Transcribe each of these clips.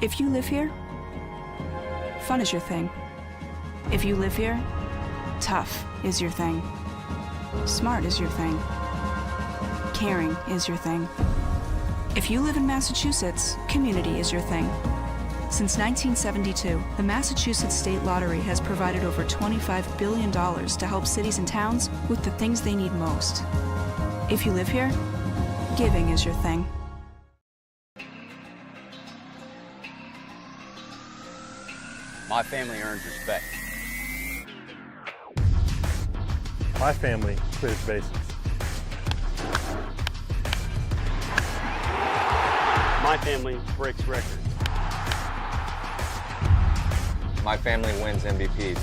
If you live here, fun is your thing. If you live here, tough is your thing. Smart is your thing. Caring is your thing. If you live in Massachusetts, community is your thing. Since 1972, the Massachusetts State Lottery has provided over $25 billion to help cities and towns with the things they need most. If you live here, giving is your thing. My family earns respect. My family clears bases. My family breaks records. My family wins MVPs.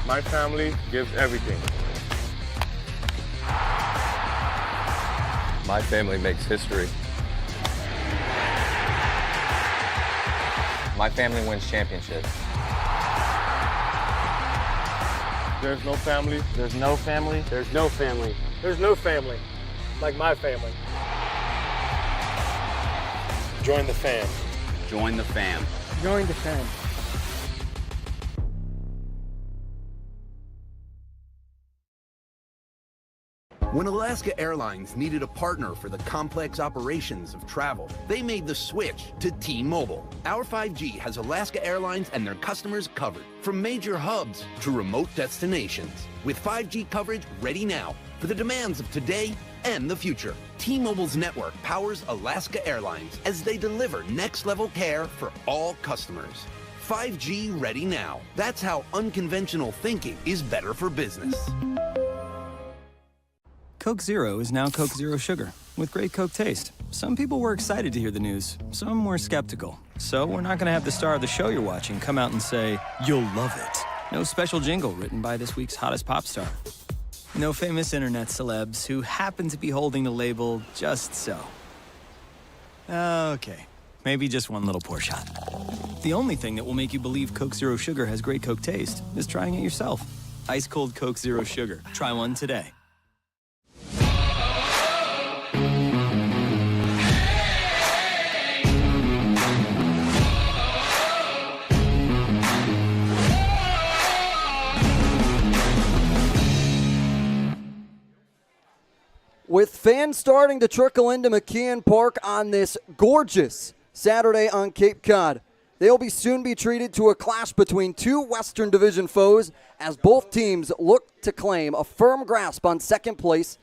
My family gives everything. My family makes history. My family wins championships. There's no family. There's no family. There's no family. There's no family like my family. Join the fam. Join the fam. Join the fam. When Alaska Airlines needed a partner for the complex operations of travel, they made the switch to T-Mobile. Our 5G has Alaska Airlines and their customers covered, from major hubs to remote destinations, with 5G coverage ready now for the demands of today and the future. T-Mobile's network powers Alaska Airlines as they deliver next-level care for all customers. 5G ready now. That's how unconventional thinking is better for business. Coke Zero is now Coke Zero Sugar, with great Coke taste. Some people were excited to hear the news, some were skeptical. So we're not going to have the star of the show you're watching come out and say, "You'll love it." No special jingle written by this week's hottest pop star. No famous internet celebs who happen to be holding the label just so. Okay, maybe just one little pour shot. The only thing that will make you believe Coke Zero Sugar has great Coke taste is trying it yourself. Ice cold Coke Zero Sugar. Try one today. With fans starting to trickle into McKeon Park on this gorgeous Saturday on Cape Cod, they'll soon be treated to a clash between two Western Division foes as both teams look to claim a firm grasp on second place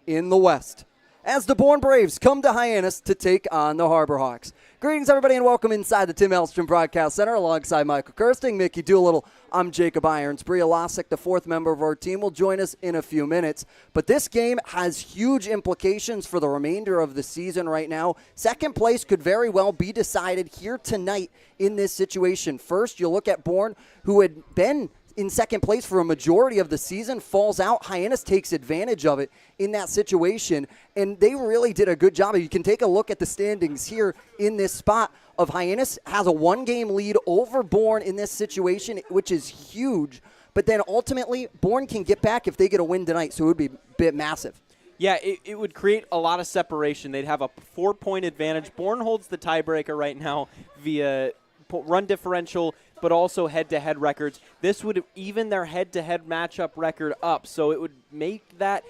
in the West, as the Bourne Braves come to Hyannis to take on the Harbor Hawks. Greetings, everybody, and welcome inside the Tim Elstrom Broadcast Center alongside Michael Kirsting, Mickey Doolittle. I'm Jacob Irons. Bria Losick, the fourth member of our team, will join us in a few minutes. But this game has huge implications for the remainder of the season right now. Second place could very well be decided here tonight in this situation. First, you look at Bourne, who had been in second place for a majority of the season, falls out. Hyannis takes advantage of it in that situation, and they really did a good job. You can take a look at the standings here in this spot of Hyannis has a one-game lead over Bourne in this situation, which is huge. But then ultimately, Bourne can get back if they get a win tonight, so it would be a bit massive. Yeah, it would create a lot of separation. They'd have a 4-point advantage. Bourne holds the tiebreaker right now via run differential, but also head-to-head records. This would even their head-to-head matchup record up, so it would make that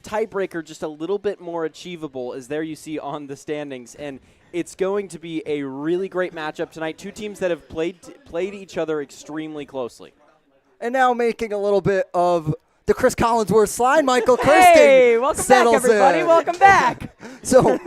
tiebreaker just a little bit more achievable, as there you see on the standings. And it's going to be a really great matchup tonight. Two teams that have played each other extremely closely. And now making a little bit of the Chris Collinsworth slide, Michael Kirsting. Hey, welcome back, everybody. Welcome back. So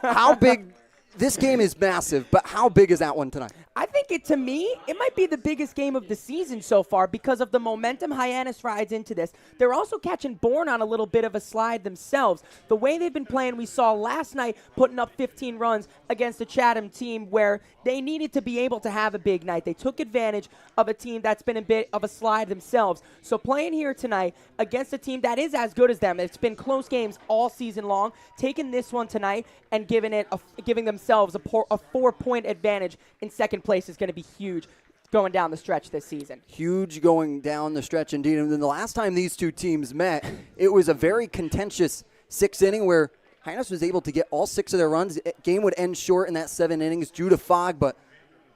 how big – this game is massive, but how big is that one tonight? I think to me, it might be the biggest game of the season so far because of the momentum Hyannis rides into this. They're also catching Bourne on a little bit of a slide themselves. The way they've been playing, we saw last night putting up 15 runs against a Chatham team where they needed to be able to have a big night. They took advantage of a team that's been a bit of a slide themselves. So playing here tonight against a team that is as good as them, it's been close games all season long, taking this one tonight and giving themselves a 4-point advantage in second place is going to be huge going down the stretch this season. Huge going down the stretch indeed. And then the last time these two teams met, it was a very contentious sixth inning where Hyannis was able to get all 6 of their runs. Game would end short in that 7 innings due to fog, but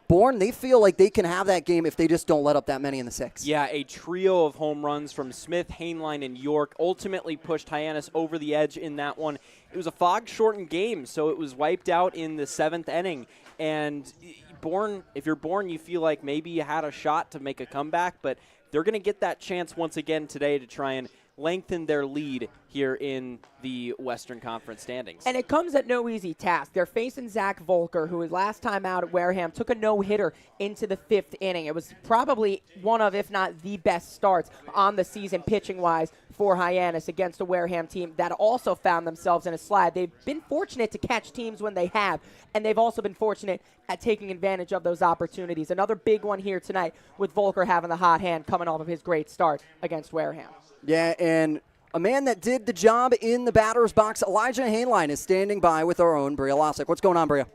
Bourne, they feel like they can have that game if they just don't let up that many in the 6th. Yeah, a trio of home runs from Smith, Hainline, and York ultimately pushed Hyannis over the edge in that one. It was a fog-shortened game, so it was wiped out in the 7th inning. And Bourne, if you're Bourne, you feel like maybe you had a shot to make a comeback, but they're going to get that chance once again today to try and lengthen their lead here in the Western Conference standings. And it comes at no easy task. They're facing Zach Volker, who last time out at Wareham took a no-hitter into the 5th inning. It was probably one of, if not the best starts on the season pitching-wise for Hyannis against a Wareham team that also found themselves in a slide. They've been fortunate to catch teams when they have, and they've also been fortunate at taking advantage of those opportunities. Another big one here tonight with Volker having the hot hand coming off of his great start against Wareham. Yeah, and a man that did the job in the batter's box, Elijah Hainline, is standing by with our own Bria Losick. What's going on, Bria?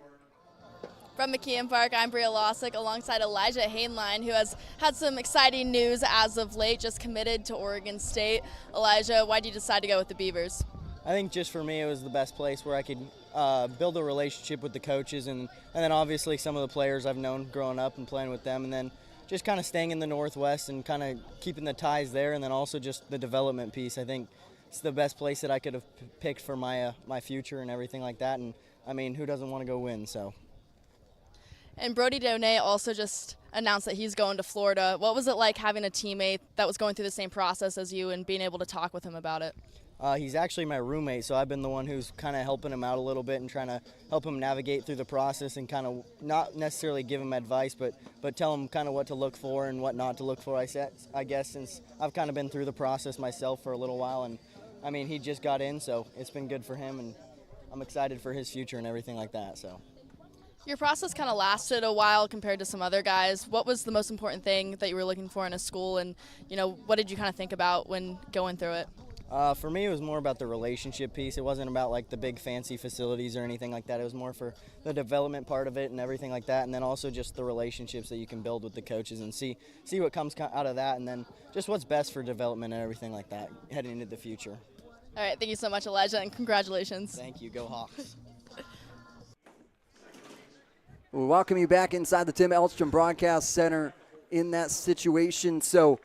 From McKeon Park, I'm Bria Losick alongside Elijah Hainline, who has had some exciting news as of late, just committed to Oregon State. Elijah, why did you decide to go with the Beavers? I think just for me it was the best place where I could build a relationship with the coaches and then obviously some of the players I've known growing up and playing with them, and then just kind of staying in the Northwest and kind of keeping the ties there, and then also just the development piece. I think it's the best place that I could have picked for my my future and everything like that. And I mean, who doesn't want to go win? So. And Brody Donay also just announced that he's going to Florida. What was it like having a teammate that was going through the same process as you and being able to talk with him about it? He's actually my roommate, so I've been the one who's kind of helping him out a little bit and trying to help him navigate through the process and kind of not necessarily give him advice, but tell him kind of what to look for and what not to look for, I guess, since I've kind of been through the process myself for a little while. And, I mean, he just got in, so it's been good for him, and I'm excited for his future and everything like that. So. Your process kind of lasted a while compared to some other guys. What was the most important thing that you were looking for in a school, and, you know, what did you kind of think about when going through it? For me, it was more about the relationship piece. It wasn't about like the big fancy facilities or anything like that. It was more for the development part of it and everything like that, and then also just the relationships that you can build with the coaches and see what comes out of that, and then just what's best for development and everything like that heading into the future. All right, thank you so much, Elijah, and congratulations. Thank you. Go Hawks. We welcome you back inside the Tim Elstrom Broadcast Center in that situation. So,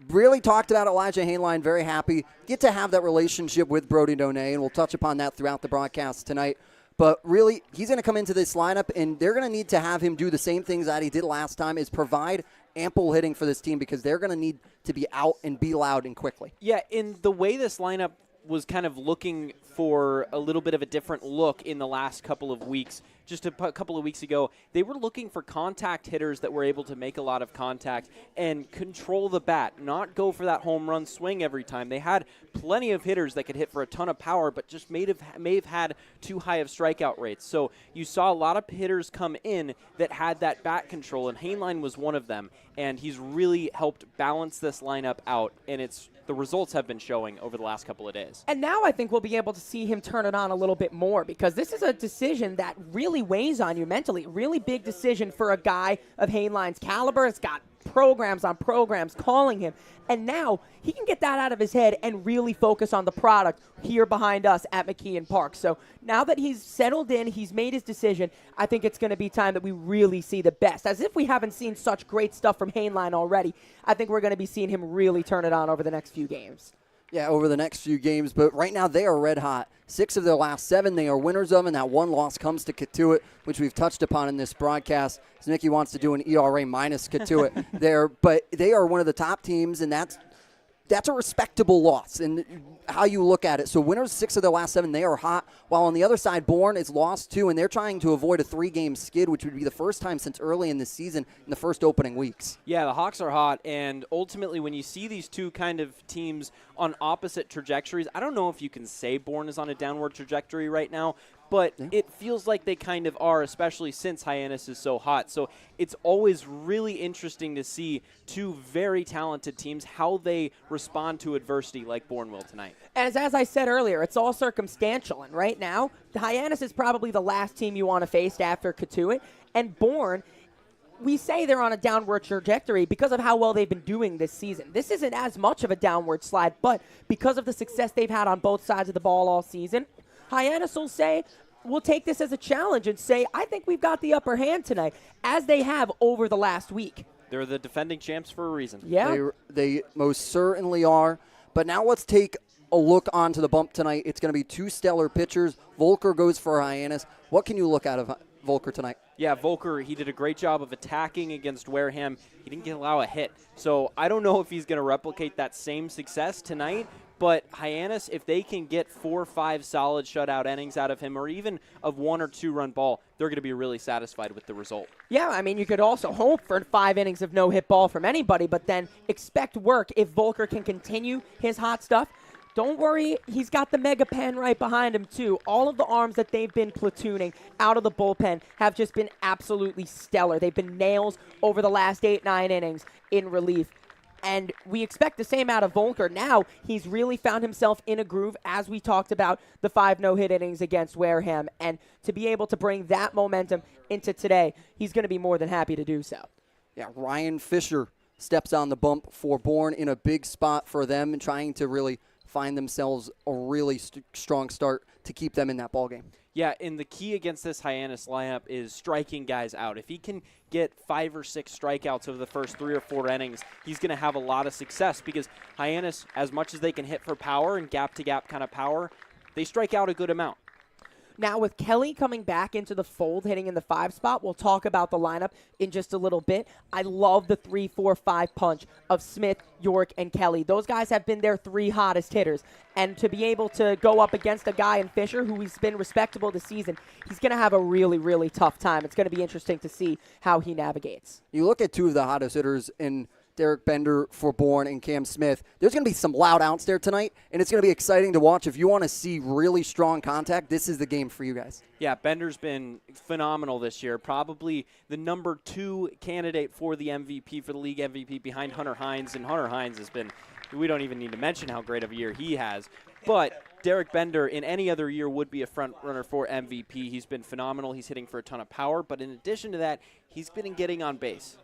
really talked about Elijah Hainline, very happy. Get to have that relationship with Brody Donay, and we'll touch upon that throughout the broadcast tonight. But really, he's going to come into this lineup, and they're going to need to have him do the same things that he did last time, is provide ample hitting for this team, because they're going to need to be out and be loud and quickly. Yeah, in the way this lineup was kind of looking for a little bit of a different look in the last couple of weeks. Just a couple of weeks ago, they were looking for contact hitters that were able to make a lot of contact and control the bat, not go for that home run swing every time. They had plenty of hitters that could hit for a ton of power, but just may have had too high of strikeout rates. So you saw a lot of hitters come in that had that bat control, and Hainline was one of them. And he's really helped balance this lineup out, and the results have been showing over the last couple of days. And now I think we'll be able to see him turn it on a little bit more, because this is a decision that really weighs on you mentally. Really big decision for a guy of Hainline's caliber. It's got programs on programs calling him. And now he can get that out of his head and really focus on the product here behind us at McKeon Park. So now that he's settled in, he's made his decision, I think it's going to be time that we really see the best. As if we haven't seen such great stuff from Hainline already, I think we're going to be seeing him really turn it on over the next few games. Yeah, over the next few games, but right now they are red hot. 6 of their last 7 they are winners of, and that one loss comes to Katuitt, which we've touched upon in this broadcast. As Mickey wants to do an ERA minus Katuitt there, but they are one of the top teams, and that's a respectable loss in how you look at it. So winners 6 of their last 7, they are hot, while on the other side, Bourne is lost 2, and they're trying to avoid a 3-game skid, which would be the first time since early in the season in the first opening weeks. Yeah, the Hawks are hot, and ultimately when you see these two kind of teams on opposite trajectories, I don't know if you can say Bourne is on a downward trajectory right now, but it feels like they kind of are, especially since Hyannis is so hot. So it's always really interesting to see two very talented teams, how they respond to adversity like Bourne will tonight. As I said earlier, it's all circumstantial. And right now, Hyannis is probably the last team you want to face after Katuitt. And Bourne, we say they're on a downward trajectory because of how well they've been doing this season. This isn't as much of a downward slide, but because of the success they've had on both sides of the ball all season, Hyannis will say, we'll take this as a challenge and say, I think we've got the upper hand tonight, as they have over the last week. They're the defending champs for a reason. Yeah. They most certainly are. But now let's take a look onto the bump tonight. It's going to be two stellar pitchers. Volker goes for Hyannis. What can you look out of Volker tonight? Yeah, Volker, he did a great job of attacking against Wareham. He didn't allow a hit. So I don't know if he's going to replicate that same success tonight. But Hyannis, if they can get 4 or 5 solid shutout innings out of him, or even of 1 or 2 run ball, they're going to be really satisfied with the result. Yeah, I mean, you could also hope for 5 innings of no hit ball from anybody, but then expect work if Volker can continue his hot stuff. Don't worry, he's got the mega pen right behind him, too. All of the arms that they've been platooning out of the bullpen have just been absolutely stellar. They've been nails over the last 8-9 innings in relief. And we expect the same out of Volker. Now he's really found himself in a groove, as we talked about the 5 no-hit innings against Wareham. And to be able to bring that momentum into today, he's going to be more than happy to do so. Yeah, Ryan Fisher steps on the bump for Bourne in a big spot for them and trying to really find themselves a really strong start to keep them in that ballgame. Yeah, and the key against this Hyannis lineup is striking guys out. If he can get 5 or 6 strikeouts over the first 3 or 4 innings, he's going to have a lot of success because Hyannis, as much as they can hit for power and gap-to-gap kind of power, they strike out a good amount. Now, with Kelly coming back into the fold, hitting in the 5 spot, we'll talk about the lineup in just a little bit. I love the 3-4-5 punch of Smith, York, and Kelly. Those guys have been their 3 hottest hitters. And to be able to go up against a guy in Fisher who has been respectable this season, he's going to have a really, really tough time. It's going to be interesting to see how he navigates. You look at 2 of the hottest hitters in Derek Bender for Bourne and Cam Smith. There's going to be some loud outs there tonight, and it's going to be exciting to watch. If you want to see really strong contact, this is the game for you guys. Yeah, Bender's been phenomenal this year. Probably the number 2 candidate for the MVP, for the league MVP, behind Hunter Hines. And Hunter Hines has been, we don't even need to mention how great of a year he has. But Derek Bender in any other year would be a front runner for MVP. He's been phenomenal. He's hitting for a ton of power. But in addition to that, he's been getting on base.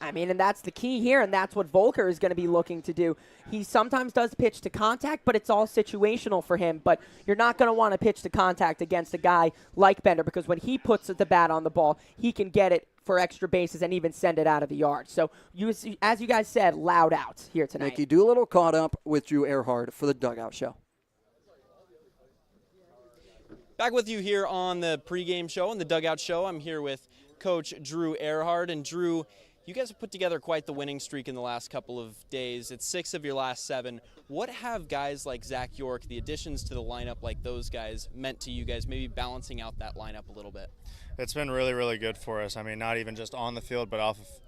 I mean, and that's the key here, and that's what Volker is going to be looking to do. He sometimes does pitch to contact, but it's all situational for him. But you're not going to want to pitch to contact against a guy like Bender because when he puts the bat on the ball, he can get it for extra bases and even send it out of the yard. So, as you guys said, loud outs here tonight. Nicky Doolittle caught up with Drew Earhart for the Dugout Show. Back with you here on the pregame show and the Dugout Show. I'm here with Coach Drew Earhart. And Drew, you guys have put together quite the winning streak in the last couple of days. It's 6 of your last 7. What have guys like Zach York, the additions to the lineup like those guys, meant to you guys, maybe balancing out that lineup a little bit? It's been really, really good for us. I mean, not even just on the field, but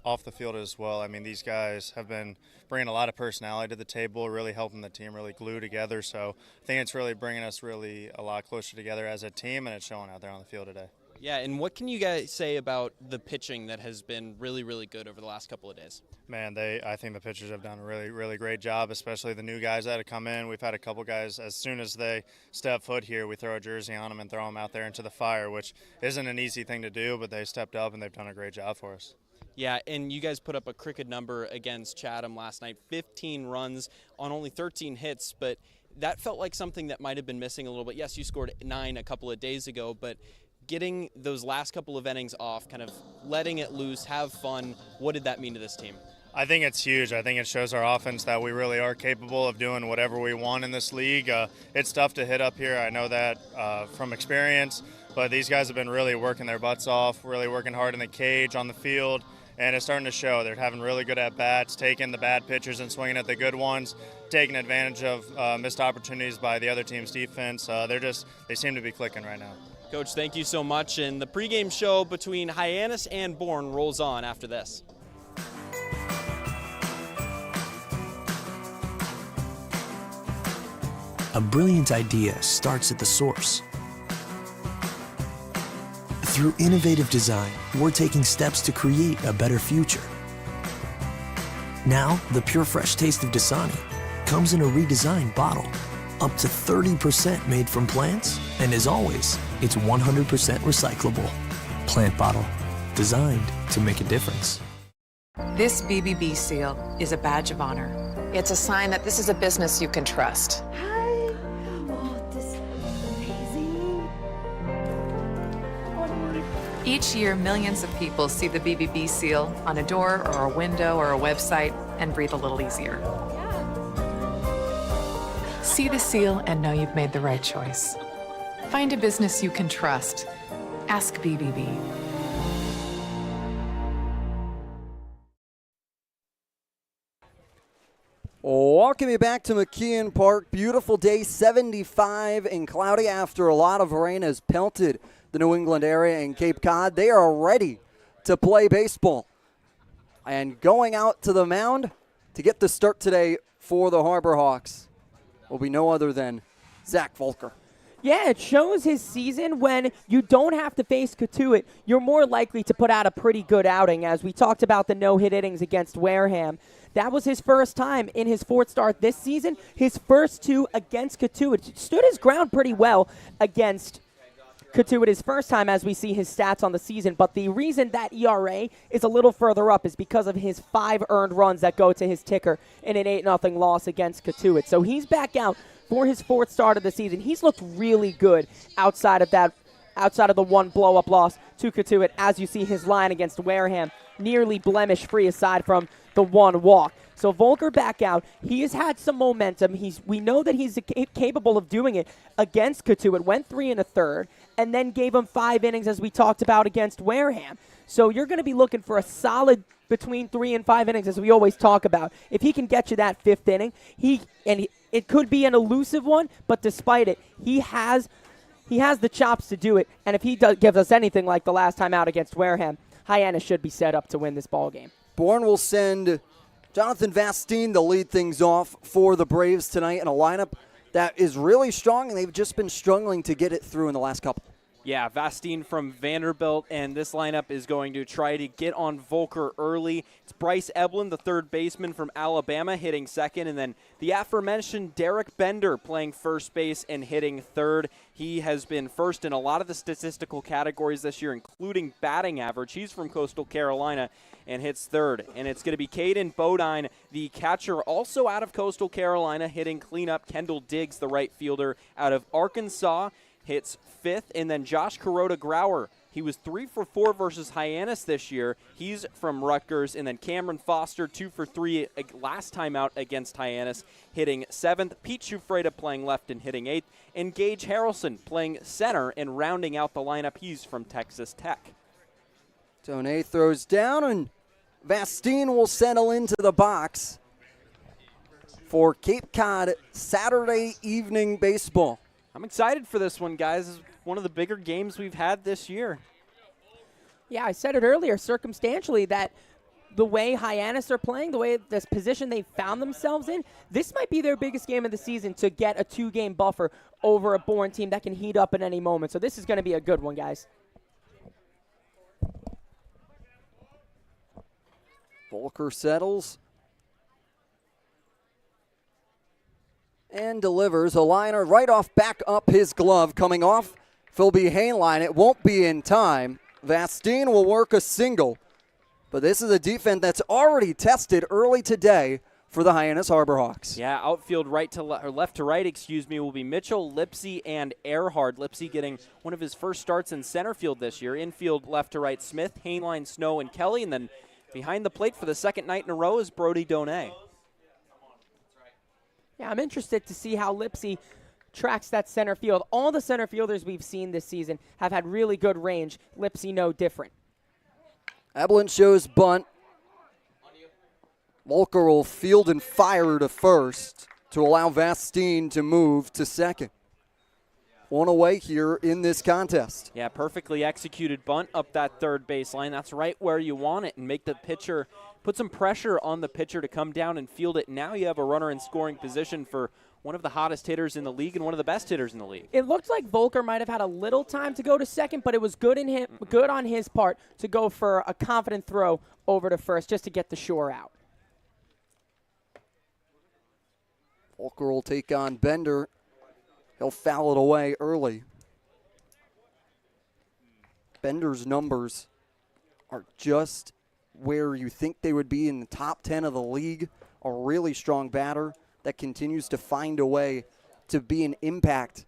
off the field as well. I mean, these guys have been bringing a lot of personality to the table, really helping the team really glue together. So I think it's really bringing us really a lot closer together as a team, and it's showing out there on the field today. Yeah, and what can you guys say about the pitching that has been really, really good over the last couple of days? Man, I think the pitchers have done a really, really great job, especially the new guys that have come in. We've had a couple guys, as soon as they step foot here, we throw a jersey on them and throw them out there into the fire, which isn't an easy thing to do, but they stepped up and they've done a great job for us. Yeah, and you guys put up a crooked number against Chatham last night, 15 runs on only 13 hits, but that felt like something that might have been missing a little bit. Yes, you scored 9 a couple of days ago, but getting those last couple of innings off, kind of letting it loose, have fun, what did that mean to this team? I think it's huge. I think it shows our offense that we really are capable of doing whatever we want in this league. It's tough to hit up here. I know that from experience, but these guys have been really working their butts off, really working hard in the cage, on the field, and it's starting to show. They're having really good at-bats, taking the bad pitchers and swinging at the good ones, taking advantage of missed opportunities by the other team's defense. They seem to be clicking right now. Coach, thank you so much. And the pregame show between Hyannis and Bourne rolls on after this. A brilliant idea starts at the source. Through innovative design, we're taking steps to create a better future. Now, the pure fresh taste of Dasani comes in a redesigned bottle. Up to 30% made from plants, and as always, it's 100% recyclable. Plant bottle, designed to make a difference. This BBB seal is a badge of honor. It's a sign that this is a business you can trust. Each year, millions of people see the BBB seal on a door or a window or a website and breathe a little easier. See the seal and know you've made the right choice. Find a business you can trust. Ask BBB. Welcome you back to McKeon Park. Beautiful day, 75 and cloudy after a lot of rain has pelted the New England area and Cape Cod. They are ready to play baseball. And going out to the mound to get the start today for the Harbor Hawks will be no other than Zach Volker. Yeah, it shows his season when you don't have to face Katuitt. You're more likely to put out a pretty good outing, as we talked about the no-hit innings against Wareham. That was his first time in his fourth start this season. His first two against Katuitt. Stood his ground pretty well against Katuitt his first time, as we see his stats on the season. But the reason that ERA is a little further up is because of his 5 earned runs that go to his ticker in an 8-0 loss against Katuitt. So he's back out for his fourth start of the season. He's looked really good outside of the one blow-up loss to Katuitt. As you see his line against Wareham, nearly blemish-free aside from the one walk. So Volker back out. He has had some momentum. We know that he's capable of doing it against Katuitt. Went 3 1/3 and then gave him 5 innings, as we talked about, against Wareham. So you're going to be looking for a solid between 3 and 5 innings, as we always talk about. If he can get you that 5th inning, it could be an elusive one, but despite it, he has the chops to do it. And if he gives us anything like the last time out against Wareham, Hyannis should be set up to win this ball game. Bourne will send Jonathan Vastine to lead things off for the Braves tonight in a lineup that is really strong, and they've just been struggling to get it through in the last couple. Yeah, Vastine from Vanderbilt, and this lineup is going to try to get on Volker early. It's Bryce Eblin, the third baseman from Alabama, hitting second, and then the aforementioned Derek Bender playing first base and hitting third. He has been first in a lot of the statistical categories this year, including batting average. He's from Coastal Carolina and hits third. And it's going to be Caden Bodine, the catcher, also out of Coastal Carolina, hitting cleanup. Kendall Diggs, the right fielder, out of Arkansas, hits fifth. And then Josh Kuroda-Grauer, he was 3 for 4 versus Hyannis this year. He's from Rutgers. And then Cameron Foster, 2 for 3 last time out against Hyannis, hitting 7th. Pete Shufreda playing left and hitting 8th. And Gage Harrelson playing center and rounding out the lineup. He's from Texas Tech. Tone throws down, and Vastine will settle into the box for Cape Cod Saturday evening baseball. I'm excited for this one, guys. This is one of the bigger games we've had this year. Yeah, I said it earlier, circumstantially, that the way Hyannis are playing, the way this position they found themselves in, this might be their biggest game of the season to get a 2-game buffer over a Bourne team that can heat up at any moment. So this is going to be a good one, guys. Volker settles and delivers a liner right off, back up his glove, coming off Philby Hainline. It won't be in time. Vastine will work a single, but this is a defense that's already tested early today for the Hyannis Harbor Hawks. Yeah, outfield right to left to right, will be Mitchell, Lipsy, and Earhart. Lipsy getting one of his first starts in center field this year. Infield left to right, Smith, Hainline, Snow, and Kelly, and then behind the plate for the second night in a row is Brody Donay. Yeah, I'm interested to see how Lipsy tracks that center field. All the center fielders we've seen this season have had really good range. Lipsy no different. Eblin shows bunt. Volker will field and fire to first to allow Vastine to move to second. One away here in this contest. Yeah, perfectly executed bunt up that third baseline. That's right where you want it, and make the pitcher, put some pressure on the pitcher to come down and field it. Now you have a runner in scoring position for one of the hottest hitters in the league and one of the best hitters in the league. It looked like Volker might have had a little time to go to second, but it was good on his part to go for a confident throw over to first just to get the shore out. Volker will take on Bender. He'll foul it away early. Bender's numbers are just where you think they would be in the top 10 of the league. A really strong batter that continues to find a way to be an impact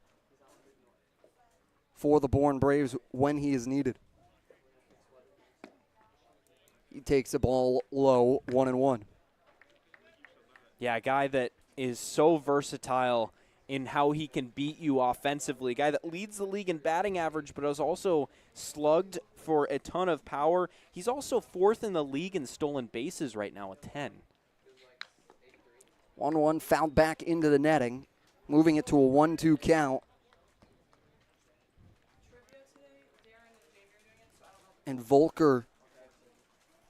for the Bourne Braves when he is needed. He takes a ball low, 1-1. Yeah, a guy that is so versatile in how he can beat you offensively. A guy that leads the league in batting average, but is also slugged for a ton of power. He's also 4th in the league in stolen bases right now with 10. 1-1 fouled back into the netting, moving it to a 1-2 count. And Volker,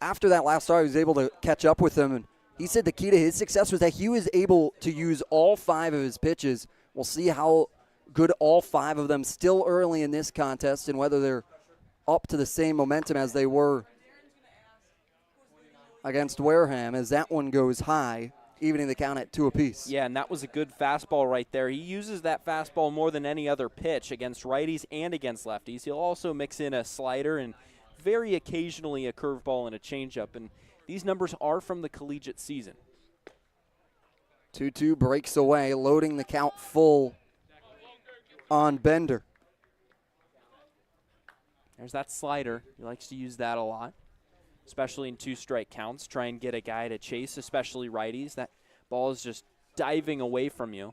after that last start, he was able to catch up with him. And he said the key to his success was that he was able to use all 5 of his pitches. We'll see how good all 5 of them still early in this contest and whether they're up to the same momentum as they were against Wareham, as that one goes high, evening the count at 2 apiece. Yeah, and that was a good fastball right there. He uses that fastball more than any other pitch against righties and against lefties. He'll also mix in a slider and very occasionally a curveball and a changeup, and these numbers are from the collegiate season. 2-2 breaks away, loading the count full on Bender. There's that slider. He likes to use that a lot, especially in 2-strike counts. Try and get a guy to chase, especially righties. That ball is just diving away from you.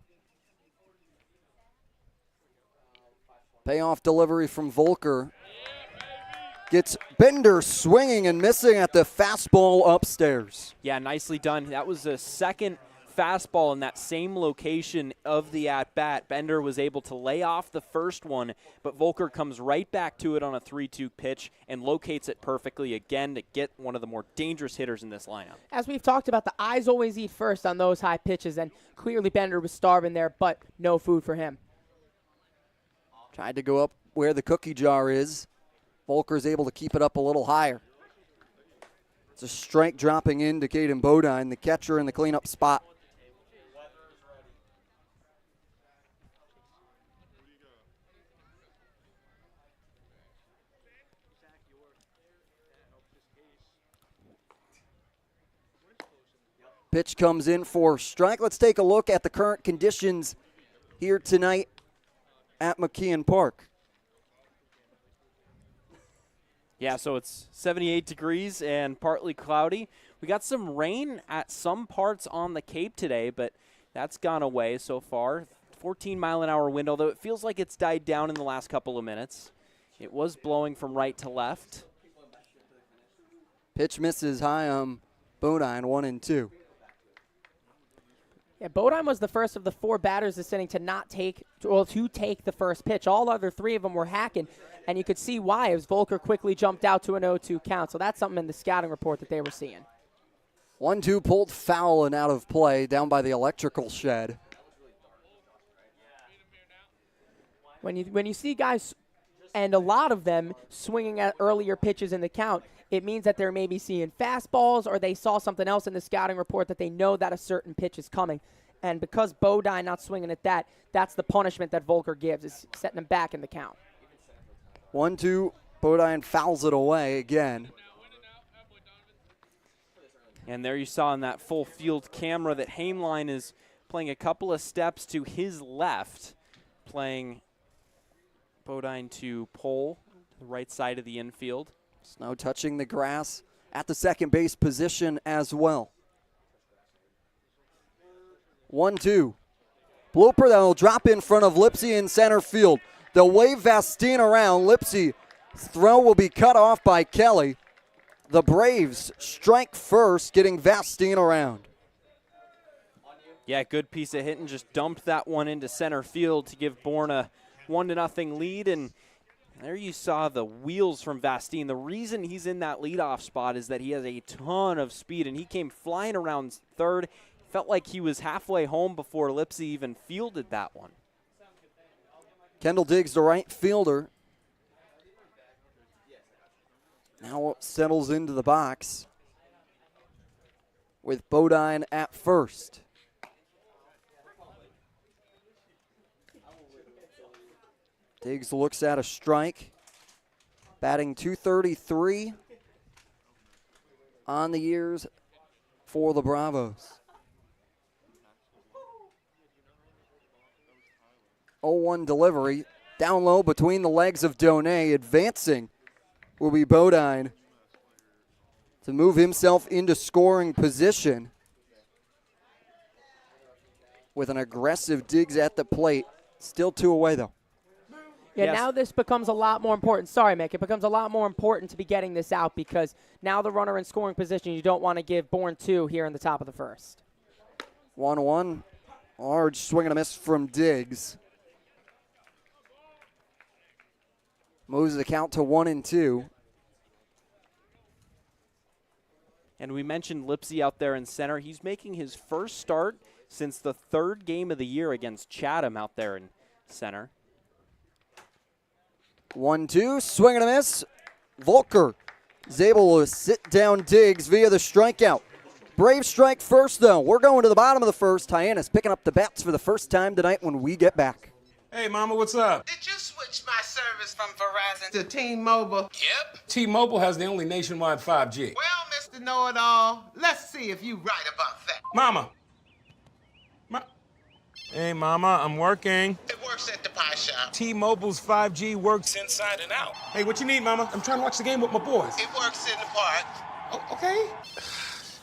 Payoff delivery from Volker. Gets Bender swinging and missing at the fastball upstairs. Yeah, nicely done. That was the second fastball in that same location of the at-bat. Bender was able to lay off the first one, but Volker comes right back to it on a 3-2 pitch and locates it perfectly again to get one of the more dangerous hitters in this lineup. As we've talked about, the eyes always eat first on those high pitches, and clearly Bender was starving there, but no food for him. Tried to go up where the cookie jar is. Volker's able to keep it up a little higher. It's a strike dropping in to Caden Bodine, the catcher in the cleanup spot. Pitch comes in for strike. Let's take a look at the current conditions here tonight at McKeon Park. Yeah, so it's 78 degrees and partly cloudy. We got some rain at some parts on the Cape today, but that's gone away so far. 14-mile-an-hour wind, although it feels like it's died down in the last couple of minutes. It was blowing from right to left. Pitch misses high on Bodine, 1-2. Yeah, Bodine was the first of the 4 batters this inning to take the first pitch. All other 3 of them were hacking, and you could see why as Volker quickly jumped out to an 0-2 count. So that's something in the scouting report that they were seeing. 1-2 pulled foul and out of play down by the electrical shed. When you see guys, and a lot of them, swinging at earlier pitches in the count, it means that they're maybe seeing fastballs or they saw something else in the scouting report that they know that a certain pitch is coming. And because Bodine not swinging at that, that's the punishment that Volker gives, is setting him back in the count. 1-2, Bodine fouls it away again. And there you saw in that full field camera that Haimline is playing a couple of steps to his left, playing Bodine to pole, the right side of the infield. Snow touching the grass at the second base position as well. 1-2. Blooper that will drop in front of Lipsy in center field. They'll wave Vastine around. Lipsy's throw will be cut off by Kelly. The Braves strike first, getting Vastine around. Yeah, good piece of hitting. Just dumped that one into center field to give Bourne a 1-0 lead. And there you saw the wheels from Vastine. The reason he's in that leadoff spot is that he has a ton of speed, and he came flying around third. Felt like he was halfway home before Lipsy even fielded that one. Kendall Diggs, the right fielder, now settles into the box with Bodine at first. Diggs looks at a strike, batting .233 on the years for the Bravos. 0-1 delivery, down low between the legs of Donay. Advancing will be Bodine. to move himself into scoring position with an aggressive Diggs at the plate. Still 2 away, though. Yeah, now this becomes a lot more important. Sorry, Mick. It becomes a lot more important to be getting this out because now the runner in scoring position, you don't want to give Bourne 2 here in the top of the first. 1-1. Large swing and a miss from Diggs. Moves the count to 1-2. And we mentioned Lipsy out there in center. He's making his first start since the 3rd game of the year against Chatham out there in center. 1-2, swing and a miss. Volker is able to sit down Diggs via the strikeout. Brave strike first, though. We're going to the bottom of the first. Hyannis picking up the bats for the first time tonight when we get back. Hey, Mama, what's up? Did you switch my service from Verizon to T-Mobile? Yep. T-Mobile has the only nationwide 5G. Well, Mr. Know-It-All, let's see if you right about that. Mama. Hey, Mama, I'm working. It works at the pie shop. T-Mobile's 5G works inside and out. Hey, what you need, Mama? I'm trying to watch the game with my boys. It works in the park. Oh, okay.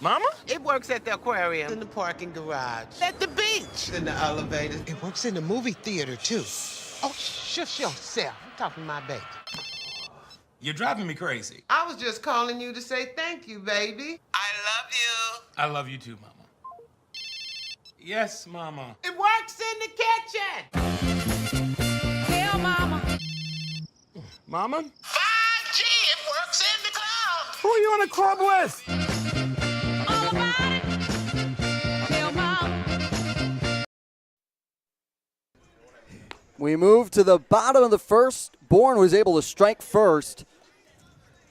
Mama? It works at the aquarium, in the parking garage, at the beach, in the elevator. It works in the movie theater, too. Oh, shush yourself. I'm talking to my baby. You're driving me crazy. I was just calling you to say thank you, baby. I love you. I love you too, Mama. Yes, Mama. It works in the kitchen. Tell Mama. Mama? 5G, it works in the club. Who are you in a club with? All about it. Tell Mama. We move to the bottom of the first. Bourne was able to strike first.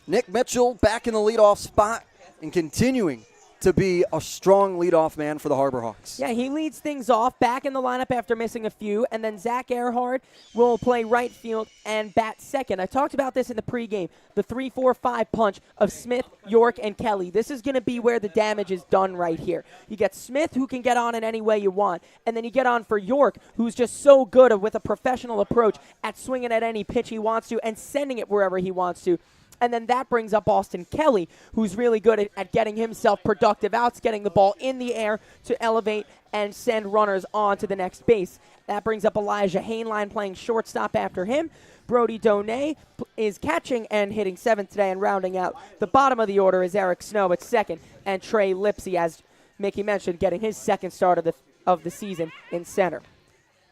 Nick Mitchell back in the leadoff spot and continuing to be a strong leadoff man for the Harbor Hawks. Yeah, he leads things off, back in the lineup after missing a few, and then Zach Earhart will play right field and bat second. I talked about this in the pregame, the 3-4-5 punch of Smith, York, and Kelly. This is going to be where the damage is done right here. You get Smith, who can get on in any way you want, and then you get on for York, who's just so good with a professional approach at swinging at any pitch he wants to and sending it wherever he wants to. And then that brings up Austin Kelly, who's really good at getting himself productive outs, getting the ball in the air to elevate and send runners on to the next base. That brings up Elijah Hainline playing shortstop after him. Brody Donay is catching and hitting 7th today, and rounding out the bottom of the order is Eric Snow at 2nd, and Trey Lipsy, as Mickey mentioned, getting his 2nd start of the season in center.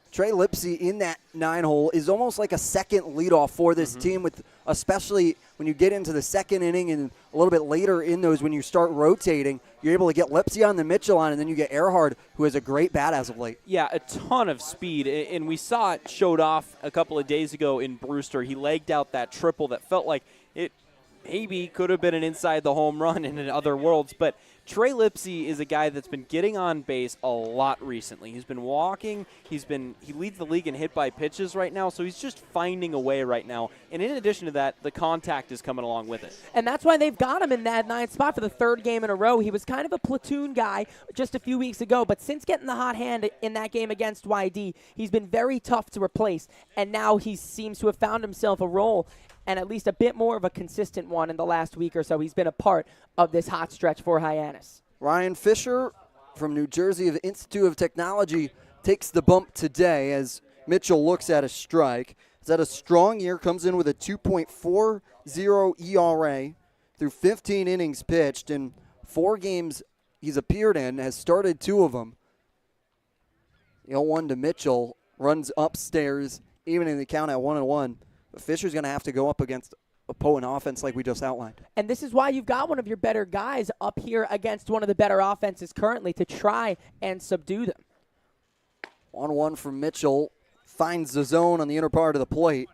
Trey Lipsy in that 9-hole is almost like a second leadoff for this team, with especially when you get into the 2nd inning and a little bit later in those when you start rotating, you're able to get Lipsy on the Mitchell on, and then you get Earhart, who has a great bat as of late. Yeah, a ton of speed, and we saw it showed off a couple of days ago in Brewster. He legged out that triple that felt like it maybe could have been an inside the home run in other worlds, but Trey Lipsy is a guy that's been getting on base a lot recently. He's been walking. He leads the league in hit by pitches right now, so he's just finding a way right now. And in addition to that, the contact is coming along with it. And that's why they've got him in that 9th spot for the 3rd game in a row. He was kind of a platoon guy just a few weeks ago, but since getting the hot hand in that game against YD, he's been very tough to replace. And now he seems to have found himself a role, and at least a bit more of a consistent one in the last week or so. He's been a part of this hot stretch for Hyannis. Ryan Fisher from New Jersey of Institute of Technology takes the bump today as Mitchell looks at a strike. He's had a strong year, comes in with a 2.40 ERA through 15 innings pitched, and 4 games he's appeared in, has started 2 of them. The 0-1 to Mitchell runs upstairs, even in the count at 1-1. But Fisher's going to have to go up against opponent offense like we just outlined. And this is why you've got one of your better guys up here against one of the better offenses currently to try and subdue them. 1-1 from Mitchell. Finds the zone on the inner part of the plate.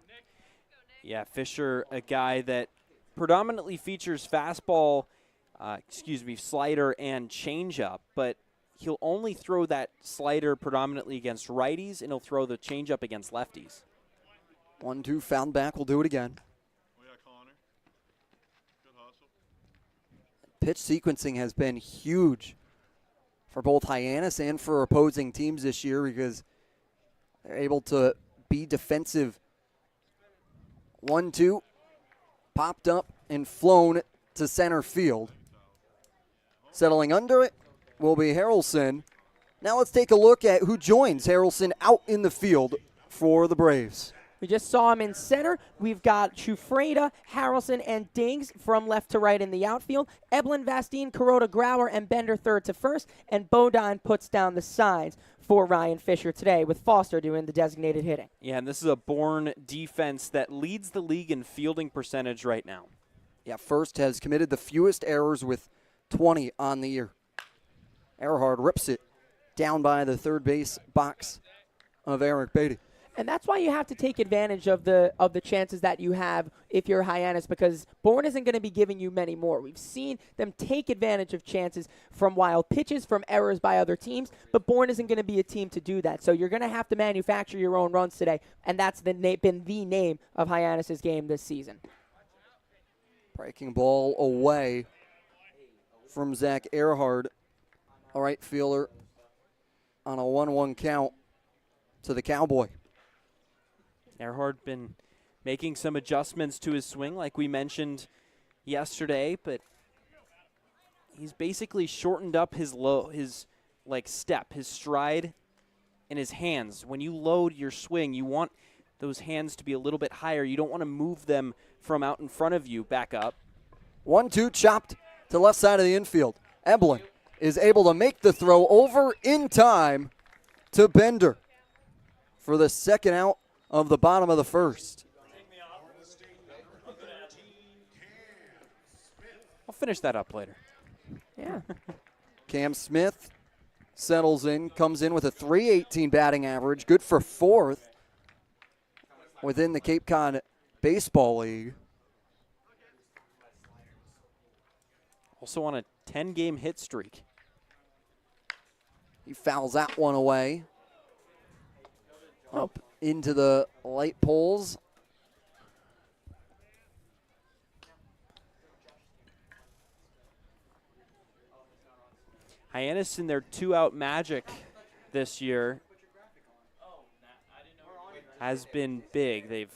Yeah, Fisher, a guy that predominantly features fastball, slider and changeup, but he'll only throw that slider predominantly against righties, and he'll throw the changeup against lefties. 1-2, found back. We'll do it again. Pitch sequencing has been huge for both Hyannis and for opposing teams this year because they're able to be defensive. 1-2, popped up and flown to center field. Settling under it will be Harrelson. Now let's take a look at who joins Harrelson out in the field for the Braves. We just saw him in center. We've got Chufreda, Harrelson, and Diggs from left to right in the outfield. Eblin, Vastine, Kuroda, Grauer, and Bender third to first. And Bodine puts down the signs for Ryan Fisher today, with Foster doing the designated hitting. Yeah, and this is a Bourne defense that leads the league in fielding percentage right now. Yeah, first has committed the fewest errors with 20 on the year. Earhart rips it down by the third base box of Eric Beatty. And that's why you have to take advantage of the chances that you have if you're Hyannis, because Bourne isn't going to be giving you many more. We've seen them take advantage of chances from wild pitches, from errors by other teams, but Bourne isn't going to be a team to do that. So you're going to have to manufacture your own runs today, and that's been the name of Hyannis' game this season. Breaking ball away from Zach Earhart, a right fielder, on a 1-1 count to the Cowboy. Earhart been making some adjustments to his swing, like we mentioned yesterday, but he's basically shortened up his step, his stride, and his hands. When you load your swing, you want those hands to be a little bit higher. You don't want to move them from out in front of you back up. 1-2 chopped to left side of the infield. Eblin is able to make the throw over in time to Bender for the second out of the bottom of the first. I'll finish that up later. Yeah. Cam Smith settles in, comes in with a .318 batting average, good for fourth within the Cape Cod Baseball League. Also on a 10-game hit streak. He fouls that one away. Up into the light poles. Hyannis in their two-out magic this year has been big. They've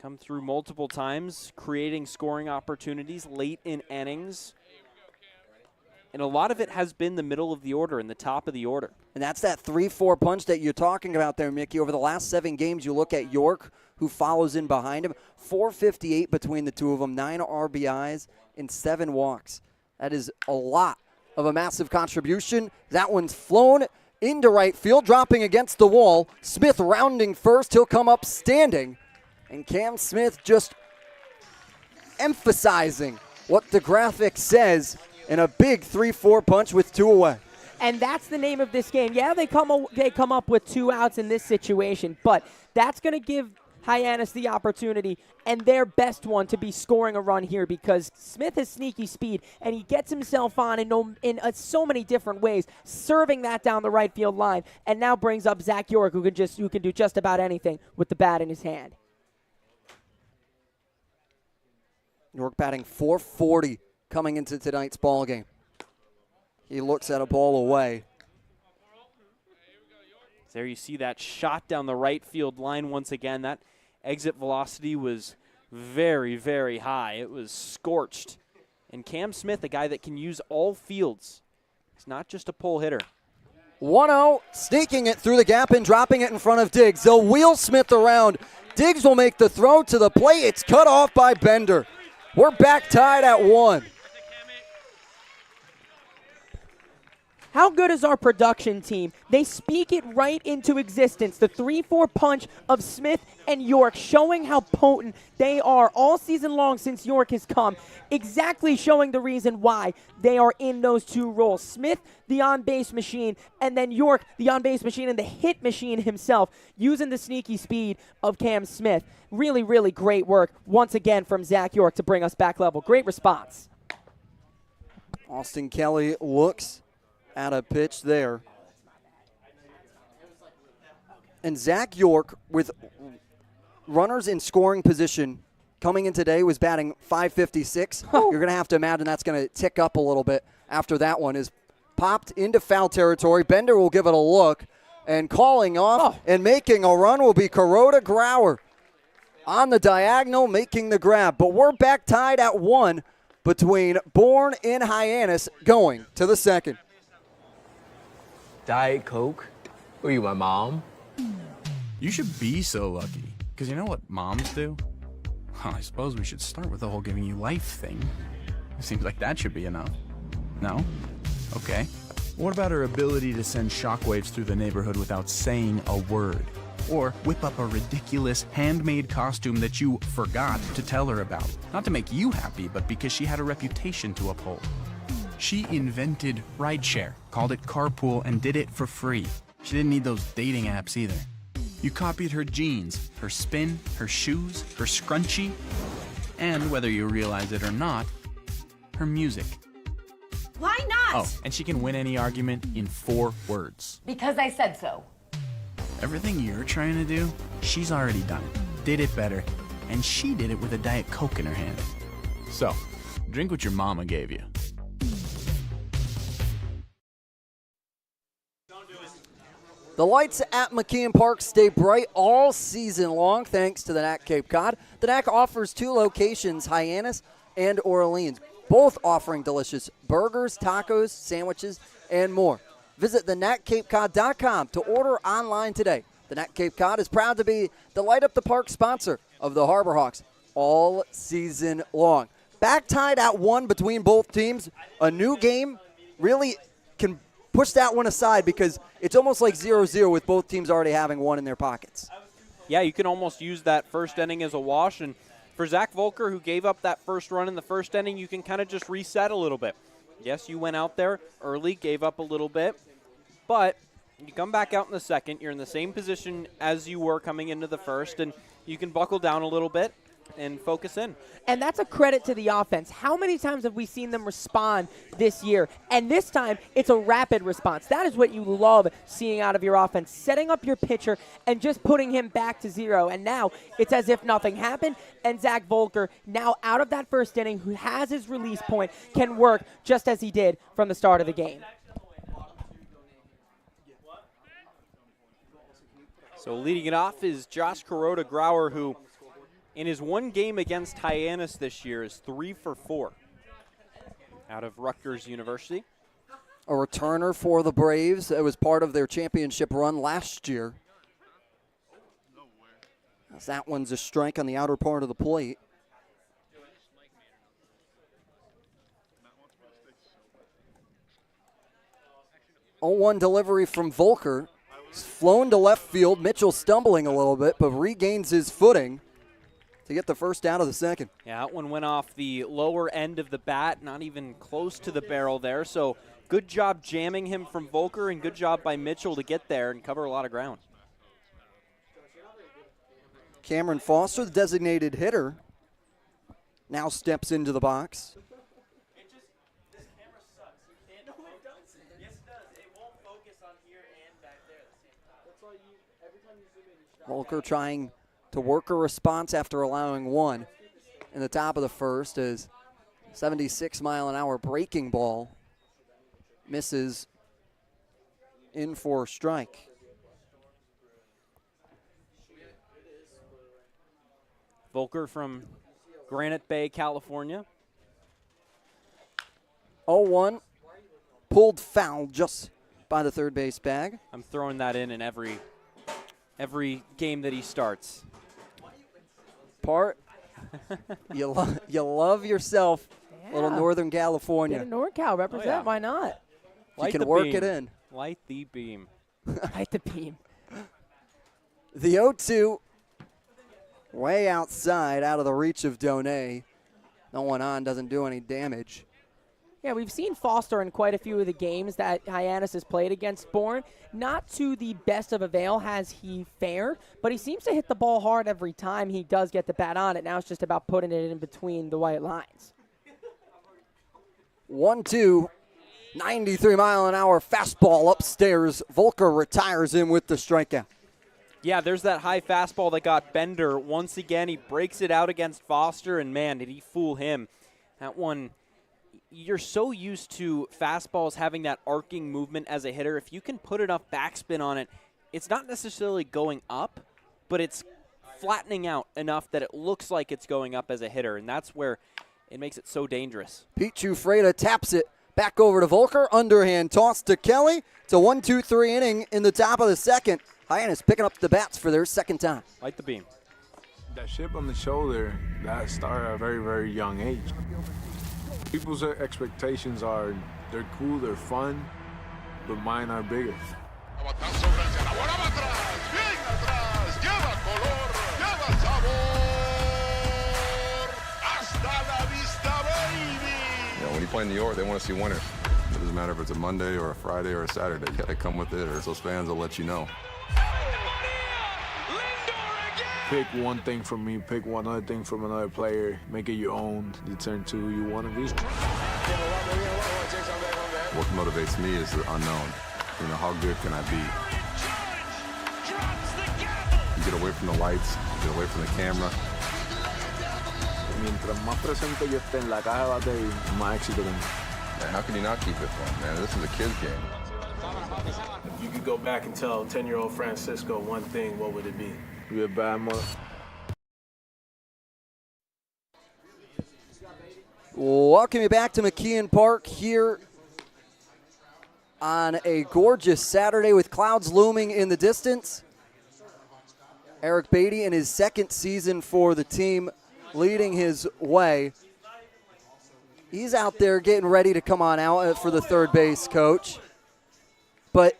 come through multiple times, creating scoring opportunities late in innings. And a lot of it has been the middle of the order and the top of the order. And that's that 3-4 punch that you're talking about there, Mickey. Over the last 7 games, you look at York, who follows in behind him. 458 between the two of them, 9 RBIs and 7 walks. That is a lot of a massive contribution. That one's flown into right field, dropping against the wall. Smith rounding first. He'll come up standing. And Cam Smith just emphasizing what the graphic says in a big 3-4 punch with 2 away. And that's the name of this game. Yeah, they come up with 2 outs in this situation, but that's going to give Hyannis the opportunity and their best one to be scoring a run here, because Smith has sneaky speed and he gets himself on in so many different ways, serving that down the right field line, and now brings up Zach York, who can do just about anything with the bat in his hand. York batting .440 coming into tonight's ball game. He looks at a ball away. There you see that shot down the right field line once again. That exit velocity was very, very high. It was scorched. And Cam Smith, a guy that can use all fields. He's not just a pull hitter. 1-0, sneaking it through the gap and dropping it in front of Diggs. They'll wheel Smith around. Diggs will make the throw to the plate. It's cut off by Bender. We're back tied at 1. How good is our production team? They speak it right into existence. The 3-4 punch of Smith and York, showing how potent they are all season long since York has come. Exactly showing the reason why they are in those 2 roles. Smith, the on-base machine, and then York, the on-base machine and the hit machine himself, using the sneaky speed of Cam Smith. Really, really great work once again from Zach York to bring us back level. Great response. Austin Kelly looks at a pitch there. And Zach York, with runners in scoring position coming in today, was batting .556. You're going to have to imagine that's going to tick up a little bit after that one is popped into foul territory. Bender will give it a look, and calling off and making a run will be Kuroda Grauer on the diagonal, making the grab. But we're back tied at 1 between Bourne and Hyannis going to the second. Diet Coke? Were you my mom? You should be so lucky, because you know what moms do? Well, I suppose we should start with the whole giving you life thing. It seems like that should be enough. No? Okay. What about her ability to send shockwaves through the neighborhood without saying a word? Or whip up a ridiculous handmade costume that you forgot to tell her about. Not to make you happy, but because she had a reputation to uphold. She invented rideshare, called it carpool, and did it for free. She didn't need those dating apps either. You copied her jeans, her spin, her shoes, her scrunchie, and whether you realize it or not, her music. Why not? Oh, and she can win any argument in 4 words. Because I said so. Everything you're trying to do, she's already done it, did it better, and she did it with a Diet Coke in her hand. So, drink what your mama gave you. The lights at McKeon Park stay bright all season long thanks to the NAC Cape Cod. The NAC offers 2 locations, Hyannis and Orleans, both offering delicious burgers, tacos, sandwiches, and more. Visit thenaccapecod.com to order online today. The NAC Cape Cod is proud to be the Light Up the Park sponsor of the Harbor Hawks all season long. Back tied at 1 between both teams. A new game really can push that one aside because it's almost like 0-0 with both teams already having 1 in their pockets. Yeah, you can almost use that first inning as a wash. And for Zach Volker, who gave up that first run in the first inning, you can kind of just reset a little bit. Yes, you went out there early, gave up a little bit, but you come back out in the second. You're in the same position as you were coming into the first, and you can buckle down a little bit and focus in. And that's a credit to the offense. How many times have we seen them respond this year? And this time, it's a rapid response. That is what you love seeing out of your offense, setting up your pitcher and just putting him back to 0. And now it's as if nothing happened, and Zach Volker, now out of that first inning, who has his release point, can work just as he did from the start of the game. So leading it off is Josh Kuroda-Grauer, who in his 1 game against Hyannis this year is 3 for 4 out of Rutgers University. A returner for the Braves. It was part of their championship run last year. As that one's a strike on the outer part of the plate. Oh, 1 delivery from Volker. He's flown to left field. Mitchell stumbling a little bit, but regains his footing to get the first out of the second. Yeah, that one went off the lower end of the bat, not even close to the barrel there. So good job jamming him from Volker, and good job by Mitchell to get there and cover a lot of ground. Cameron Foster, the designated hitter, now steps into the box. Volker trying to work a response after allowing 1 in the top of the first as 76-mile-an-hour breaking ball misses in for a strike. Volker from Granite Bay, California. 0-1, pulled foul just by the third base bag. I'm throwing that in every game that he starts. You love yourself, little Northern California. Get a NorCal represent, yeah. Why not? You can work it in. Light the beam. Light the beam. The 0-2, way outside, out of the reach of Donay. No one on, doesn't do any damage. Yeah, we've seen Foster in quite a few of the games that Hyannis has played against Bourne. Not to the best of avail has he fared, but he seems to hit the ball hard every time he does get the bat on it. Now it's just about putting it in between the white lines. 1-2, 93-mile-an-hour fastball upstairs. Volker retires him with the strikeout. Yeah, there's that high fastball that got Bender. Once again, he breaks it out against Foster, and man, did he fool him. That one, you're so used to fastballs having that arcing movement as a hitter. If you can put enough backspin on it, it's not necessarily going up, but it's flattening out enough that it looks like it's going up as a hitter, and that's where it makes it so dangerous. Pichu Freda taps it back over to Volker. Underhand toss to Kelly. It's a 1-2-3 inning in the top of the second. Hyannis picking up the bats for their second time. Light the beam. That chip on the shoulder, that started at a very, very young age. People's expectations are they're cool, they're fun, but mine are bigger. When you play in New York, they want to see winners. It doesn't matter if it's a Monday or a Friday or a Saturday. You got to come with it, or those fans will let you know. Pick one thing from me, pick one other thing from another player, make it your own, you turn to who you want to be. What motivates me is the unknown. You know, how good can I be? You get away from the lights, you get away from the camera. Mientras más presente yo esté en la caja de batería, más éxito tengo. Man, how can you not keep it fun, man? This is a kid's game. If you could go back and tell 10-year-old Francisco one thing, what would it be? You're a bad mother. Welcome you back to McKeon Park here on a gorgeous Saturday with clouds looming in the distance. Eric Beatty in his second season for the team leading his way. He's out there getting ready to come on out for the third base coach. But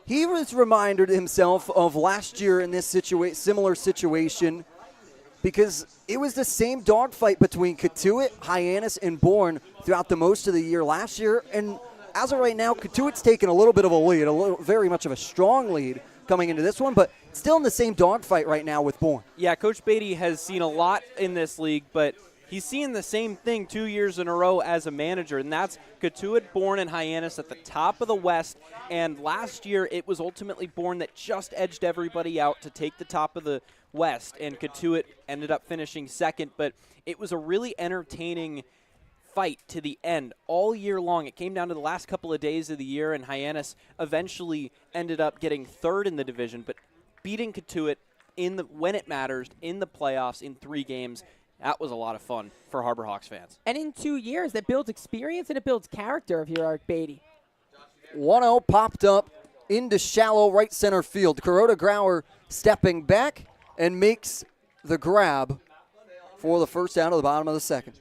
he was reminded himself of last year in this similar situation because it was the same dogfight between Katuitt, Hyannis, and Bourne throughout the most of the year last year. And as of right now, Katuitt's taken a little bit of a lead, very much of a strong lead coming into this one, but still in the same dogfight right now with Bourne. Yeah, Coach Beatty has seen a lot in this league, but he's seeing the same thing 2 years in a row as a manager, and that's Katuitt, Bourne, and Hyannis at the top of the West. And last year, it was ultimately Bourne that just edged everybody out to take the top of the West, and Katuitt ended up finishing second. But it was a really entertaining fight to the end all year long. It came down to the last couple of days of the year, and Hyannis eventually ended up getting third in the division, but beating Katuitt when it matters in the playoffs in 3 games. That was a lot of fun for Harbor Hawks fans. And in 2 years, that builds experience and it builds character if you're Eric Beatty. 1-0 popped up into shallow right center field. Kuroda Grauer stepping back and makes the grab for the first out of the bottom of the second.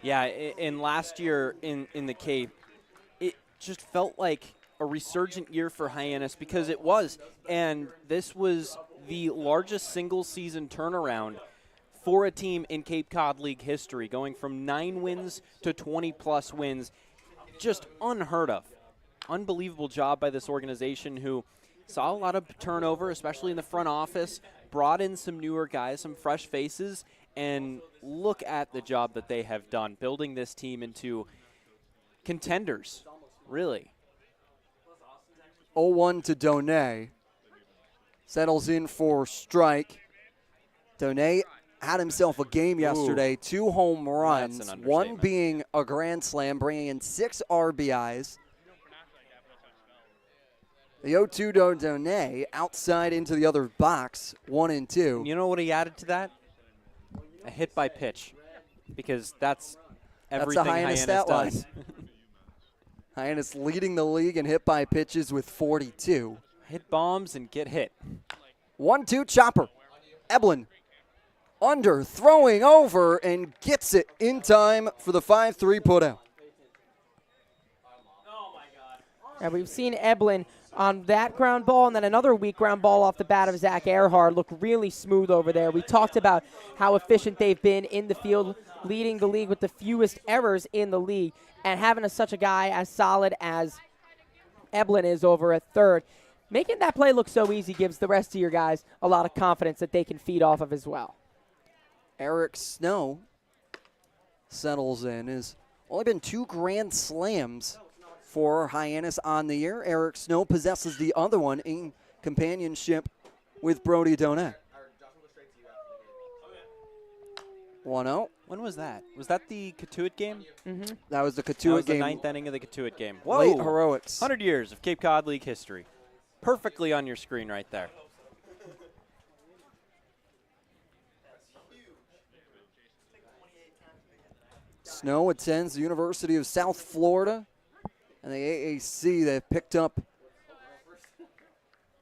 Yeah, and last year in the Cape, it just felt like a resurgent year for Hyannis because it was. And this was the largest single-season turnaround for a team in Cape Cod League history, going from 9 wins to 20-plus wins. Just unheard of. Unbelievable job by this organization who saw a lot of turnover, especially in the front office, brought in some newer guys, some fresh faces, and look at the job that they have done, building this team into contenders, really. 0-1 to Donay. Settles in for strike. Donay had himself a game yesterday, 2 home runs, one being a grand slam, bringing in 6 RBIs. The 0-2 to Donay outside into the other box, 1-2. You know what he added to that? A hit by pitch, because that's everything Hyannis does. Hyannis leading the league in hit by pitches with 42. Hit bombs and get hit. 1-2 chopper. Eblin under, throwing over, and gets it in time for the 5-3 putout. And we've seen Eblin on that ground ball and then another weak ground ball off the bat of Zach Earhart look really smooth over there. We talked about how efficient they've been in the field, leading the league with the fewest errors in the league, and having such a guy as solid as Eblin is over at third. Making that play look so easy gives the rest of your guys a lot of confidence that they can feed off of as well. Eric Snow settles in. Has only been 2 grand slams for Hyannis on the year. Eric Snow possesses the other one in companionship with Brody Donat. 1-0. When was that? Was that the Katuitt game? Mm-hmm. That was the Katuitt that was game. The 9th inning of the Katuitt game. Whoa. Late heroics. 100 years of Cape Cod League history. Perfectly on your screen right there. Snow attends the University of South Florida, and the AAC, they've picked up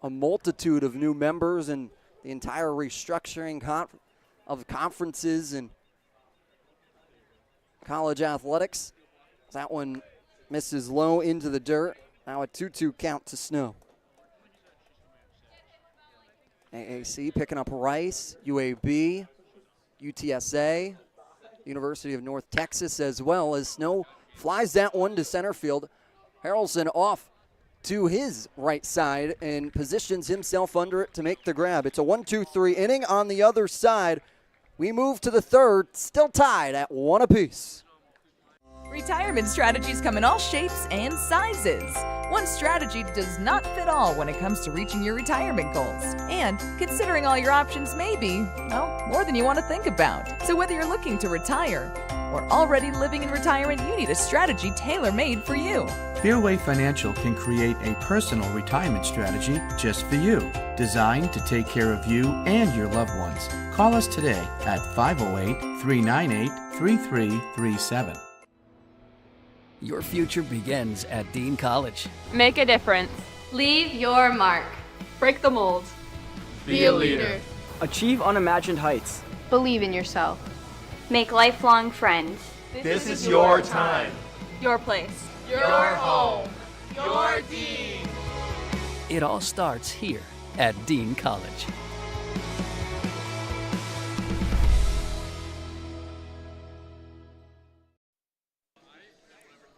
a multitude of new members and the entire restructuring of conferences and college athletics. That one misses low into the dirt. Now a 2-2 count to Snow. AAC picking up Rice, UAB, UTSA, University of North Texas, as well as Snow flies that one to center field. Harrelson off to his right side and positions himself under it to make the grab. It's a 1-2-3 inning. On the other side, we move to the third, still tied at 1 apiece. Retirement strategies come in all shapes and sizes. One strategy does not fit all when it comes to reaching your retirement goals. And considering all your options may be, well, more than you want to think about. So whether you're looking to retire or already living in retirement, you need a strategy tailor-made for you. Fairway Financial can create a personal retirement strategy just for you, designed to take care of you and your loved ones. Call us today at 508-398-3337. Your future begins at Dean College. Make a difference. Leave your mark. Break the mold. Be a leader. Achieve unimagined heights. Believe in yourself. Make lifelong friends. This is your time. Your place. Your home. Your Dean. It all starts here at Dean College.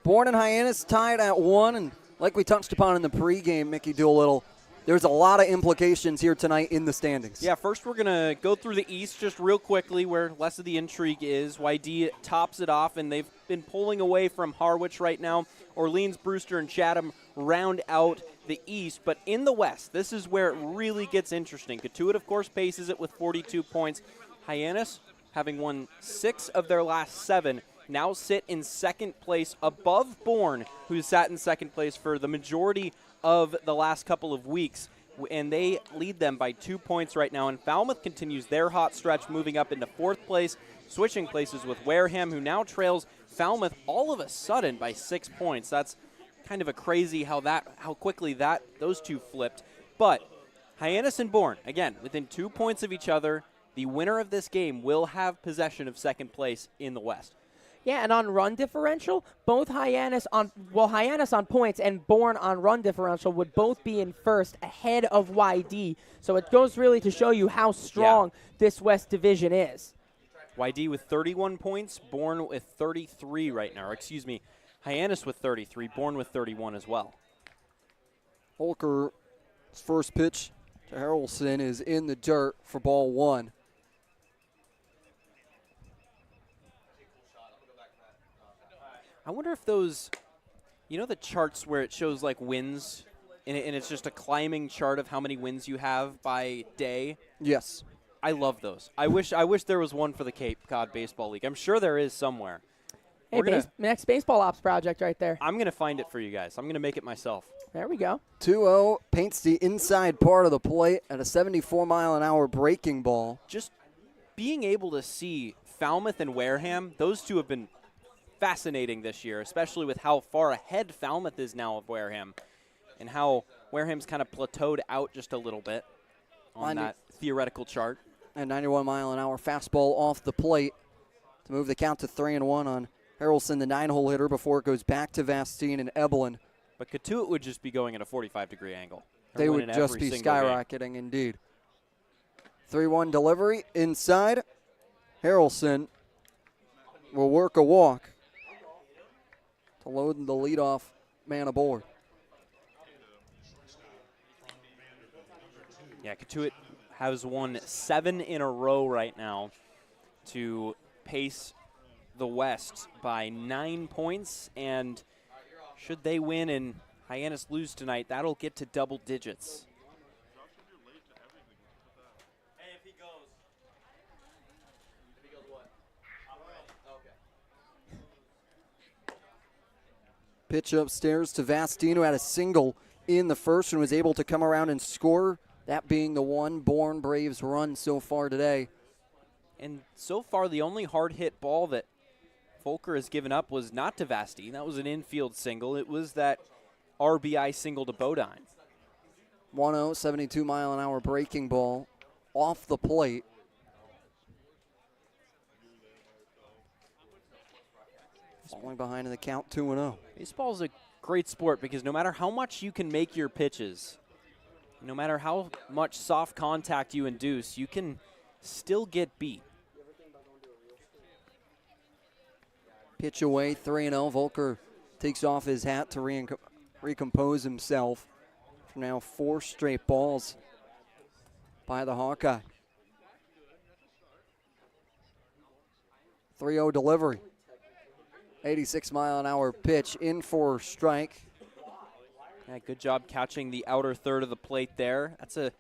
Bourne and Hyannis tied at 1, and like we touched upon in the pregame, Mickey Doolittle, there's a lot of implications here tonight in the standings. Yeah, first we're going to go through the East just real quickly where less of the intrigue is. YD tops it off, and they've been pulling away from Harwich right now. Orleans, Brewster, and Chatham round out the East. But in the West, this is where it really gets interesting. Catuit, of course, paces it with 42 points. Hyannis, having won 6 of their last 7, now sit in second place above Bourne, who sat in second place for the majority of the last couple of weeks. And they lead them by 2 points right now. And Falmouth continues their hot stretch, moving up into 4th place, switching places with Wareham, who now trails Falmouth all of a sudden by 6 points. That's kind of a crazy how quickly those two flipped. But Hyannis and Bourne, again, within 2 points of each other, the winner of this game will have possession of second place in the West. Yeah, and on run differential, both Hyannis on points and Bourne on run differential would both be in first ahead of YD. So it goes really to show you how strong this West division is. YD with 31 points, Bourne with 33 right now. Or excuse me, Hyannis with 33, Bourne with 31 as well. Holker's first pitch to Harrelson is in the dirt for ball 1. I wonder if those, you know the charts where it shows like wins, and it's just a climbing chart of how many wins you have by day? Yes. I love those. I wish there was one for the Cape Cod Baseball League. I'm sure there is somewhere. Hey, next baseball ops project right there. I'm going to find it for you guys. I'm going to make it myself. There we go. 2-0 paints the inside part of the plate at a 74-mile-an-hour breaking ball. Just being able to see Falmouth and Wareham, those two have been fascinating this year, especially with how far ahead Falmouth is now of Wareham and how Wareham's kind of plateaued out just a little bit on that theoretical chart. And 91-mile-an-hour fastball off the plate to move the count to 3-1 on Harrelson, the 9-hole hitter, before it goes back to Vastine and Ebelin. But Catuit would just be going at a 45-degree angle. They would just be skyrocketing, indeed. 3-1 delivery inside. Harrelson will work a walk to load the leadoff man aboard. Yeah, Catuit has won 7 in a row right now to pace the West by 9 points. And should they win and Hyannis lose tonight, that'll get to double digits. Pitch upstairs to Vastine, who had a single in the first and was able to come around and score, that being the one Bourne Braves run so far today. And so far, the only hard-hit ball that Volker has given up was not to Vastine. That was an infield single. It was that RBI single to Bodine. 1-0, 72-mile-an-hour breaking ball off the plate. Falling behind in the count, 2-0. Baseball's a great sport because no matter how much you can make your pitches, no matter how much soft contact you induce, you can still get beat. Pitch away, 3-0. Volker takes off his hat to recompose himself. For now 4 straight balls by the Hawkeye. 3-0 delivery. 86-mile-an-hour pitch in for strike. Yeah, good job catching the outer third of the plate there. That's a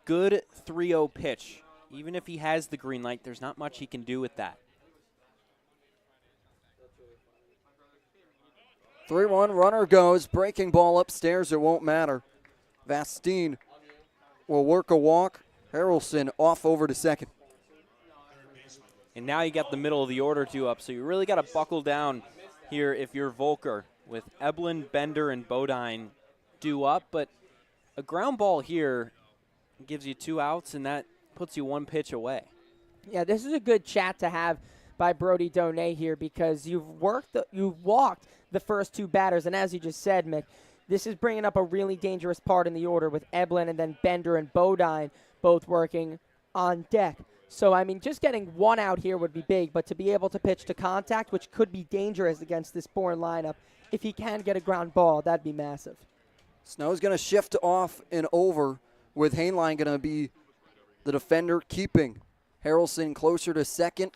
good 3-0 pitch. Even if he has the green light, there's not much he can do with that. 3-1, runner goes. Breaking ball upstairs, it won't matter. Vastine will work a walk. Harrelson off over to second. And now you got the middle of the order two up, so you really got to buckle down here if you're Volker with Eblin, Bender, and Bodine due up. But a ground ball here gives you 2 outs, and that puts you 1 pitch away. Yeah, this is a good chat to have by Brody Donay here because you've walked the first 2 batters, and as you just said, Mick, this is bringing up a really dangerous part in the order with Eblin and then Bender and Bodine both working on deck. So, I mean, just getting 1 out here would be big, but to be able to pitch to contact, which could be dangerous against this Bourne lineup, if he can get a ground ball, that'd be massive. Snow's going to shift off and over with Hainline going to be the defender keeping Harrelson closer to second,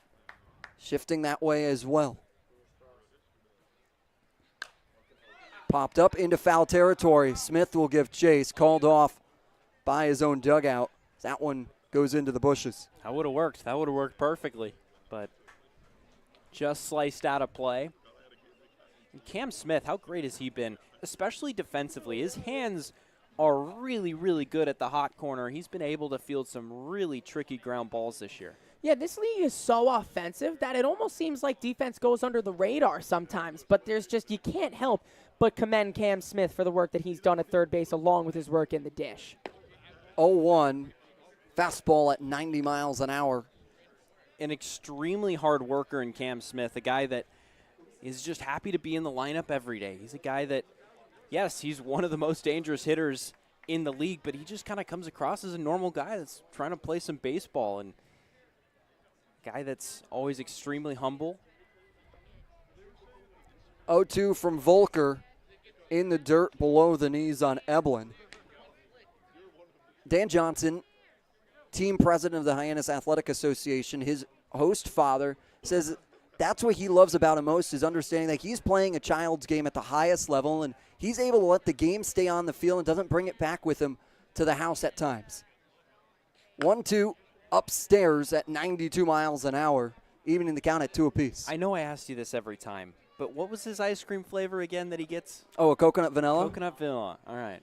shifting that way as well. Popped up into foul territory. Smith will give chase, called off by his own dugout. That one goes into the bushes. That would have worked. That would have worked perfectly, but just sliced out of play. And Cam Smith, how great has he been, especially defensively? His hands are really, really good at the hot corner. He's been able to field some really tricky ground balls this year. Yeah, this league is so offensive that it almost seems like defense goes under the radar sometimes, but there's just, you can't help but commend Cam Smith for the work that he's done at third base along with his work in the dish. 0-1, fastball at 90 miles an hour. An extremely hard worker in Cam Smith, a guy that is just happy to be in the lineup every day. He's a guy that, yes, he's one of the most dangerous hitters in the league, but he just kind of comes across as a normal guy that's trying to play some baseball, and a guy that's always extremely humble. 0-2 from Volker in the dirt below the knees on Eblin. Dan Johnson, team president of the Hyannis Athletic Association, his host father, says that's what he loves about him most is understanding that he's playing a child's game at the highest level, and he's able to let the game stay on the field and doesn't bring it back with him to the house at times. 1-2 upstairs at 92 miles an hour, even in the count at 2 apiece. I know I asked you this every time, but what was his ice cream flavor again that he gets? Oh, a coconut vanilla? Coconut vanilla. All right.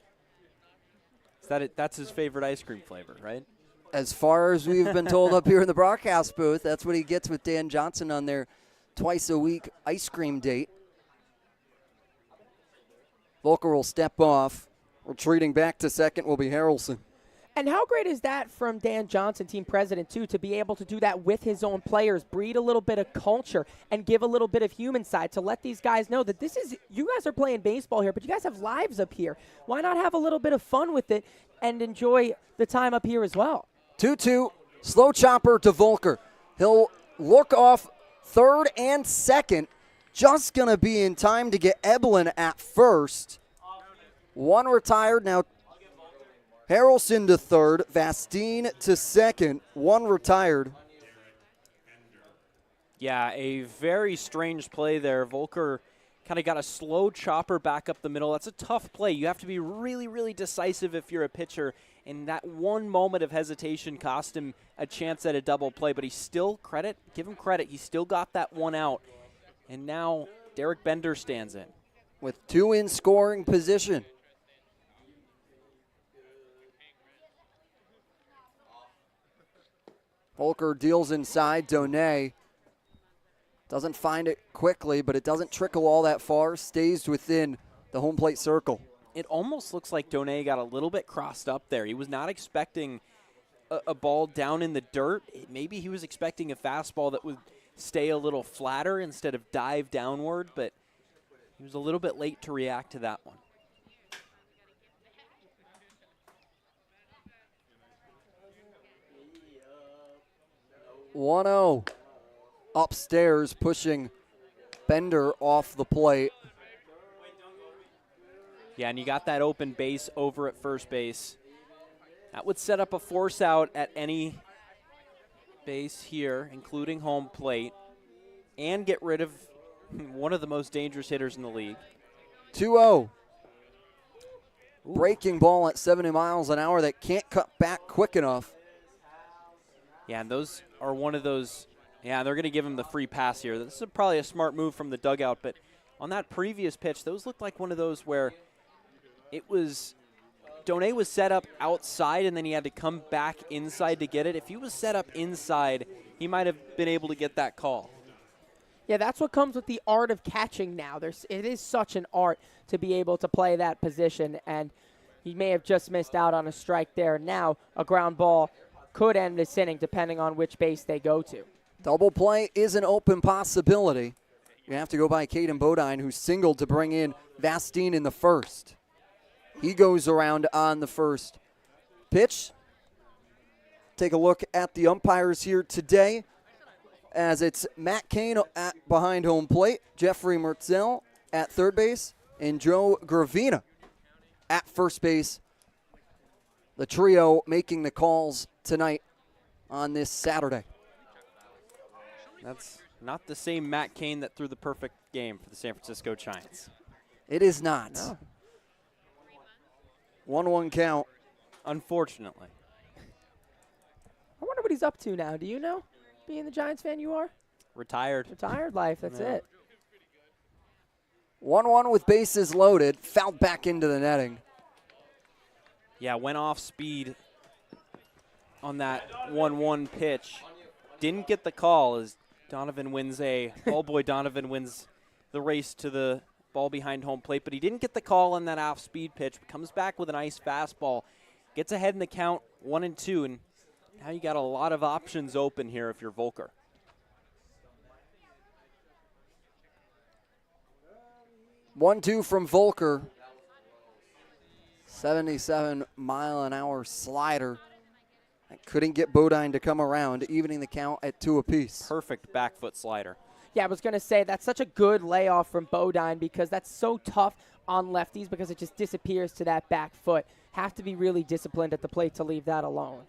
Is that it? That's his favorite ice cream flavor, right? As far as we've been told up here in the broadcast booth, that's what he gets with Dan Johnson on their twice-a-week ice cream date. Volker will step off. Retreating back to second will be Harrelson. And how great is that from Dan Johnson, team president, too, to be able to do that with his own players, breed a little bit of culture, and give a little bit of human side to let these guys know that this is, you guys are playing baseball here, but you guys have lives up here. Why not have a little bit of fun with it and enjoy the time up here as well? 2-2, slow chopper to Volker. He'll look off third and second, just going to be in time to get Eblin at first. 1 retired, now Harrelson to third, Vastine to second, 1 retired. Yeah, a very strange play there. Volker kind of got a slow chopper back up the middle. That's a tough play. You have to be really, really decisive if you're a pitcher, and that one moment of hesitation cost him a chance at a double play, but he still, give him credit, he still got that 1 out, and now Derek Bender stands in. With 2 in scoring position. Volker deals inside. Donay Doesn't find it quickly, but it doesn't trickle all that far. Stays within the home plate circle. It almost looks like Donay got a little bit crossed up there. He was not expecting a ball down in the dirt. Maybe he was expecting a fastball that would stay a little flatter instead of dive downward, but he was a little bit late to react to that one. (1-0) upstairs, pushing Bender off the plate. Yeah, and you got that open base over at first base. That would set up a force out at any base here, including home plate, and get rid of one of the most dangerous hitters in the league. 2-0. Breaking ball at 70 miles an hour that can't cut back quick enough. Yeah, and those are one of those. Yeah, they're going to give him the free pass here. This is probably a smart move from the dugout, but on that previous pitch, those looked like one of those where it was Donay was set up outside and then he had to come back inside to get it. If he was set up inside, he might have been able to get that call. Yeah, that's what comes with the art of catching now. It is such an art to be able to play that position, and he may have just missed out on a strike there. Now a ground ball could end this inning depending on which base they go to. Double play is an open possibility. You have to go by Caden Bodine, who singled to bring in Vastine in the first. He goes around on the first pitch. Take a look at the umpires here today, as it's Matt Kane behind home plate, Jeffrey Mertzel at third base, and Joe Gravina at first base. The trio making the calls tonight on this Saturday. That's not the same Matt Kane that threw the perfect game for the San Francisco Giants. It is not. No. 1-1 count. Unfortunately. I wonder what he's up to now. Do you know? Being the Giants fan you are? Retired. Retired life, that's it. 1-1 with bases loaded. Fouled back into the netting. Yeah, went off speed on that 1-1 pitch. Didn't get the call as Donovan wins Donovan wins the race to the ball behind home plate, but he didn't get the call on that off-speed pitch. Comes back with a nice fastball. Gets ahead in the count, 1-2, and now you got a lot of options open here if you're Volker. (1-2) from Volker. 77-mile-an-hour slider. I couldn't get Bodine to come around, evening the count at 2 apiece. Perfect back foot slider. Yeah, I was going to say that's such a good layoff from Bodine because that's so tough on lefties because it just disappears to that back foot. Have to be really disciplined at the plate to leave that alone.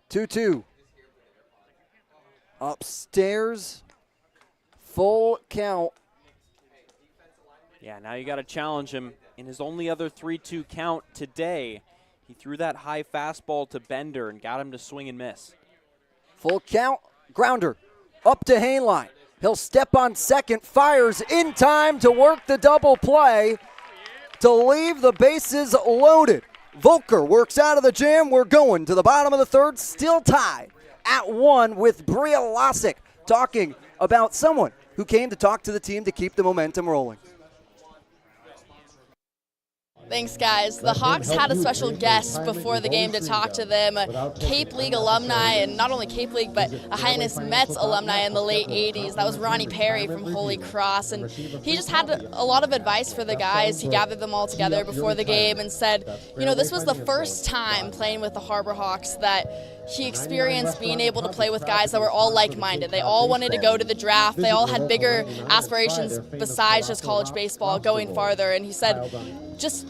(2-2). Upstairs, full count. Yeah, now you got to challenge him. In his only other 3-2 count today, he threw that high fastball to Bender and got him to swing and miss. Full count, grounder, up to Hainline. He'll step on second, fires in time to work the double play to leave the bases loaded. Volker works out of the jam. We're going to the bottom of the third, still tied at 1 with Bria Losick talking about someone who came to talk to the team to keep the momentum rolling. Thanks, guys. The Hawks had a special guest before the game to talk to them, a Cape League alumni, and not only Cape League, but a Hyannis Mets alumni in the late 80s. That was Ronnie Perry from Holy Cross, and he just had a lot of advice for the guys. He gathered them all together before the game and said, you know, this was the first time playing with the Harbor Hawks that he experienced being able to play with guys that were all like-minded. They all wanted to go to the draft. They all had bigger aspirations besides just college baseball, going farther, and he said, just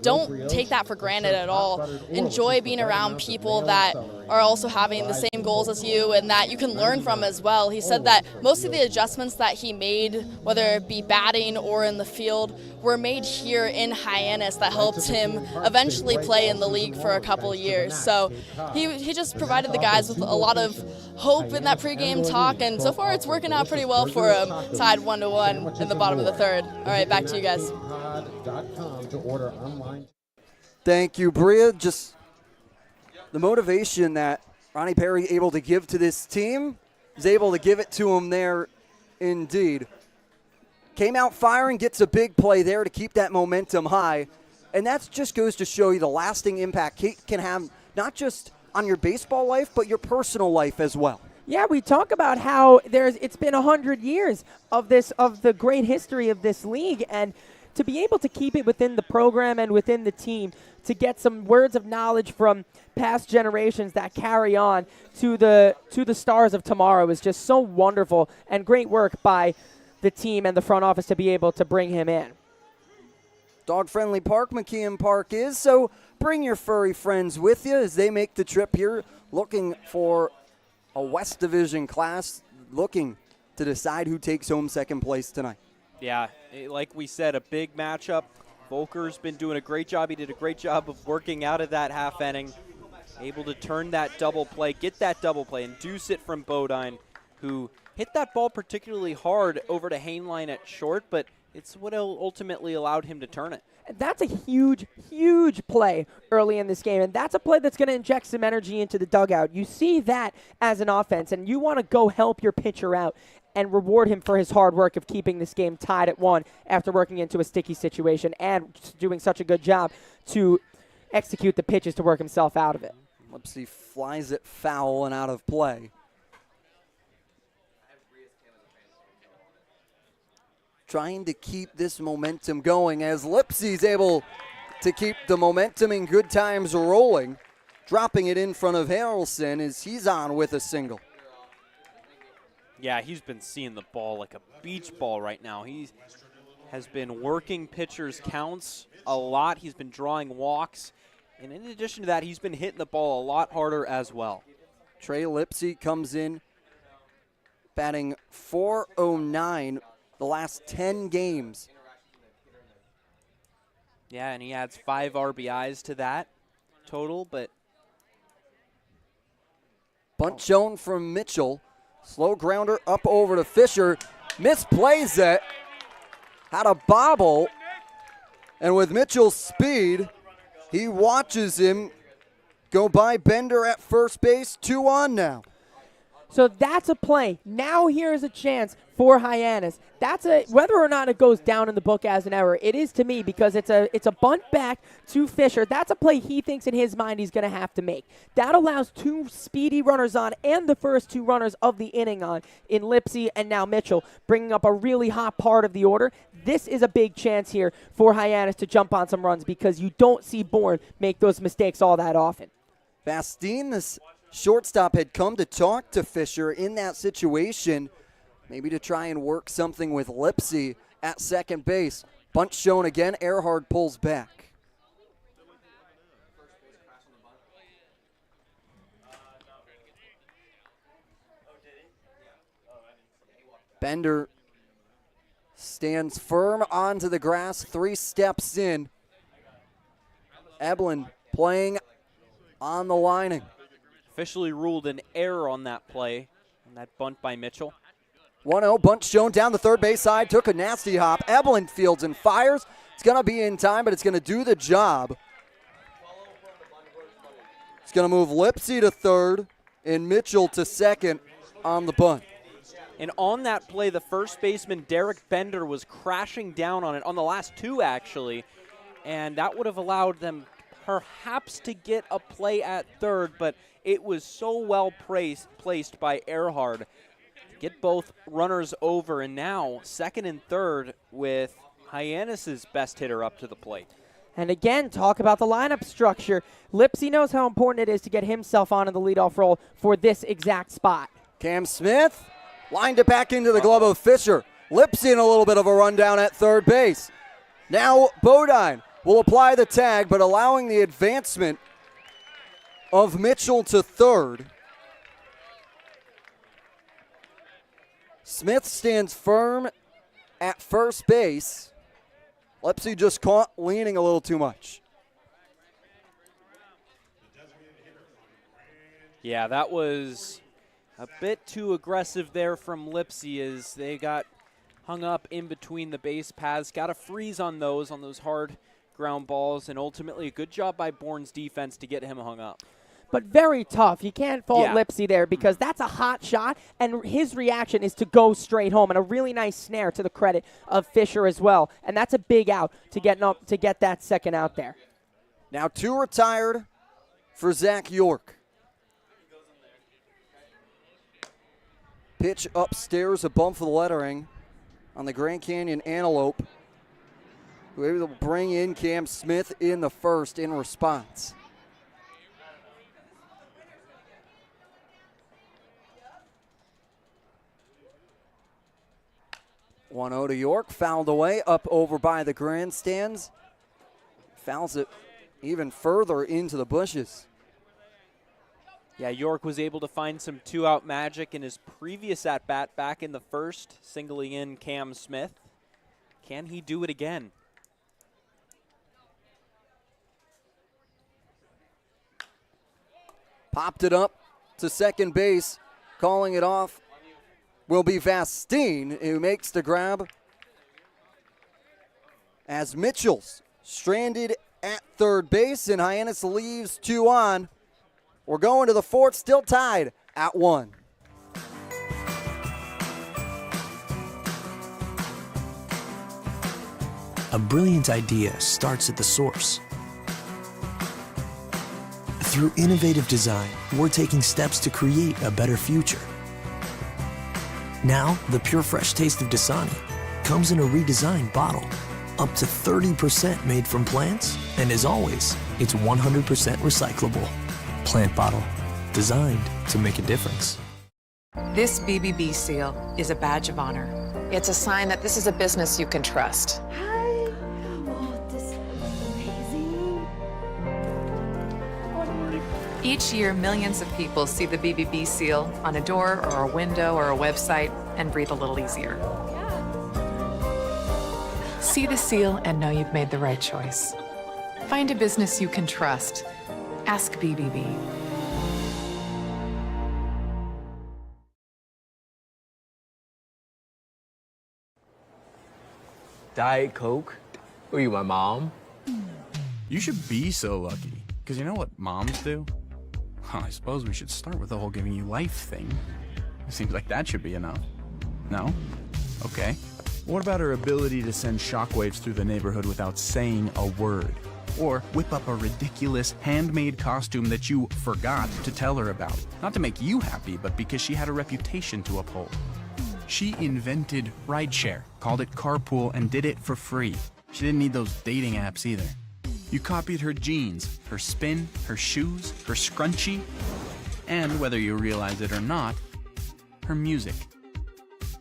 don't take that for granted at all. Enjoy being around people that are also having the same goals as you and that you can learn from as well. He said that most of the adjustments that he made, whether it be batting or in the field, were made here in Hyannis that helped him eventually play in the league for a couple of years. So he just provided the guys with a lot of hope in that pregame talk, and so far it's working out pretty well for him. Tied 1-1 in the bottom of the third. All right, back to you guys. Thank you, Bria. Just the motivation that Ronnie Perry able to give to this team. Is able to give it to him there indeed. Came out firing, gets a big play there to keep that momentum high. And that just goes to show you the lasting impact Kate can have, not just on your baseball life, but your personal life as well. Yeah, we talk about how it's been 100 years of the great history of this league, and to be able to keep it within the program and within the team, to get some words of knowledge from past generations that carry on to the stars of tomorrow is just so wonderful, and great work by the team and the front office to be able to bring him in. Dog-friendly park McKeon Park is, so bring your furry friends with you as they make the trip here, looking for a West Division class, looking to decide who takes home second place tonight. Yeah, like we said, a big matchup. Volker's been doing a great job. He did a great job of working out of that half inning, able to turn that double play, get that double play, induce it from Bodine, who hit that ball particularly hard over to Hainline at short, but it's what ultimately allowed him to turn it. That's a huge, huge play early in this game, and that's a play that's going to inject some energy into the dugout. You see that as an offense, and you want to go help your pitcher out and reward him for his hard work of keeping this game tied at 1 after working into a sticky situation and doing such a good job to execute the pitches to work himself out of it. Lipsy flies it foul and out of play. Trying to keep this momentum going as Lipsy's able to keep the momentum in good times rolling. Dropping it in front of Harrelson as he's on with a single. Yeah, he's been seeing the ball like a beach ball right now. He has been working pitchers' counts a lot. He's been drawing walks. And in addition to that, he's been hitting the ball a lot harder as well. Trey Lipsy comes in batting .409 the last 10 games. Yeah, and he adds 5 RBIs to that total, but bunt shown from Mitchell. Slow grounder up over to Fisher. Misplays it. Had a bobble. And with Mitchell's speed, he watches him go by Bender at first base. 2 on now. So that's a play. Now here's a chance for Hyannis. That's whether or not it goes down in the book as an error, it is to me because it's a bunt back to Fisher. That's a play he thinks in his mind he's going to have to make. That allows 2 speedy runners on and the first 2 runners of the inning on in Lipsy and now Mitchell, bringing up a really hot part of the order. This is a big chance here for Hyannis to jump on some runs because you don't see Bourne make those mistakes all that often. Bastine, this shortstop, had come to talk to Fisher in that situation, maybe to try and work something with Lipsy at second base. Bunt shown again. Earhart pulls back. Bender stands firm onto the grass, 3 steps in. Eblin playing on the lining. Officially ruled an error on that play, on that bunt by Mitchell. 1-0, bunt shown down the third base side, took a nasty hop. Eblin fields and fires. It's going to be in time, but it's going to do the job. It's going to move Lipsy to third and Mitchell to second on the bunt. And on that play, the first baseman, Derek Bender, was crashing down on it, on the last 2 actually, and that would have allowed them perhaps to get a play at third, but it was so well placed by Earhart to get both runners over, and now second and third with Hyannis' best hitter up to the plate. And again, talk about the lineup structure. Lipsy knows how important it is to get himself on in the leadoff role for this exact spot. Cam Smith lined it back into the glove of Fisher. Lipsy in a little bit of a rundown at third base. Now Bodine will apply the tag, but allowing the advancement of Mitchell to third. Smith stands firm at first base. Lipsy just caught leaning a little too much. Yeah, that was a bit too aggressive there from Lipsy as they got hung up in between the base paths. Got a freeze on those hard ground balls, and ultimately a good job by Bourne's defense to get him hung up. but very tough. You can't fault Yeah. Lipsy there because that's a hot shot, and his reaction is to go straight home, and a really nice snare to the credit of Fisher as well. And that's a big out to get that second out there. Now 2 retired for Zach York. Pitch upstairs, a bump for the lettering on the Grand Canyon Antelope, who were able to bring in Cam Smith in the first in response. (1-0) to York, fouled away, up over by the grandstands. Fouls it even further into the bushes. Yeah, York was able to find some 2-out magic in his previous at-bat back in the first, singling in Cam Smith. Can he do it again? Popped it up to second base. Calling it off will be Vastine, who makes the grab. As Mitchell's stranded at third base, and Hyannis leaves 2 on. We're going to the fourth, still tied at 1. A brilliant idea starts at the source. Through innovative design, we're taking steps to create a better future. Now, the pure fresh taste of Dasani comes in a redesigned bottle, up to 30% made from plants, and as always, it's 100% recyclable. Plant bottle, designed to make a difference. This BBB seal is a badge of honor. It's a sign that this is a business you can trust. Each year, millions of people see the BBB seal on a door or a window or a website and breathe a little easier. See the seal and know you've made the right choice. Find a business you can trust. Ask BBB. Diet Coke? Who are you, my mom? You should be so lucky. Because you know what moms do? Well, I suppose we should start with the whole giving you life thing. It seems like that should be enough. No? Okay. What about her ability to send shockwaves through the neighborhood without saying a word? Or whip up a ridiculous handmade costume that you forgot to tell her about. Not to make you happy, but because she had a reputation to uphold. She invented rideshare, called it carpool, and did it for free. She didn't need those dating apps either. You copied her jeans, her spin, her shoes, her scrunchie, and whether you realize it or not, her music.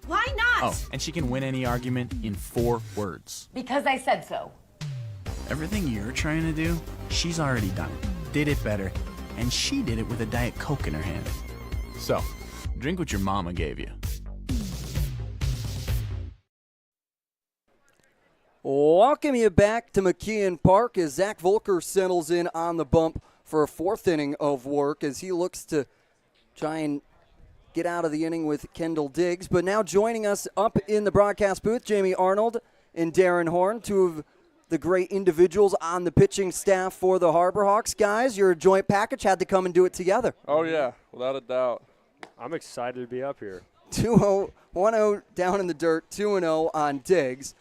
Why not? Oh, and she can win any argument in 4 words. Because I said so. Everything you're trying to do, she's already done it, did it better, and she did it with a Diet Coke in her hand. So, drink what your mama gave you. Welcome you back to McKeon Park as Zach Volker settles in on the bump for a 4th inning of work as he looks to try and get out of the inning with Kendall Diggs. But now joining us up in the broadcast booth, Jamie Arnold and Darren Horn, 2 of the great individuals on the pitching staff for the Harbor Hawks. Guys, you're a joint package, had to come and do it together. Oh, yeah, without a doubt. I'm excited to be up here. 2-0, 1-0 down in the dirt, 2-0 on Diggs.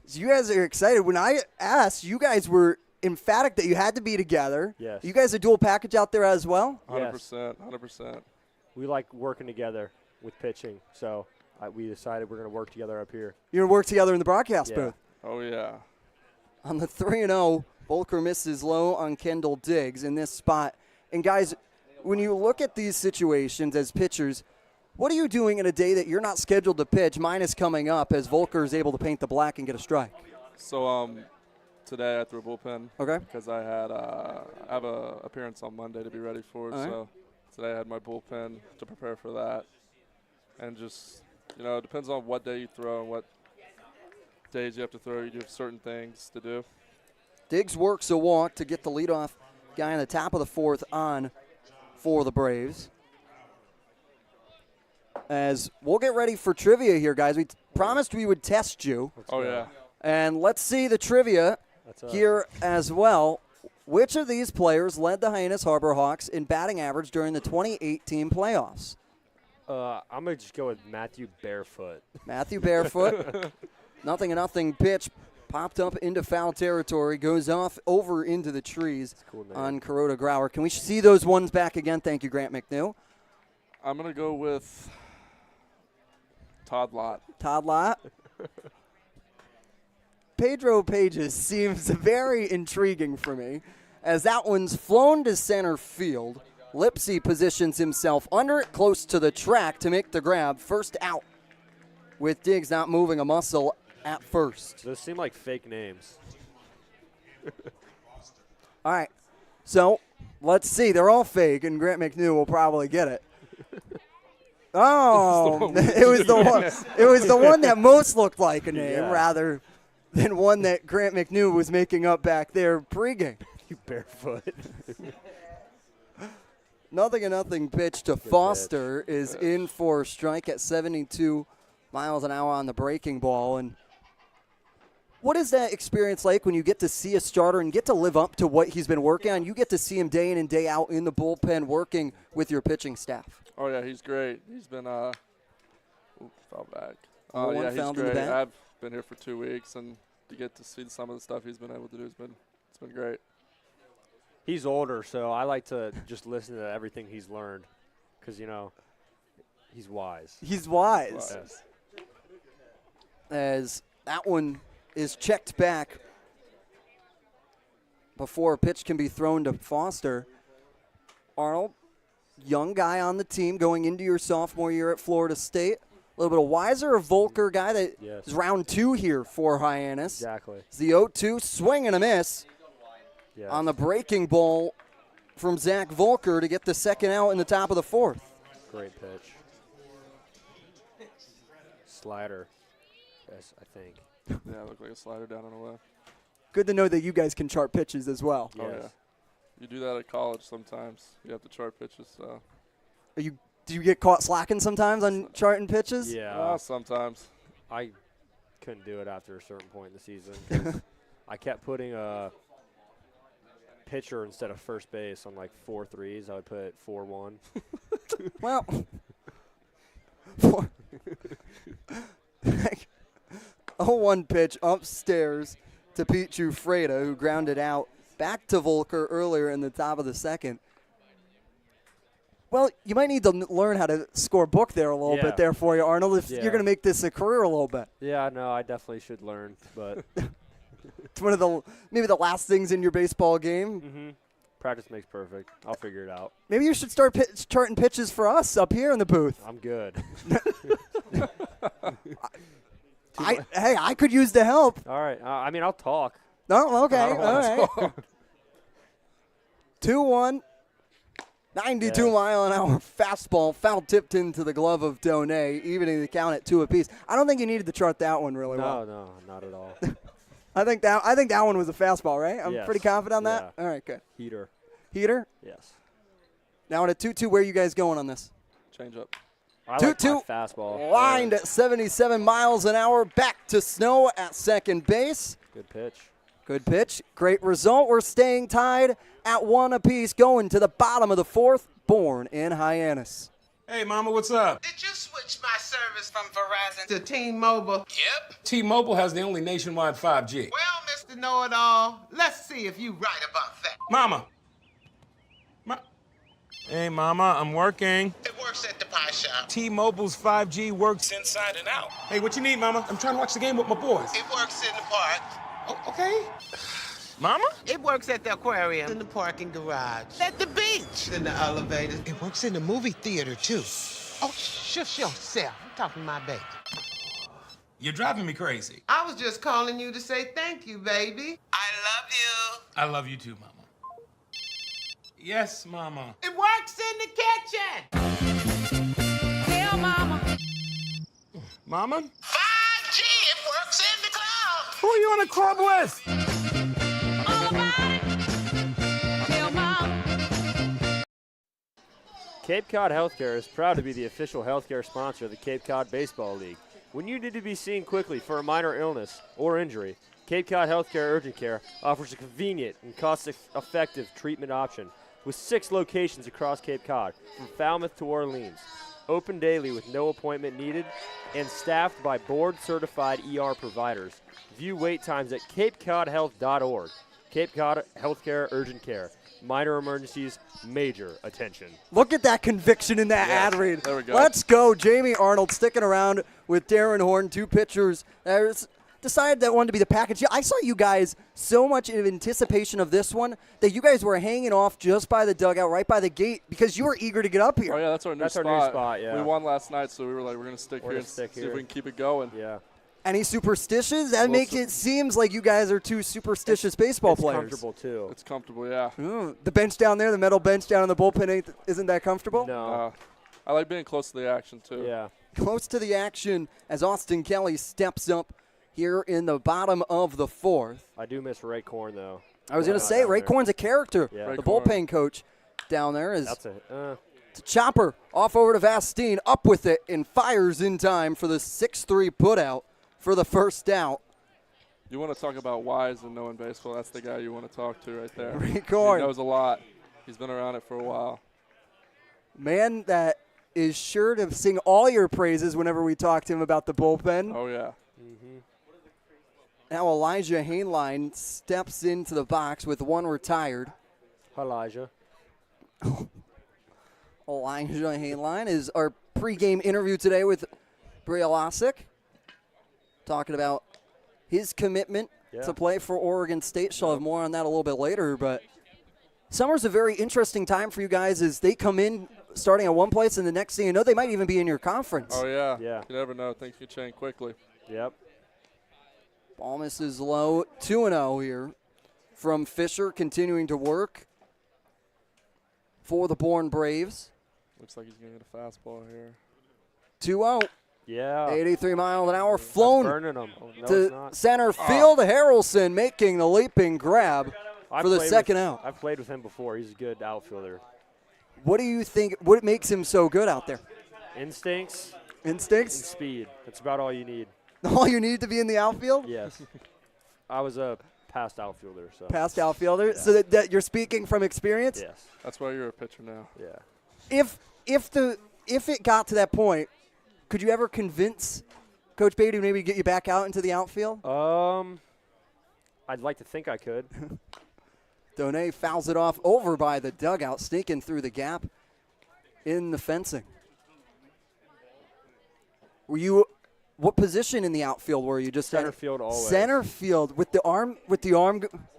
So you guys are excited. When I asked, you guys were emphatic that you had to be together. Yes. You guys a dual package out there as well? 100%, 100%. We like working together with pitching, so we decided we're going to work together up here. You're going to work together in the broadcast booth. Oh, yeah. On the 3-0, Volker misses low on Kendall Diggs in this spot. And, guys, when you look at these situations as pitchers, what are you doing in a day that you're not scheduled to pitch? Mine is coming up as Volker is able to paint the black and get a strike. So today I threw a bullpen. Okay. Because I have a appearance on Monday to be ready for. All right. So today I had my bullpen to prepare for that. And just, it depends on what day you throw and what days you have to throw. You do have certain things to do. Diggs works a walk to get the leadoff guy in the top of the 4th on for the Braves. As we'll get ready for trivia here, guys. We promised we would test you. Oh, yeah. And let's see the trivia here as well. Which of these players led the Hyannis Harbor Hawks in batting average during the 2018 playoffs? I'm going to just go with Matthew Barefoot. Matthew Barefoot. 0-0 pitch popped up into foul territory, goes off over into the trees on Kuroda Grauer. Can we see those ones back again? Thank you, Grant McNew. I'm going to go with Todd Lott. Todd Lott. Pedro Pages seems very intriguing for me, as that one's flown to center field. Lipsy positions himself under it, close to the track to make the grab. First out, with Diggs not moving a muscle at first. Those seem like fake names. All right, so let's see. They're all fake, and Grant McNew will probably get it. Oh, it was the one. It was the one that most looked like a name, rather than one that Grant McNew was making up back there pregame. You Barefoot. 0-0 pitch to Foster is in for a strike at 72 miles an hour on the breaking ball. And what is that experience like when you get to see a starter and get to live up to what he's been working on? You get to see him day in and day out in the bullpen working with your pitching staff. Oh, yeah, he's great. He's been fell back. Yeah, he's great. I've been here for 2 weeks, and to get to see some of the stuff he's been able to do it's been great. He's older, so I like to just listen to everything he's learned because, he's wise. He's wise. Yes. As that one is checked back before a pitch can be thrown to Foster. Arnold, young guy on the team going into your sophomore year at Florida State. A little bit of Weiser, a Volker guy that is round 2 here for Hyannis. Exactly. It's the 0-2, swing and a miss on the breaking ball from Zach Volker to get the second out in the top of the 4th. Great pitch. Slider, yes, I think. Yeah, it looked like a slider down and away. Good to know that you guys can chart pitches as well. Oh, yeah. You do that at college sometimes. You have to chart pitches. So. Do you get caught slacking sometimes on charting pitches? Yeah. Sometimes. I couldn't do it after a certain point in the season 'cause I kept putting a pitcher instead of first base on like 4 threes. I would put 4-1. Well, 0-1 pitch upstairs to Pete Giuffreda, who grounded out back to Volker earlier in the top of the 2nd. Well, you might need to learn how to score book there a little bit there for you, Arnold, if you're going to make this a career a little bit. Yeah, no, I definitely should learn, but it's one of maybe the last things in your baseball game. Mm-hmm. Practice makes perfect. I'll figure it out. Maybe you should start charting pitches for us up here in the booth. I'm good. I could use the help. All right. I'll talk. No, okay. All right. 2-1. 92-mile-an-hour fastball foul tipped into the glove of Donay, evening the count at 2 apiece. I don't think you needed to chart that one really well. No, not at all. I think that one was a fastball, right? I'm Yes. pretty confident on that. Yeah. All right, good. Heater. Yes. Now at a 2-2, where are you guys going on this? Change up. I like my fastball. Lined at 77 miles an hour. Back to Snow at second base. Good pitch. Good pitch. Great result. We're staying tied at 1 apiece, going to the bottom of the 4th. Bourne in Hyannis. Hey, Mama, what's up? Did you switch my service from Verizon to T-Mobile? Yep. T-Mobile has the only nationwide 5G. Well, Mr. Know-It-all, let's see if you right about that. Mama. Hey, Mama, I'm working. It works at the pie shop. T-Mobile's 5G works inside and out. Hey, what you need, Mama? I'm trying to watch the game with my boys. It works in the park. Oh, okay. Mama? It works at the aquarium, in the parking garage, at the beach, in the elevator. It works in the movie theater, too. Oh, shush yourself. I'm talking to my baby. You're driving me crazy. I was just calling you to say thank you, baby. I love you. I love you too, Mama. Yes, Mama. It works in the kitchen. Tell Mama. Mama? 5G, it works in the club. Who are you on a club with? All about it. Tell Mama. Cape Cod Healthcare is proud to be the official healthcare sponsor of the Cape Cod Baseball League. When you need to be seen quickly for a minor illness or injury, Cape Cod Healthcare Urgent Care offers a convenient and cost-effective treatment option with 6 locations across Cape Cod, from Falmouth to Orleans. Open daily with no appointment needed and staffed by board-certified ER providers. View wait times at capecodhealth.org. Cape Cod Healthcare Urgent Care. Minor emergencies, major attention. Look at that conviction in that ad read. There we go. Let's go. Jamie Arnold sticking around with Darren Horn, 2 pitchers. There's decided that one to be the package. I saw you guys so much in anticipation of this one that you guys were hanging off just by the dugout, right by the gate, because you were eager to get up here. Oh, yeah, that's our new spot. Our new spot, yeah. We won last night, so we were like, we're going to stick here and see if we can keep it going. Yeah. Any superstitions? That makes it seems like you guys are 2 superstitious baseball players. It's comfortable, too. It's comfortable, yeah. Ooh, the bench down there, the metal bench down in the bullpen, isn't that comfortable? No. I like being close to the action, too. Yeah. Close to the action as Austin Kelly steps up here in the bottom of the 4th. I do miss Ray Korn, though. I was going to say, Ray Korn's a character. Yeah. The bullpen coach down there is. That's it. It's a chopper off over to Vastine, up with it, and fires in time for the 6-3 putout for the first out. You want to talk about whys and knowing baseball, that's the guy you want to talk to right there. Ray Korn. He knows a lot. He's been around it for a while. Man that is sure to sing all your praises whenever we talk to him about the bullpen. Oh, yeah. Mm-hmm. Now Elijah Hainline steps into the box with 1 retired. Elijah. Elijah Hainline is our pregame interview today with Bria Losick, talking about his commitment to play for Oregon State. She'll have more on that a little bit later, but summer's a very interesting time for you guys as they come in starting at one place, and the next thing you know, they might even be in your conference. Oh, yeah. Yeah. You never know. Things can change quickly. Yep. Ball misses low. 2-0 here from Fisher, continuing to work for the Bourne Braves. Looks like he's going to get a fastball here. 2-0. Yeah. 83-mile-an-hour flown burning him. No, to center field. Harrelson making the leaping grab for the second out. I've played with him before. He's a good outfielder. What do you think, what makes him so good out there? Instincts. Instincts? And speed. That's about all you need. All you need to be in the outfield? Yes. I was a past outfielder. So. Past outfielder? Yeah. So that you're speaking from experience? Yes. That's why you're a pitcher now. Yeah. If it got to that point, could you ever convince Coach Beatty to maybe get you back out into the outfield? I'd like to think I could. Donay fouls it off over by the dugout, sneaking through the gap in the fencing. What position in the outfield were you? Just center field always. Center field with the arm.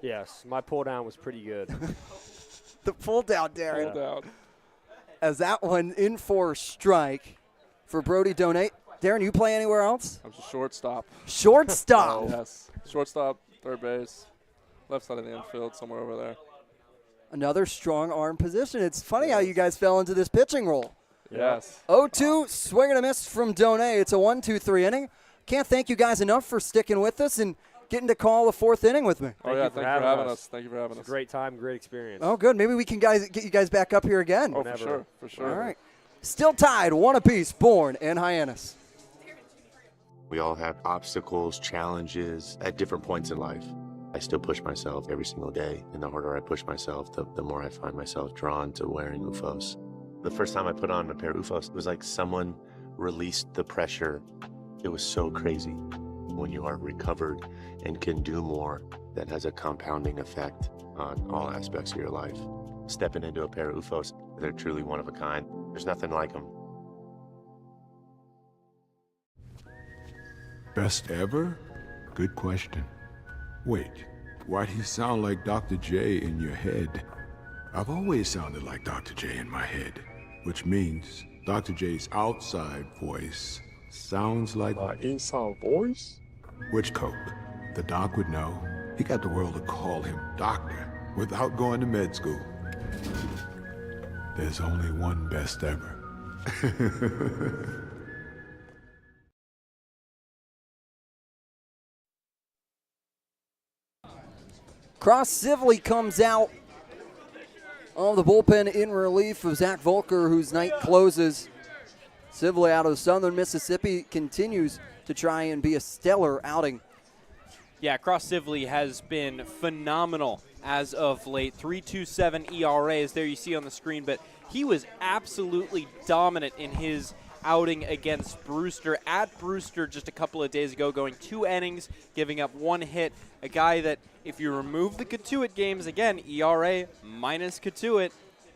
Yes, my pull down was pretty good. The pull down, Darren. Pull down. As that one in for a strike for Brody Donate. Darren, you play anywhere else? I'm a shortstop. Shortstop. Yes. Shortstop, third base, left side of the infield, somewhere over there. Another strong arm position. It's funny how you guys fell into this pitching role. Yes. 0-2, swing and a miss from Donay. It's a 1-2-3 inning. Can't thank you guys enough for sticking with us and getting to call the 4th inning with me. Thank you for having us. Thank you for having us. Great time, great experience. Oh, good. Maybe we can get you guys back up here again. Oh, for sure. For sure. All right. Still tied, 1 apiece, Bourne and Hyannis. We all have obstacles, challenges at different points in life. I still push myself every single day, and the harder I push myself, the more I find myself drawn to wearing UFOs. The first time I put on a pair of UFOs, it was like someone released the pressure. It was so crazy. When you are recovered and can do more, that has a compounding effect on all aspects of your life. Stepping into a pair of UFOs, they're truly one of a kind. There's nothing like them. Best ever? Good question. Wait, why'd he sound like Dr. J in your head? I've always sounded like Dr. J in my head, which means Dr. J's outside voice sounds like my inside voice? Which Coke? The doc would know. He got the world to call him doctor without going to med school. There's only one best ever. Cross Sibley comes out of the bullpen in relief of Zach Volker, whose night closes. Sibley out of Southern Mississippi continues to try and be a stellar outing Yeah, Cross Sibley has been phenomenal as of late. 3.27 ERAs there you see on the screen, but he was absolutely dominant in his outing against Brewster at Brewster just a couple of days ago, going 2 innings, giving up 1 hit. A guy that, if you remove the Katuitt games, again, ERA minus Katuitt,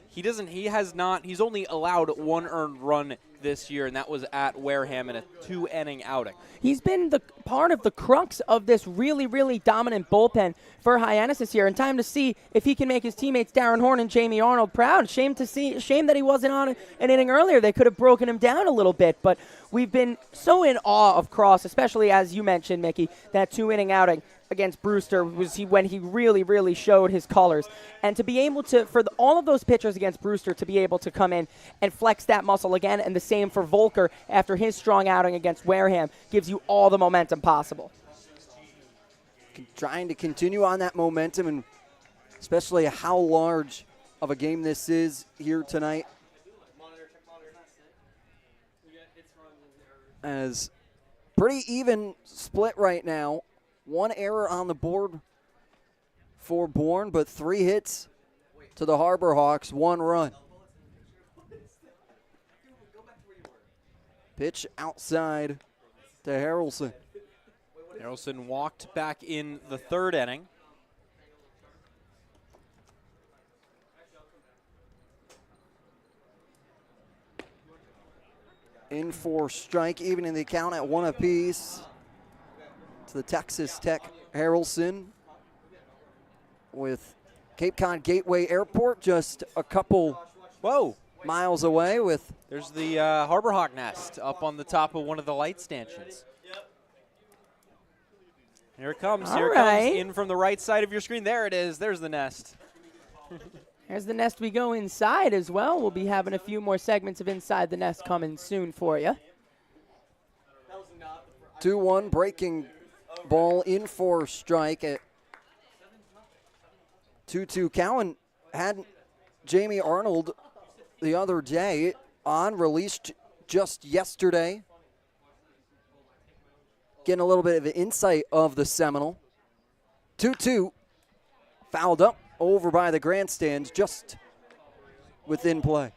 he's only allowed 1 earned run this year, and that was at Wareham in a 2-inning outing. He's been the part of the crux of this really, really dominant bullpen for Hyannis this year, and time to see if he can make his teammates Darren Horn and Jamie Arnold proud. Shame that he wasn't on an inning earlier. They could have broken him down a little bit, but we've been so in awe of Cross, especially as you mentioned, Mickey, that 2-inning outing against Brewster was when he really, really showed his colors. And to be able to, all of those pitchers against Brewster, to be able to come in and flex that muscle again, and the same for Volker after his strong outing against Wareham, gives you all the momentum possible. Trying to continue on that momentum, and especially how large of a game this is here tonight. As pretty even split right now. 1 error on the board for Bourne, but 3 hits to the Harbor Hawks, 1 run. Pitch outside to Harrelson. Harrelson walked back in the 3rd inning. In for strike, even in the count at 1 apiece. To the Texas Tech Harrelson, with Cape Cod Gateway Airport just a couple miles away. There's the Harbor Hawk nest up on the top of one of the light stanchions. Here it comes. Here it comes in from the right side of your screen. There it is. There's the nest. There's the nest. We go inside as well. We'll be having a few more segments of Inside the Nest coming soon for you. 2-1 breaking ball in for strike at 2-2 count. Had Jamie Arnold the other day on, released just yesterday. Getting a little bit of an insight of the Seminole. 2-2, fouled up over by the grandstands, just within play.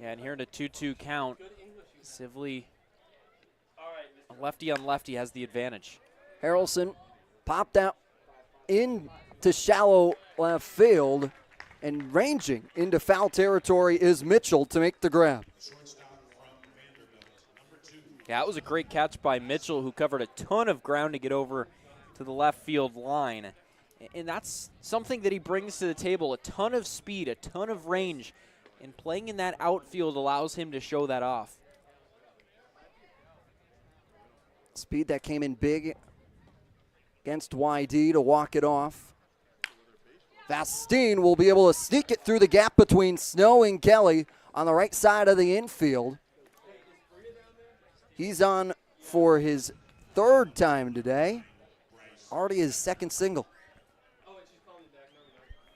Yeah, and here in a 2-2 count, Sibley, lefty on lefty, has the advantage. Harrelson popped out into shallow left field, and ranging into foul territory is Mitchell to make the grab. Yeah, it was a great catch by Mitchell, who covered a ton of ground to get over to the left field line. And that's something that he brings to the table, a ton of speed, a ton of range. And playing in that outfield allows him to show that off. Speed that came in big against YD to walk it off. Vastine will be able to sneak it through the gap between Snow and Kelly on the right side of the infield. He's on for his 3rd time today. Already his 2nd single.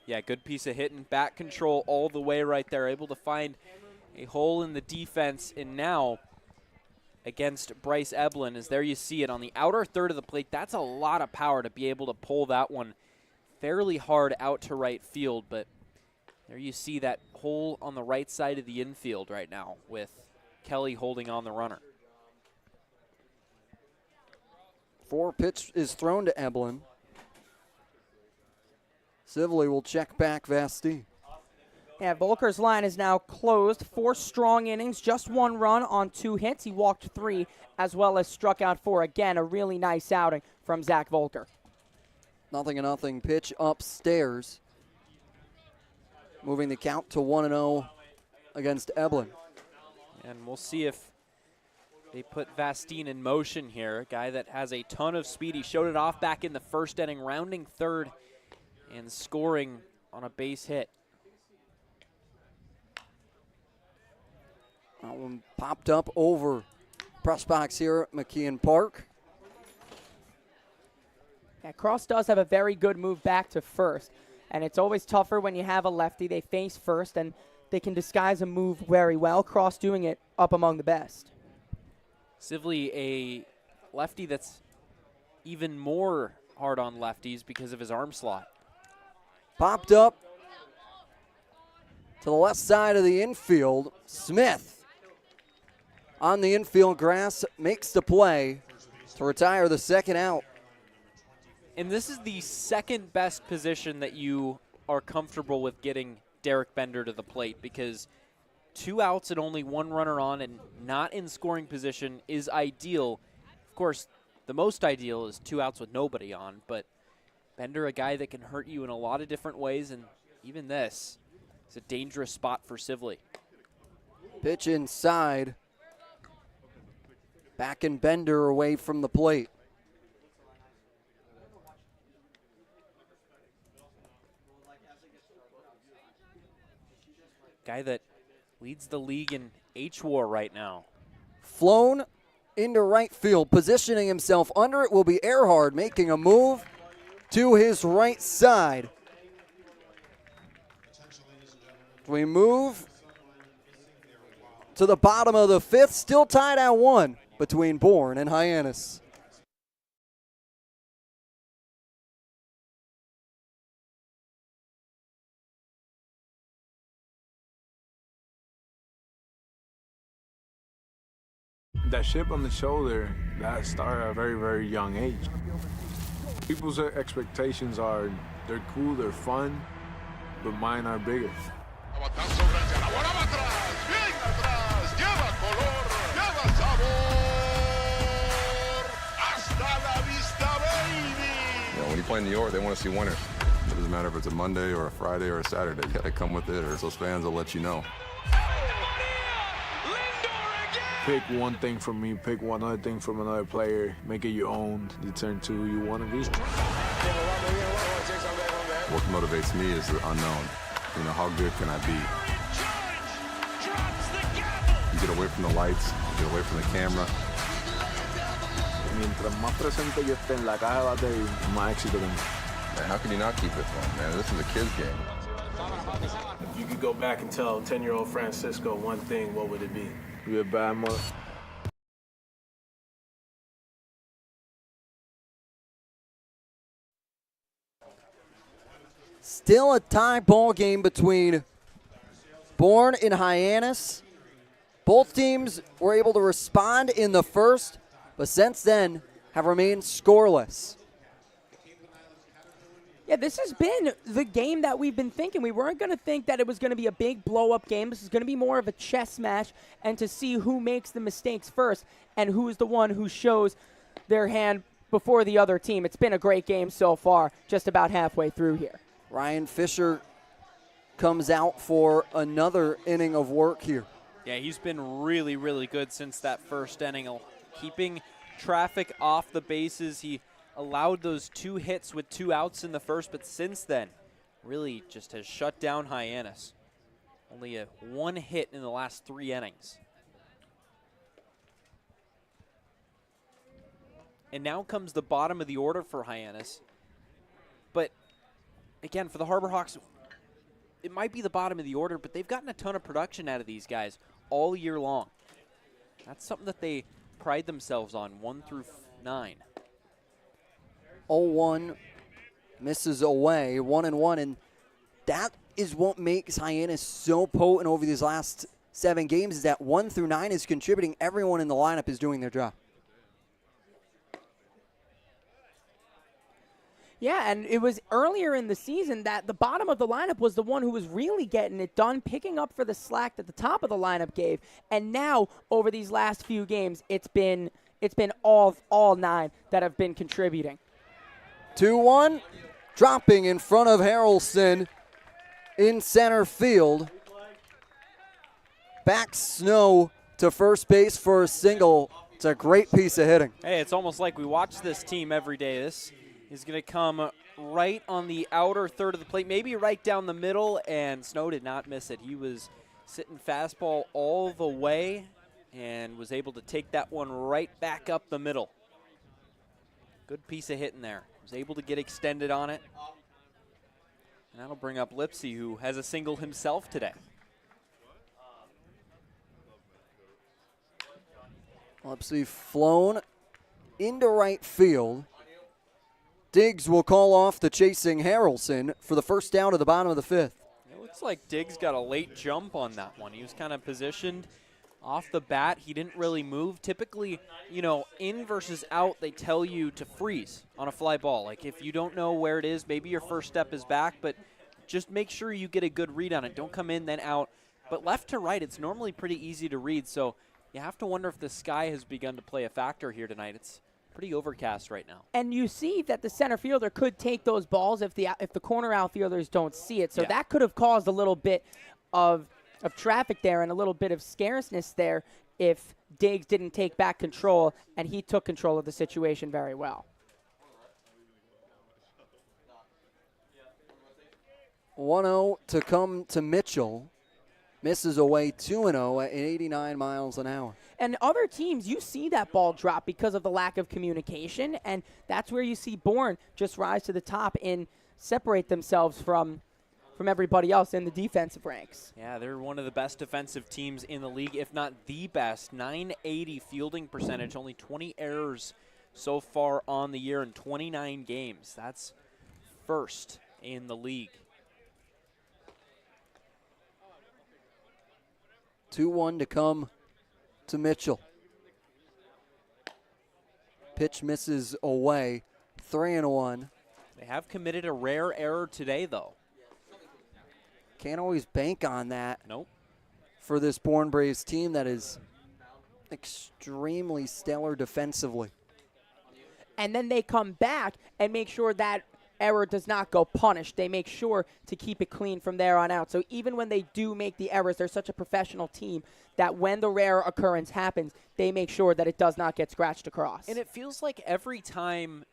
Yeah, good piece of hitting, bat control all the way right there, able to find a hole in the defense, and now against Bryce Eblin, as there you see it on the outer third of the plate. That's a lot of power to be able to pull that one fairly hard out to right field, but there you see that hole on the right side of the infield right now with Kelly holding on the runner. 4 pitch is thrown to Eblin. Sibley will check back Vastine. Yeah, Volker's line is now closed. 4 strong innings, just 1 run on 2 hits. He walked 3 as well as struck out 4. Again, a really nice outing from Zach Volker. 0-0 pitch upstairs. Moving the count to 1-0 against Eblin. And we'll see if they put Vastine in motion here. A guy that has a ton of speed. He showed it off back in the 1st inning, rounding 3rd and scoring on a base hit. That one popped up over press box here at McKeon Park. Yeah, Cross does have a very good move back to first, and it's always tougher when you have a lefty. They face first, and they can disguise a move very well. Cross doing it up among the best. Sibley, a lefty that's even more hard on lefties because of his arm slot. Popped up to the left side of the infield. Smith on the infield grass makes the play to retire the second out. And this is the second best position that you are comfortable with getting Derek Bender to the plate, because 2 outs and only 1 runner on and not in scoring position is ideal. Of course, the most ideal is 2 outs with nobody on, but Bender, a guy that can hurt you in a lot of different ways, and even this is a dangerous spot for Sibley. Pitch inside. Back and Bender away from the plate. Guy that leads the league in H-WAR right now. Flown into right field, positioning himself under it will be Earhart, making a move to his right side. We move to the bottom of the 5th, still tied at 1 between Bourne and Hyannis. That chip on the shoulder, that started at a very, very young age. People's expectations are, they're cool, they're fun, but mine are bigger. When you play in New York, they want to see winners. It doesn't matter if it's a Monday or a Friday or a Saturday. You got to come with it, or those fans will let you know. Pick one thing from me, pick one other thing from another player, make it your own, you turn to who you want to be. What motivates me is the unknown. You know, how good can I be? You get away from the lights, you get away from the camera. Mientras más presente yo esté en la caja de batería, más éxito tengo. Man, how can you not keep it fun, man? This is a kid's game. If you could go back and tell 10-year-old Francisco one thing, what would it be? Be a bad mother. Still a tie ball game between Bourne and Hyannis. Both teams were able to respond in the first, but since then have remained scoreless. Yeah, this has been the game that we've been thinking. We weren't going to think that it was going to be a big blow-up game. This is going to be more of a chess match, and to see who makes the mistakes first and who is the one who shows their hand before the other team. It's been a great game so far, just about halfway through here. Ryan Fisher comes out for another inning of work here. Yeah, he's been really, really good since that first inning, keeping traffic off the bases. He allowed those 2 hits with 2 outs in the first, but since then, really just has shut down Hyannis. Only 1 hit in the last 3 innings. And now comes the bottom of the order for Hyannis. But again, for the Harbor Hawks, it might be the bottom of the order, but they've gotten a ton of production out of these guys all year long. That's something that they pride themselves on, 1 through 9. 0-1 misses away, 1-1, and that is what makes Hyannis so potent over these last 7 games, is that 1 through 9 is contributing. Everyone in the lineup is doing their job. Yeah, and it was earlier in the season that the bottom of the lineup was the one who was really getting it done, picking up for the slack that the top of the lineup gave. And now, over these last few games, it's been all 9 that have been contributing. 2-1, dropping in front of Harrelson in center field. Back Snow to first base for a single. It's a great piece of hitting. Hey, it's almost like we watch this team every day. This is going to come right on the outer third of the plate, maybe right down the middle, and Snow did not miss it. He was sitting fastball all the way and was able to take that one right back up the middle. Good piece of hitting there. Was able to get extended on it. And that'll bring up Lipsy, who has a single himself today. Let's see, flown into right field. Diggs will call off the chasing Harrelson for the first out of the bottom of the 5th. It looks like Diggs got a late jump on that one. He was kind of positioned off the bat. He didn't really move. Typically, you know, in versus out, they tell you to freeze on a fly ball. Like if you don't know where it is, maybe your first step is back, but just make sure you get a good read on it. Don't come in, then out. But left to right, it's normally pretty easy to read, so you have to wonder if the sky has begun to play a factor here tonight. It's pretty overcast right now. And you see that the center fielder could take those balls if the corner outfielders don't see it. So that could have caused a little bit of traffic there and a little bit of scarceness there if Diggs didn't take back control, and he took control of the situation very well. 1-0 to come to Mitchell. Misses away 2-0 at 89 miles an hour. And other teams, you see that ball drop because of the lack of communication, and that's where you see Bourne just rise to the top and separate themselves from everybody else in the defensive ranks. Yeah, they're one of the best defensive teams in the league, if not the best. 980 fielding percentage, only 20 errors so far on the year in 29 games. That's first in the league. 2-1 to come to Mitchell. Pitch misses away, 3-1. They have committed a rare error today, though. Can't always bank on that. Nope. For this Bourne Braves team that is extremely stellar defensively. And then they come back and make sure that error does not go punished. They make sure to keep it clean from there on out. So even when they do make the errors, they're such a professional team that when the rare occurrence happens, they make sure that it does not get scratched across. And it feels like every time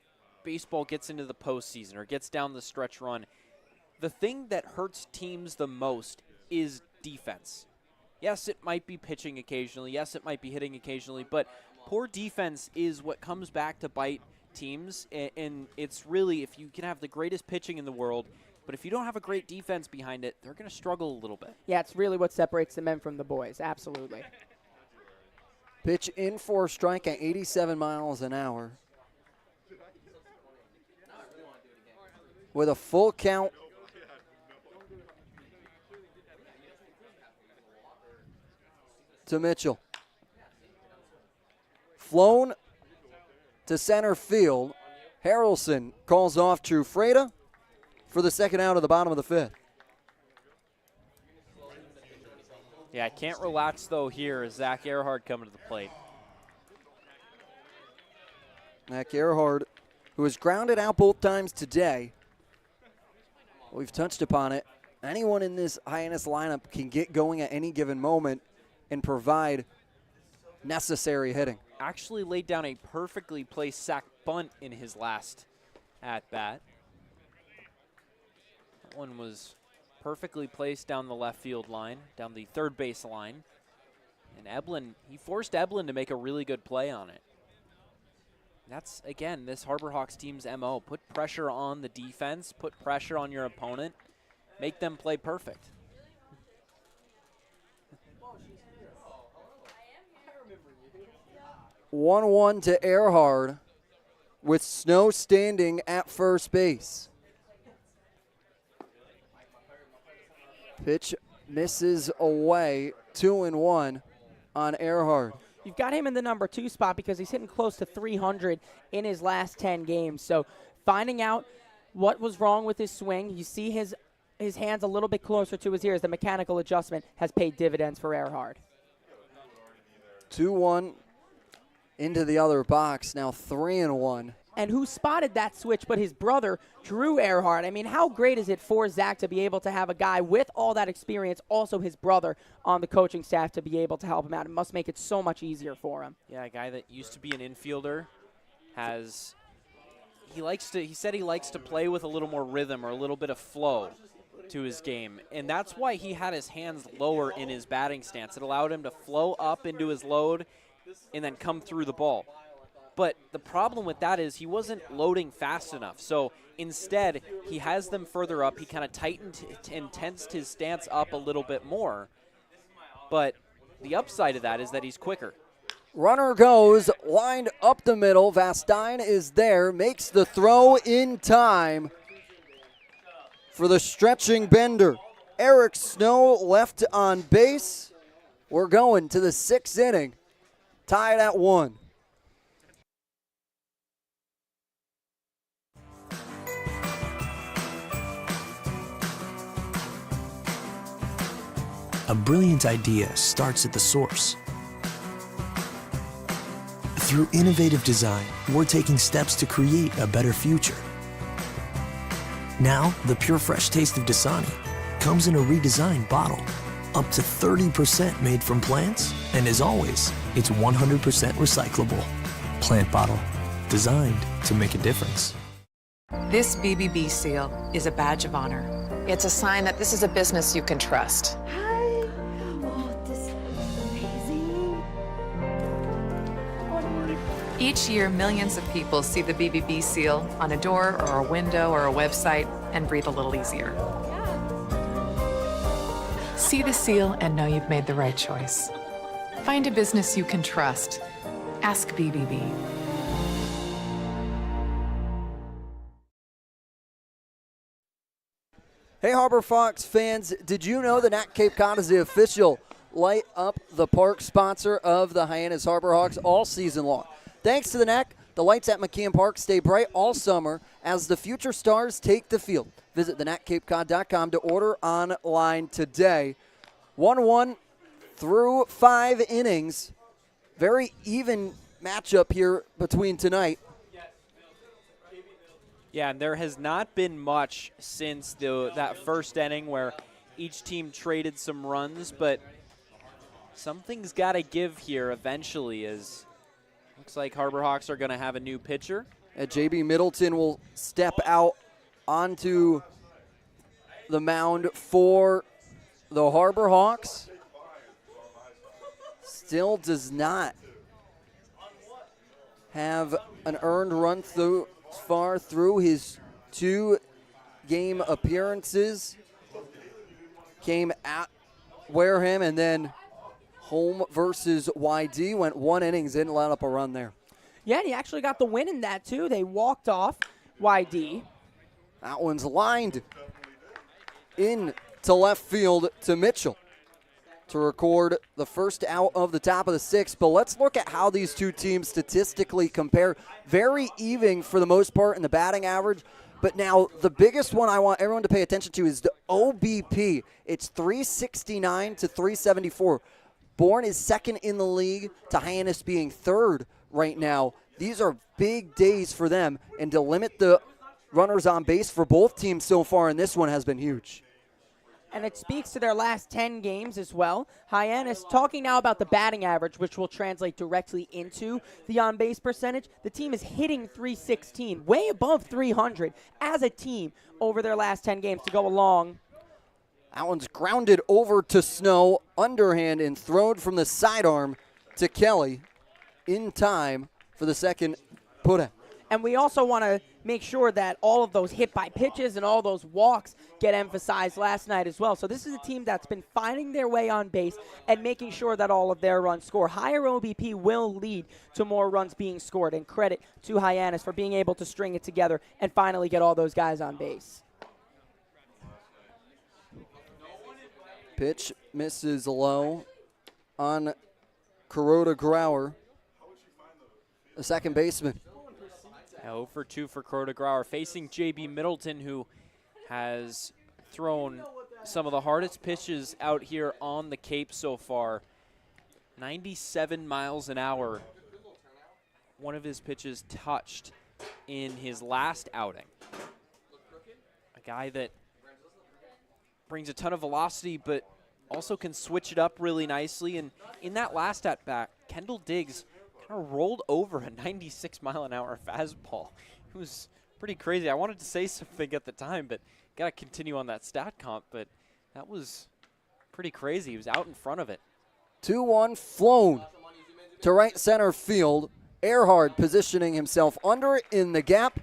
baseball gets into the postseason or gets down the stretch run, the thing that hurts teams the most is defense. Yes, it might be pitching occasionally. Yes, it might be hitting occasionally. But poor defense is what comes back to bite teams. And it's really, if you can have the greatest pitching in the world, but if you don't have a great defense behind it, they're going to struggle a little bit. Yeah, it's really what separates the men from the boys. Absolutely. Pitch in for a strike at 87 miles an hour. With a full count. To Mitchell. Flown to center field. Harrelson calls off Trufreda for the second out of the bottom of the 5th. Yeah, I can't relax, though, here as Zach Earhart coming to the plate. Zach Earhart, who was grounded out both times today. We've touched upon it. Anyone in this Hyannis lineup can get going at any given moment and provide necessary hitting. Actually laid down a perfectly placed sac bunt in his last at-bat. That one was perfectly placed down the left field line, down the third base line. And Eblin, he forced Eblin to make a really good play on it. That's, again, this Harbor Hawks team's MO. Put pressure on the defense, put pressure on your opponent, make them play perfect. 1-1 to Earhart with Snow standing at first base. Pitch misses away, 2-1 on Earhart. You've got him in the number 2 spot because he's hitting close to 300 in his last 10 games. So finding out what was wrong with his swing, you see his hands a little bit closer to his ears. The mechanical adjustment has paid dividends for Earhart. 2-1 into the other box, now 3-1. And who spotted that switch but his brother, Drew Earhart. I mean, how great is it for Zach to be able to have a guy with all that experience, also his brother, on the coaching staff to be able to help him out? It must make it so much easier for him. Yeah, a guy that used to be an infielder he said he likes to play with a little more rhythm or a little bit of flow to his game. And that's why he had his hands lower in his batting stance. It allowed him to flow up into his load and then come through the ball. But the problem with that is he wasn't loading fast enough. So instead, he has them further up. He kind of tightened and tensed his stance up a little bit more. But the upside of that is that he's quicker. Runner goes, lined up the middle. Vastine is there, makes the throw in time for the stretching Bender. Eric Snow left on base. We're going to the 6th inning, tied at 1. A brilliant idea starts at the source. Through innovative design, we're taking steps to create a better future. Now, the pure fresh taste of Dasani comes in a redesigned bottle, up to 30% made from plants, and as always, it's 100% recyclable. Plant bottle, designed to make a difference. This BBB seal is a badge of honor. It's a sign that this is a business you can trust. Each year, millions of people see the BBB seal on a door or a window or a website and breathe a little easier. See the seal and know you've made the right choice. Find a business you can trust. Ask BBB. Hey, Harbor Fox fans, did you know that Nat Cape Cod is the official Light Up the Park sponsor of the Hyannis Harbor Hawks all season long? Thanks to the NAC, the lights at McKeon Park stay bright all summer as the future stars take the field. Visit thenatcapecod.com to order online today. 1-1 through 5 innings. Very even matchup here between tonight. Yeah, and there has not been much since that first inning where each team traded some runs, but something's got to give here eventually as looks like Harbor Hawks are going to have a new pitcher. And J.B. Middleton will step out onto the mound for the Harbor Hawks. Still does not have an earned run far through his 2-game appearances. Came at Wareham and then home versus YD, went 1 innings, didn't let up a run there. Yeah, and he actually got the win in that, too. They walked off YD. That one's lined in to left field to Mitchell to record the first out of the top of the 6th. But let's look at how these two teams statistically compare. Very even for the most part in the batting average. But now the biggest one I want everyone to pay attention to is the OBP. It's 369 to 374. Bourne is second in the league to Hyannis being third right now. These are big days for them, and to limit the runners on base for both teams so far in this one has been huge. And it speaks to their last 10 games as well. Hyannis, talking now about the batting average, which will translate directly into the on-base percentage. The team is hitting 316, way above 300 as a team over their last 10 games to go along. That one's grounded over to Snow, underhand and thrown from the sidearm to Kelly in time for the second put-out. And we also want to make sure that all of those hit-by pitches and all those walks get emphasized last night as well. So this is a team that's been finding their way on base and making sure that all of their runs score. Higher OBP will lead to more runs being scored, and credit to Hyannis for being able to string it together and finally get all those guys on base. Pitch misses low on Kuroda Grauer, the second baseman. 0 for 2 for Kuroda Grauer, facing J.B. Middleton, who has thrown some of the hardest pitches out here on the Cape so far. 97 miles an hour. One of his pitches touched in his last outing. A guy that brings a ton of velocity, but also can switch it up really nicely. And in that last at-bat, Kendall Diggs kind of rolled over a 96-mile-an-hour fastball. It was pretty crazy. I wanted to say something at the time, but got to continue on that stat comp. But that was pretty crazy. He was out in front of it. 2-1 flown to right center field. Earhart positioning himself under it in the gap.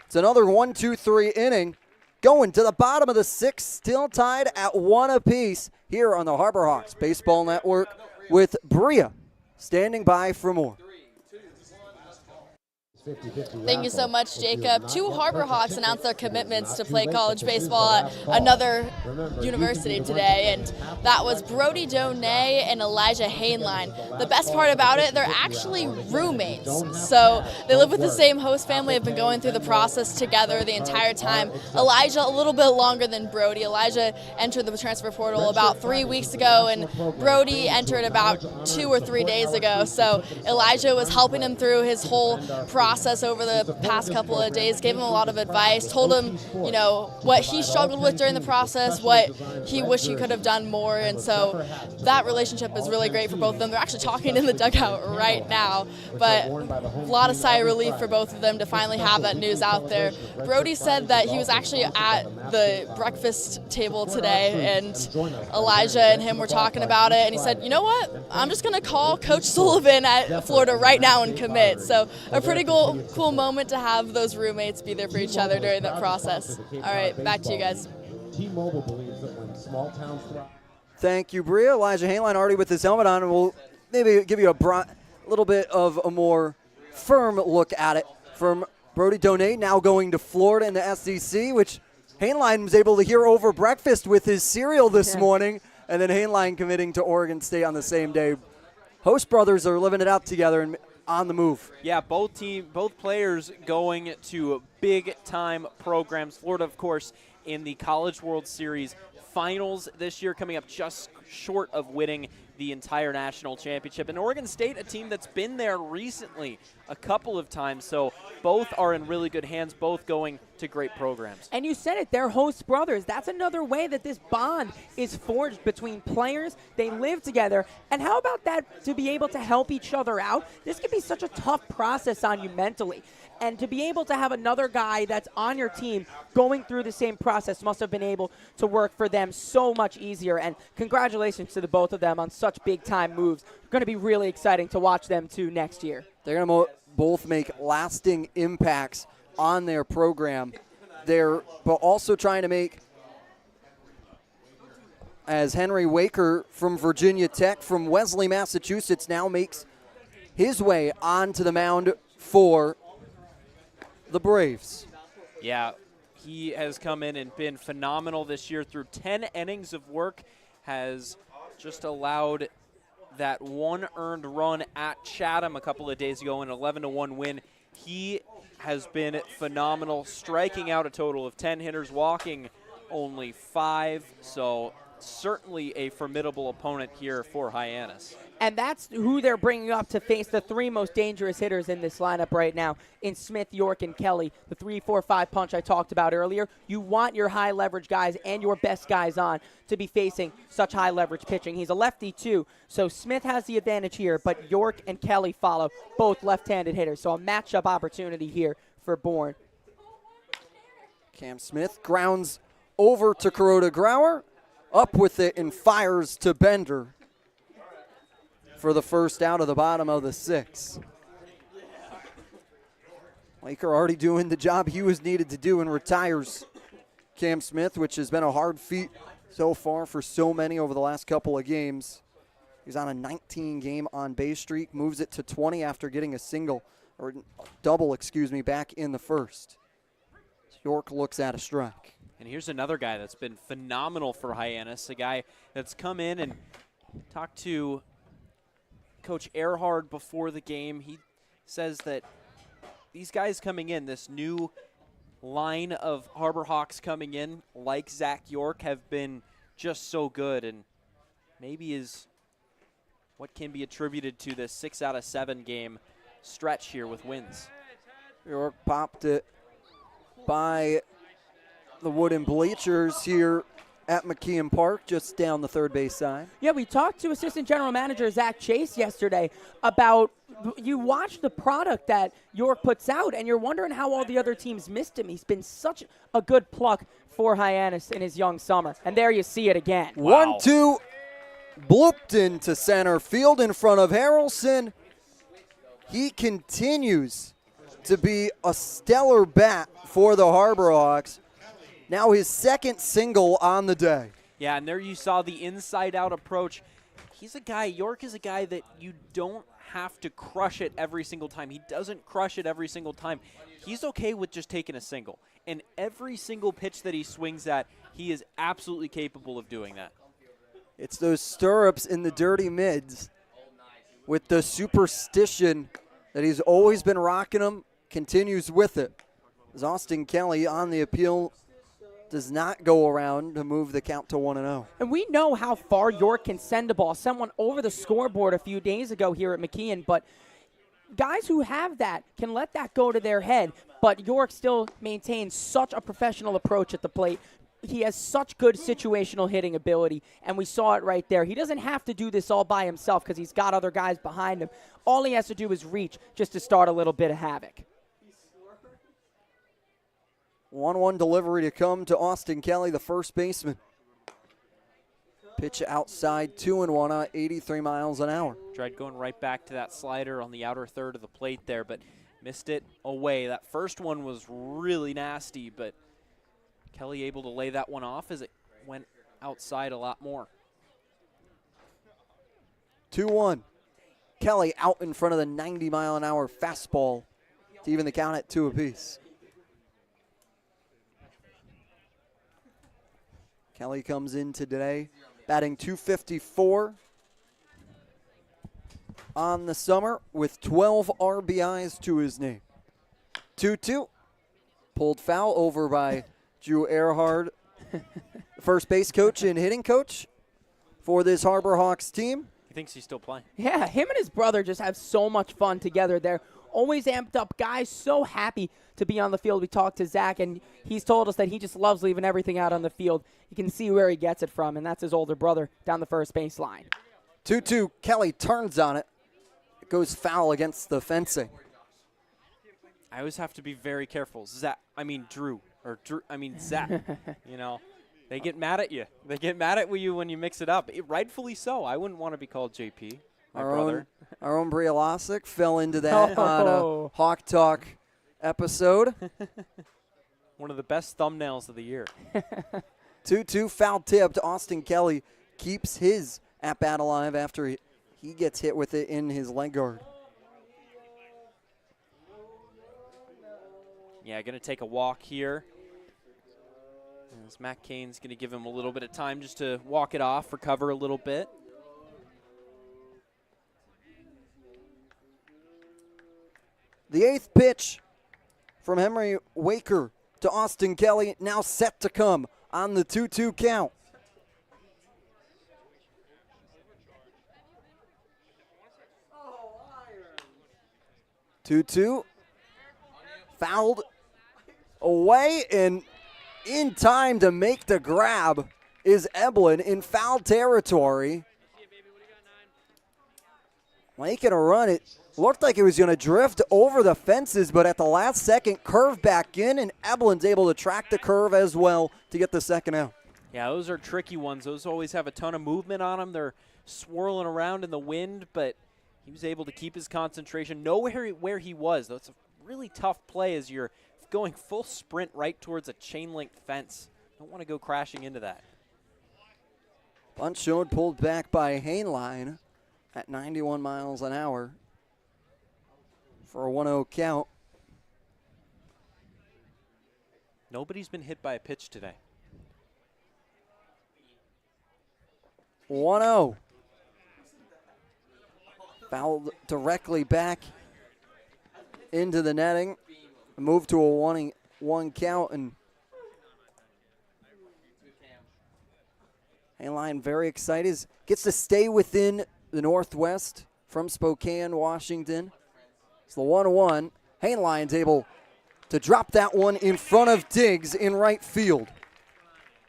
It's another 1-2-3 inning. Going to the bottom of the 6th, still tied at 1 apiece here on the Harbor Hawks Baseball Network with Bria standing by for more. Thank you so much, Jacob. 2 Harbor Hawks announced their commitments to play college baseball at another university today, and that was Brody Donay and Elijah Hainline. The best part about it, they're actually roommates. So they live with the same host family, have been going through the process together the entire time. Elijah a little bit longer than Brody. Elijah entered the transfer portal about 3 weeks ago, and Brody entered about 2 or 3 days ago. So Elijah was helping him through his whole process over the past couple of days, gave him a lot of advice, told him, you know, what he struggled with during the process, what he wished he could have done more, and so that relationship is really great for both of them. They're actually talking in the dugout right now, but a lot of sigh of relief for both of them to finally have that news out there. Brody said that he was actually at the breakfast table today, and Elijah and him were talking about it, and he said, you know what, I'm just going to call Coach Sullivan at Florida right now and commit. So a pretty cool moment to have those roommates be there for each other during that process. All right, back to you guys. T-Mobile believes that when small towns thrive. Thank you, Bria. Elijah Hainline already with his helmet on, and we'll maybe give you a little bit of a more firm look at it from Brody Donay, now going to Florida in the SEC, which Hainline was able to hear over breakfast with his cereal this morning, and then Hainline committing to Oregon State on the same day. Host brothers are living it out together and on the move. Yeah, both players going to big-time programs. Florida, of course, in the College World Series finals this year, coming up just short of winning the entire national championship. And Oregon State, a team that's been there recently a couple of times. So both are in really good hands, both going to great programs. And you said it, they're host brothers. That's another way that this bond is forged between players. They live together. And how about that, to be able to help each other out? This can be such a tough process on you mentally. And to be able to have another guy that's on your team going through the same process must have been able to work for them so much easier. And congratulations to the both of them on such big-time moves. Going to be really exciting to watch them, too, next year. They're going to both make lasting impacts on their program. They're but also trying to make, as Henry Waker from Virginia Tech from Wesley, Massachusetts, now makes his way onto the mound for the Braves. Yeah, he has come in and been phenomenal this year through 10 innings of work, has just allowed that one earned run at Chatham a couple of days ago, an 11-1 win. He has been phenomenal, striking out a total of 10 hitters, walking only 5, so certainly a formidable opponent here for Hyannis. And that's who they're bringing up to face the 3 most dangerous hitters in this lineup right now in Smith, York, and Kelly. The 3-4-5 punch I talked about earlier. You want your high leverage guys and your best guys on to be facing such high leverage pitching. He's a lefty too, so Smith has the advantage here, but York and Kelly follow, both left-handed hitters. So a matchup opportunity here for Bourne. Cam Smith grounds over to Kuroda Grauer, up with it and fires to Bender for the first out of the bottom of the 6th. Laker already doing the job he was needed to do and retires Cam Smith, which has been a hard feat so far for so many over the last couple of games. He's on a 19-game on-base streak, moves it to 20 after getting a double, back in the first. York looks at a strike. And here's another guy that's been phenomenal for Hyannis, a guy that's come in and talked to Coach Earhart before the game. He says that these guys coming in, this new line of Harbor Hawks coming in, like Zach York, have been just so good, and maybe is what can be attributed to the 6 out of 7 game stretch here with wins. York popped it by the wooden bleachers here at McKeon Park, just down the third base side. Yeah, we talked to Assistant General Manager Zach Chase yesterday about, you watch the product that York puts out, and you're wondering how all the other teams missed him. He's been such a good pluck for Hyannis in his young summer. And there you see it again. Wow. 1-2, blooped into center field in front of Harrelson. He continues to be a stellar bat for the Harbor Hawks. Now his second single on the day. Yeah, and there you saw the inside-out approach. He's a guy, York is a guy that you don't have to crush it every single time. He doesn't crush it every single time. He's okay with just taking a single. And every single pitch that he swings at, he is absolutely capable of doing that. It's those stirrups in the dirty mids with the superstition that he's always been rocking them, continues with it. As Austin Kelly on the appeal does not go around to move the count to 1-0. And we know how far York can send a ball. Sent one over the scoreboard a few days ago here at McKeon, but guys who have that can let that go to their head, but York still maintains such a professional approach at the plate. He has such good situational hitting ability, and we saw it right there. He doesn't have to do this all by himself because he's got other guys behind him. All he has to do is reach just to start a little bit of havoc. 1-1 delivery to come to Austin Kelly, the first baseman. Pitch outside, 2-1 on 83 miles an hour. Tried going right back to that slider on the outer third of the plate there, but missed it away. That first one was really nasty, but Kelly able to lay that one off as it went outside a lot more. 2-1. Kelly out in front of the 90-mile-an-hour fastball to even the count at 2 apiece. Kelly comes in today batting .254 on the summer with 12 RBIs to his name. 2-2. Pulled foul over by Drew Earhart, first base coach and hitting coach for this Harbor Hawks team. He thinks he's still playing. Yeah, him and his brother just have so much fun together. They're always amped up guys, so happy to be on the field. We talked to Zach, and he's told us that he just loves leaving everything out on the field. You can see where he gets it from, and that's his older brother down the first base line. 2-2, Kelly turns on it. It goes foul against the fencing. I always have to be very careful. Zach, Zach, you know. They get mad at you. They get mad at you when you mix it up. Rightfully so. I wouldn't want to be called JP, my brother. Our own Brielasic fell into that on a Hawk Talk episode. One of the best thumbnails of the year. 2-2 foul tipped. Austin Kelly keeps his at-bat alive after he gets hit with it in his leg guard. Yeah, going to take a walk here. As Matt Cain's going to give him a little bit of time just to walk it off, recover a little bit. The 8th pitch from Henry Waker to Austin Kelly, now set to come on the 2-2 count. Two fouled away, and in time to make the grab is Eblin in foul territory. Making a run. It looked like it was going to drift over the fences, but at the last second, curve back in, and Eblin's able to track the curve as well to get the second out. Yeah, those are tricky ones. Those always have a ton of movement on them. They're swirling around in the wind, but he was able to keep his concentration, know where he was. That's a really tough play as you're going full sprint right towards a chain-link fence. Don't want to go crashing into that. Bunt showed pulled back by Hainline at 91 miles an hour for a 1-0 count. Nobody's been hit by a pitch today. 1-0. Fouled directly back into the netting. Move to a 1-1 count, and Hainline very excited. Gets to stay within the Northwest from Spokane, Washington. It's the 1-1. Hainline's able to drop that one in front of Diggs in right field.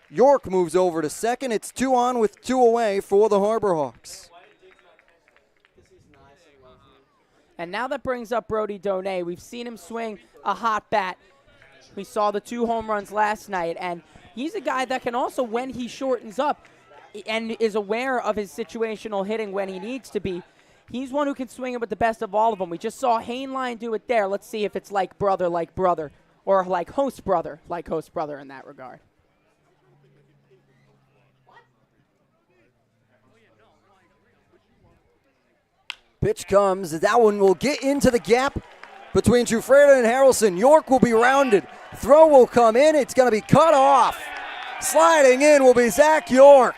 York moves over to second. It's 2 on with 2 away for the Harbor Hawks. And now that brings up Brody Donay. We've seen him swing a hot bat. We saw the 2 home runs last night, and he's a guy that can also, when he shortens up and is aware of his situational hitting when he needs to be, he's one who can swing it with the best of all of them. We just saw Hainline do it there. Let's see if it's like brother, or like host brother in that regard. Pitch comes. That one will get into the gap between Giuffreda and Harrelson. York will be rounded. Throw will come in. It's going to be cut off. Sliding in will be Zach York.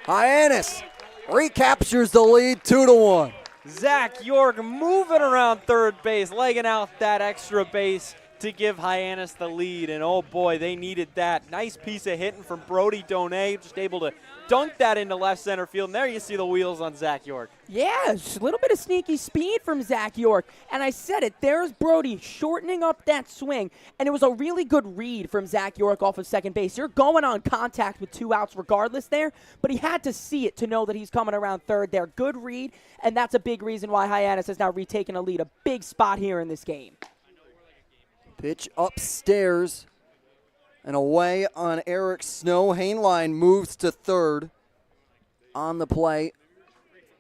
Hyannis recaptures the lead 2-1. Zach York moving around third base, legging out that extra base to give Hyannis the lead. And oh boy, they needed that. Nice piece of hitting from Brody Donay, just able to dunk that into left center field. And there you see the wheels on Zach York. Yeah, a little bit of sneaky speed from Zach York. And I said it, there's Brody shortening up that swing. And it was a really good read from Zach York off of second base. You're going on contact with 2 outs regardless there, but he had to see it to know that he's coming around third there. Good read, and that's a big reason why Hyannis has now retaken a lead. A big spot here in this game. Pitch upstairs and away on Eric Snow. Hainline moves to third on the play.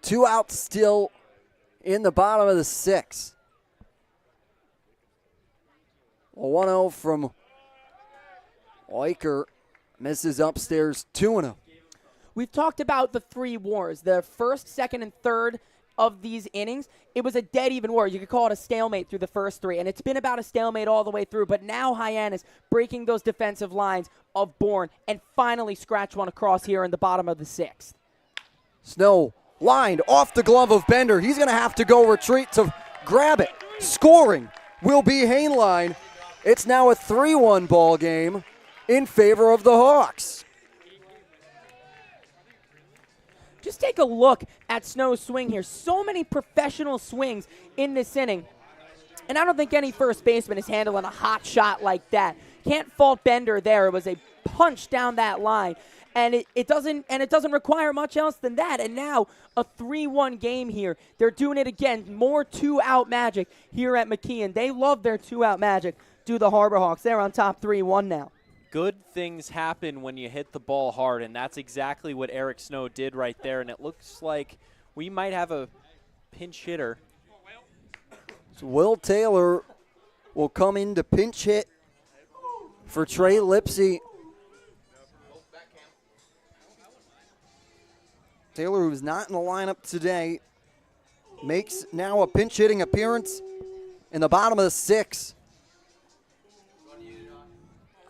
2 outs still in the bottom of the 6th. A 1-0 from Oiker. Misses upstairs 2-0. We've talked about the 3 wars, the first, second, and third of these innings. It was a dead even war. You could call it a stalemate through the first 3, and it's been about a stalemate all the way through. But now Hyannis breaking those defensive lines of Bourne and finally scratch one across here in the bottom of the 6th. Snow lined off the glove of Bender. He's going to have to go retreat to grab it. Scoring will be Hainline. It's now a 3-1 ball game in favor of the Hawks. Just take a look at Snow's swing here. So many professional swings in this inning. And I don't think any first baseman is handling a hot shot like that. Can't fault Bender there. It was a punch down that line. And it doesn't require much else than that. And now a 3-1 game here. They're doing it again. More 2-out magic here at McKeon. They love their 2-out magic. Do the Harbor Hawks. They're on top 3-1 now. Good things happen when you hit the ball hard, and that's exactly what Eric Snow did right there. And it looks like we might have a pinch hitter. So Will Taylor will come in to pinch hit for Trey Lipsy. Taylor, who's not in the lineup today, makes now a pinch hitting appearance in the bottom of the 6th.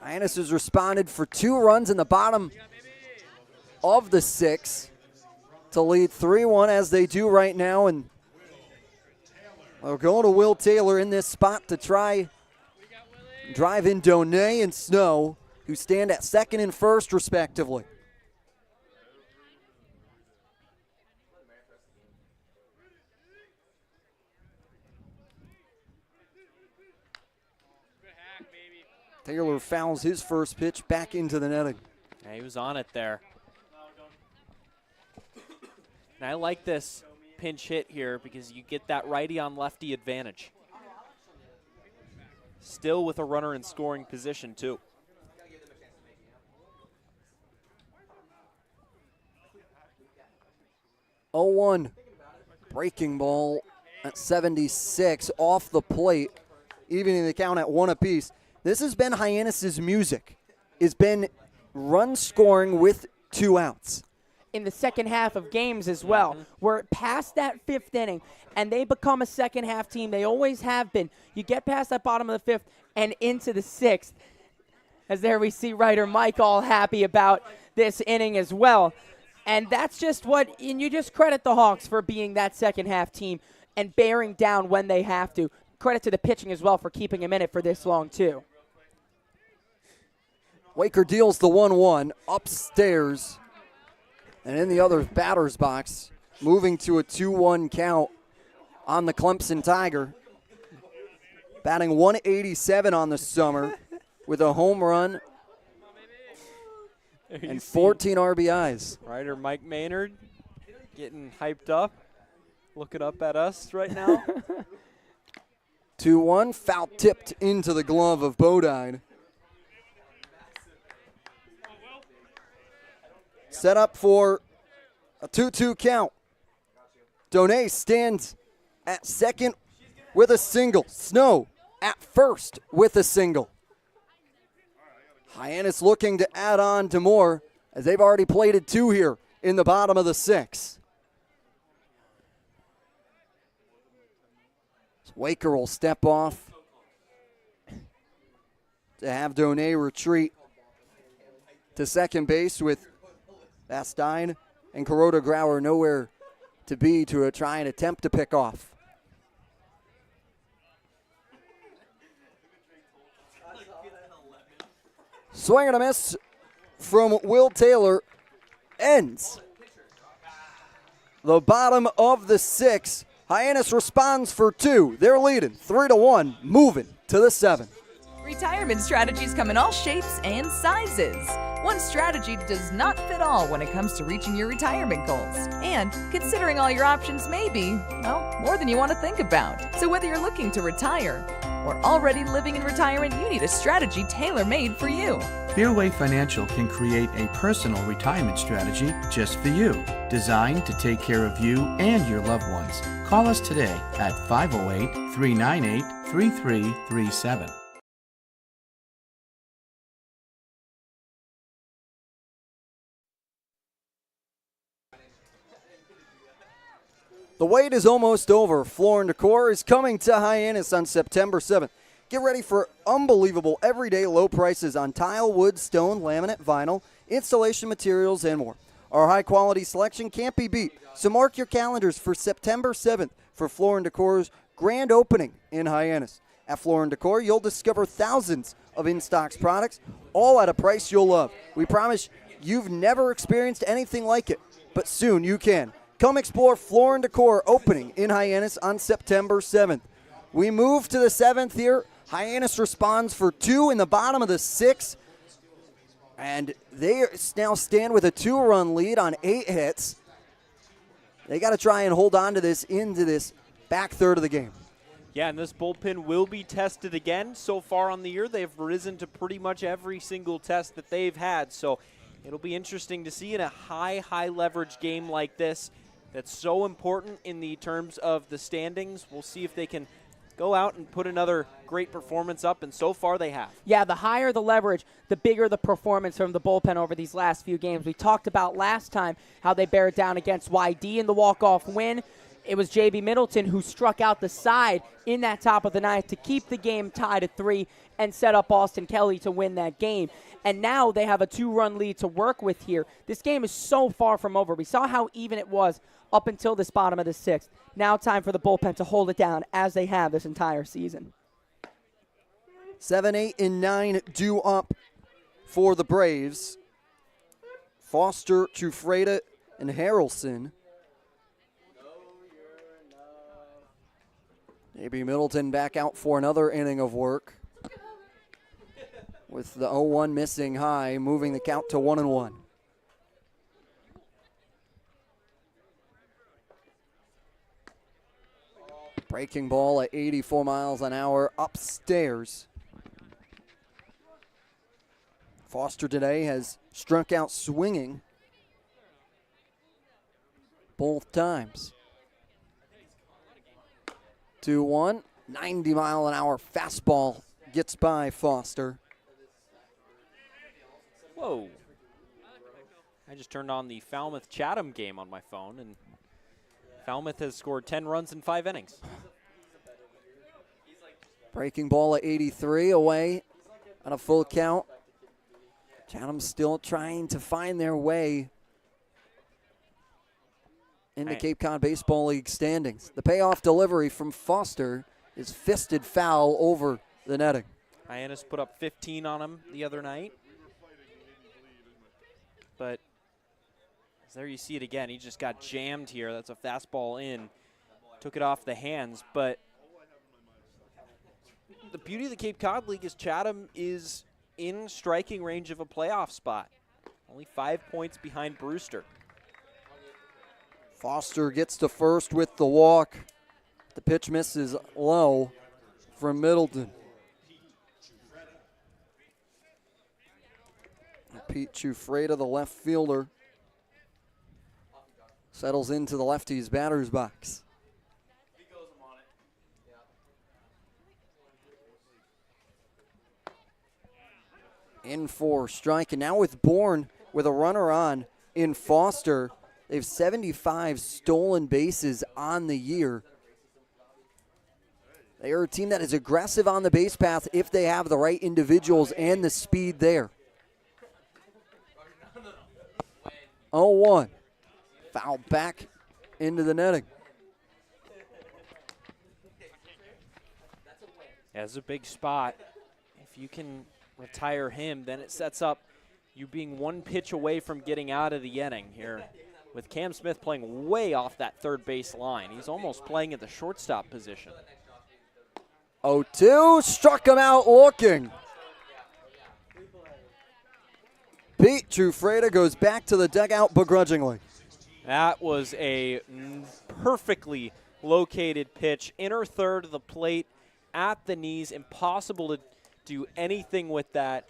Hyannis has responded for 2 runs in the bottom of the 6th to lead 3-1 as they do right now. And they're going to Will Taylor in this spot to try drive in Donay and Snow, who stand at second and first respectively. Taylor fouls his first pitch back into the netting. Yeah, he was on it there. And I like this pinch hit here because you get that righty on lefty advantage. Still with a runner in scoring position, too. Oh, 1 breaking ball at 76 off the plate, evening the count at 1 apiece. This has been Hyannis' music. It's been run scoring with 2 outs. In the second half of games as well. We're past that 5th inning, and they become a second half team. They always have been. You get past that bottom of the 5th and into the 6th. As there we see writer Mike all happy about this inning as well. And that's just and you just credit the Hawks for being that second half team and bearing down when they have to. Credit to the pitching as well for keeping him in it for this long, too. Waker deals the 1-1 upstairs. And in the other batter's box, moving to a 2-1 count on the Clemson Tiger. Batting 187 on the summer with a home run and 14 RBIs. Writer Mike Maynard getting hyped up, looking up at us right now. 2-1, foul tipped into the glove of Bodine. Set up for a 2-2 count. Donay stands at second with a single. Snow at first with a single. Hyannis looking to add on to more as they've already plated 2 here in the bottom of the 6th. Waker will step off to have Donay retreat to second base with Bastine and Kuroda Grauer nowhere to be to try and attempt to pick off. Swing and a miss from Will Taylor ends the bottom of the 6th. Hyannis responds for 2. They're leading 3-1, moving to the 7th. Retirement strategies come in all shapes and sizes. One strategy does not fit all when it comes to reaching your retirement goals. And considering all your options may be, well, more than you want to think about. So whether you're looking to retire or already living in retirement, you need a strategy tailor-made for you. Fairway Financial can create a personal retirement strategy just for you, designed to take care of you and your loved ones. Call us today at 508-398-3337. The wait is almost over. Floor & Decor is coming to Hyannis on September 7th. Get ready for unbelievable everyday low prices on tile, wood, stone, laminate, vinyl, installation materials, and more. Our high-quality selection can't be beat, so mark your calendars for September 7th for Floor & Decor's grand opening in Hyannis. At Floor & Decor, you'll discover thousands of in-stocks products, all at a price you'll love. We promise you've never experienced anything like it, but soon you can. Come explore Floor & Decor opening in Hyannis on September 7th. We move to the 7th here. Hyannis responds for 2 in the bottom of the 6th. And they now stand with a 2-run lead on 8 hits. They got to try and hold on to this into this back third of the game. Yeah, and this bullpen will be tested again. So far on the year, they've risen to pretty much every single test that they've had. So it'll be interesting to see in a high leverage game like this that's so important in the terms of the standings. We'll see if they can go out and put another great performance up, and so far they have. Yeah, the higher the leverage, the bigger the performance from the bullpen over these last few games. We talked about last time how they bear down against YD in the walk-off win. It was J.B. Middleton who struck out the side in that top of the ninth to keep the game tied at 3 and set up Austin Kelly to win that game. And now they have a 2-run lead to work with here. This game is so far from over. We saw how even it was up until this bottom of the 6th. Now time for the bullpen to hold it down as they have this entire season. 7, 8, and 9 due up for the Braves. Foster, Trufreda, and Harrelson. Maybe Middleton back out for another inning of work. With the 0-1 missing high, moving the count to 1-1. Breaking ball at 84 miles an hour upstairs. Foster today has struck out swinging both times. 2-1, 90 mile an hour fastball gets by Foster. Whoa. I just turned on the Falmouth-Chatham game on my phone, and Falmouth has scored 10 runs in 5 innings. Breaking ball at 83, away on a full count. Chatham still trying to find their way into Cape Cod Baseball League standings. The payoff delivery from Foster is fisted foul over the netting. Hyannis put up 15 on him the other night. But there you see it again. He just got jammed here. That's a fastball in. Took it off the hands. But the beauty of the Cape Cod League is Chatham is in striking range of a playoff spot. Only 5 points behind Brewster. Foster gets to first with the walk. The pitch misses low from Middleton. Pete Trufreda, the left fielder, settles into the lefty's batter's box. In for strike, and now with Bourne with a runner on in Foster. They have 75 stolen bases on the year. They are a team that is aggressive on the base path if they have the right individuals and the speed there. 0-1. Foul back into the netting. That's a big spot. If you can retire him, then it sets up you being one pitch away from getting out of the inning here. With Cam Smith playing way off that third base line. He's almost playing at the shortstop position. 0-2, struck him out looking. Pete Trufreda goes back to the dugout begrudgingly. That was a perfectly located pitch. Inner third of the plate at the knees. Impossible to do anything with that.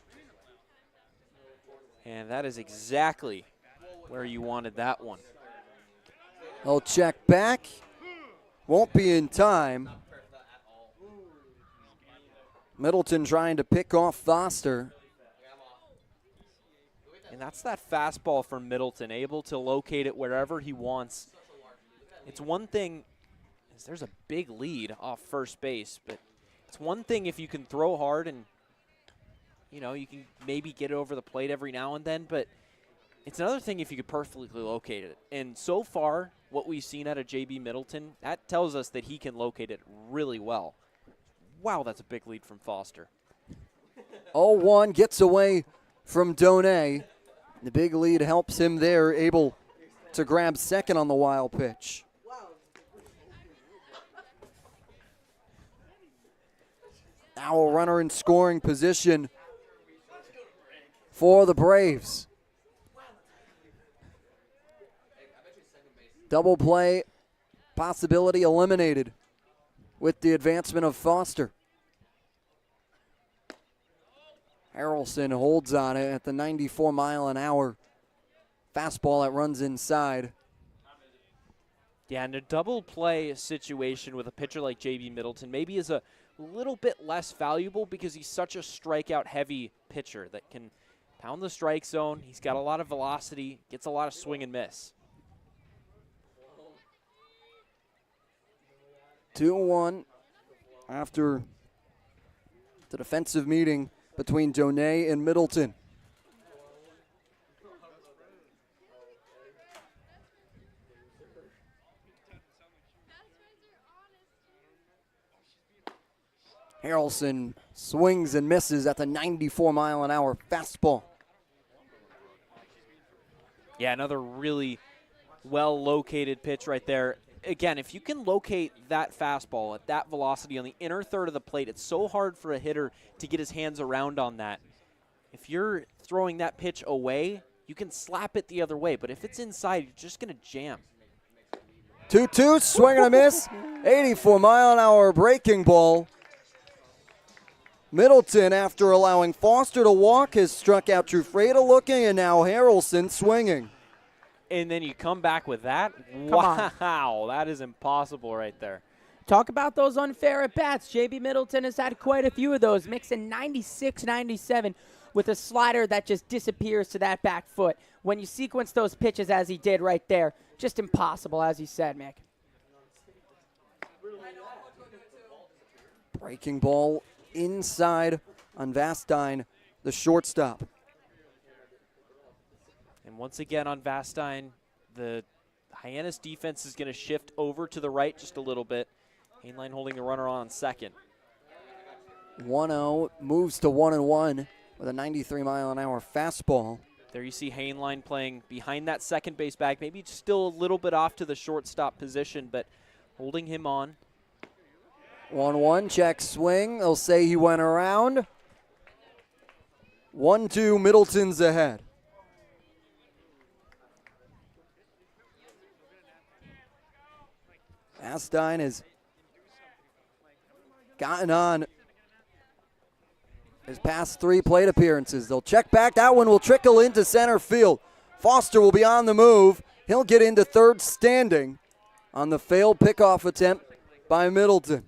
And that is exactly where you wanted that one. They'll check back. Won't be in time. Middleton trying to pick off Foster. And that's that fastball for Middleton, able to locate it wherever he wants. It's one thing, there's a big lead off first base, but it's one thing if you can throw hard and, you know, you can maybe get it over the plate every now and then, but it's another thing if you could perfectly locate it. And so far, what we've seen out of J.B. Middleton, that tells us that he can locate it really well. Wow, that's a big lead from Foster. 0-1 gets away from Donay. The big lead helps him there, able to grab second on the wild pitch. Now a runner in scoring position for the Braves. Double play possibility eliminated with the advancement of Foster. Harrelson holds on it at the 94-mile-an-hour fastball that runs inside. Yeah, and a double play situation with a pitcher like J.B. Middleton maybe is a little bit less valuable because he's such a strikeout-heavy pitcher that can pound the strike zone. He's got a lot of velocity, gets a lot of swing and miss. 2-1 after the defensive meeting between Donay and Middleton. Harrelson swings and misses at the 94-mile-an-hour fastball. Yeah, another really well-located pitch right there. Again, if you can locate that fastball at that velocity on the inner third of the plate, it's so hard for a hitter to get his hands around on that. If you're throwing that pitch away, you can slap it the other way, but if it's inside, you're just going to jam. 2-2, swing and a miss. 84-mile-an-hour breaking ball. Middleton, after allowing Foster to walk, has struck out Trufreda looking, and now Harrelson swinging. And then you come back with that? on. Wow, that is impossible right there. Talk about those unfair at-bats. J.B. Middleton has had quite a few of those, mixing 96, 97 with a slider that just disappears to that back foot. When you sequence those pitches as he did right there, just impossible, as he said, Mick. Breaking ball inside on Vastine, the shortstop. And once again on Vastine, the Hyannis defense is going to shift over to the right just a little bit. Hainline holding the runner on second. 1-0, moves to 1-1 with a 93-mile-an-hour fastball. There you see Hainline playing behind that second base bag, maybe still a little bit off to the shortstop position, but holding him on. 1-1, check swing. They'll say he went around. 1-2, Middleton's ahead. Vastine has gotten on his past 3 plate appearances. They'll check back. That one will trickle into center field. Foster will be on the move. He'll get into third standing on the failed pickoff attempt by Middleton.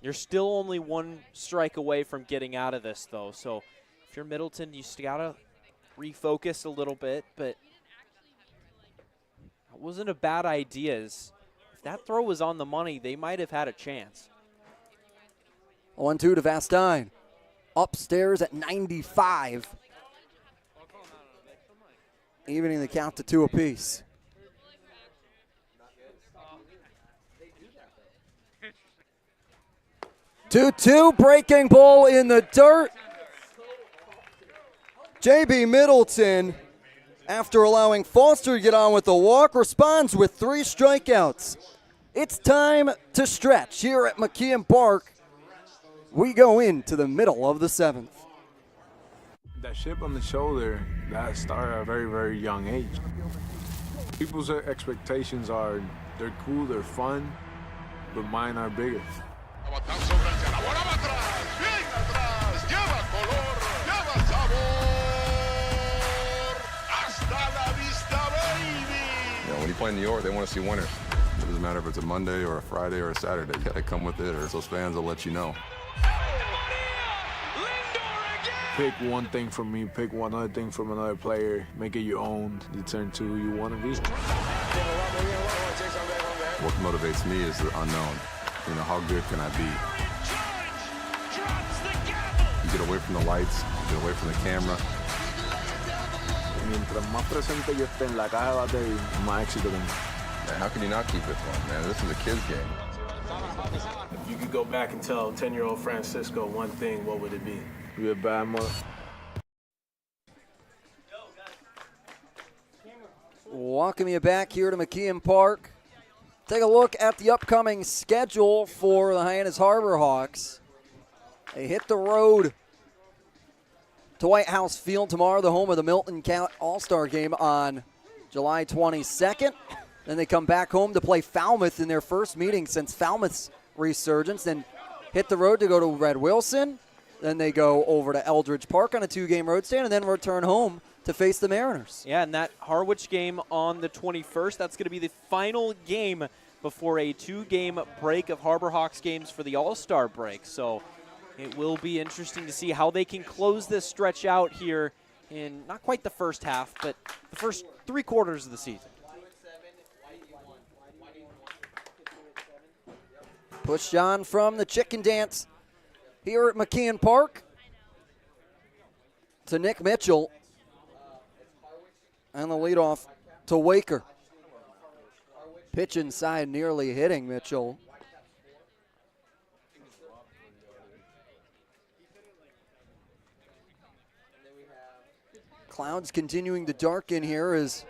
You're still only 1 strike away from getting out of this, though. So if you're Middleton, you got to refocus a little bit, but it wasn't a bad idea. If If that throw was on the money, they might have had a chance. 1-2 to Vastine. Upstairs at 95. Evening the count to 2 apiece. Two-two, breaking ball in the dirt. J.B. Middleton, after allowing Foster to get on with the walk, responds with 3 strikeouts. It's time to stretch here at McKeon Park. We go into the middle of the 7th. That chip on the shoulder, that started at a very, very young age. People's expectations are, they're cool, they're fun, but mine are bigger. When you play in New York, they want to see winners. It doesn't matter if it's a Monday or a Friday or a Saturday. You gotta come with it, or those fans will let you know. Pick one thing from me, pick one other thing from another player, make it your own, you turn to who you want to be. What motivates me is the unknown. You know, how good can I be? You get away from the lights, you get away from the camera. Mientras más presente yo esté en la caja de batería, más éxito tengo. Man, how can you not keep it fun, man? This is a kid's game. If you could go back and tell 10-year-old Francisco one thing, what would it be? You're a bad mother. Welcome you back here to McKeon Park. Take a look at the upcoming schedule for the Hyannis Harbor Hawks. They hit the road to White House Field tomorrow, the home of the Milton Count All-Star Game on July 22nd. Then they come back home to play Falmouth in their first meeting since Falmouth's resurgence. Then hit the road to go to Red Wilson. Then they go over to Eldridge Park on a 2-game road stand and then return home to face the Mariners. Yeah, and that Harwich game on the 21st, that's going to be the final game before a 2-game break of Harbor Hawks games for the All-Star break. So it will be interesting to see how they can close this stretch out here in not quite the first half, but the first 3 quarters of the season. Push on from the chicken dance here at McKeon Park to Nick Mitchell. And the leadoff to Waker. Pitch inside, nearly hitting Mitchell. Clouds continuing to darken here as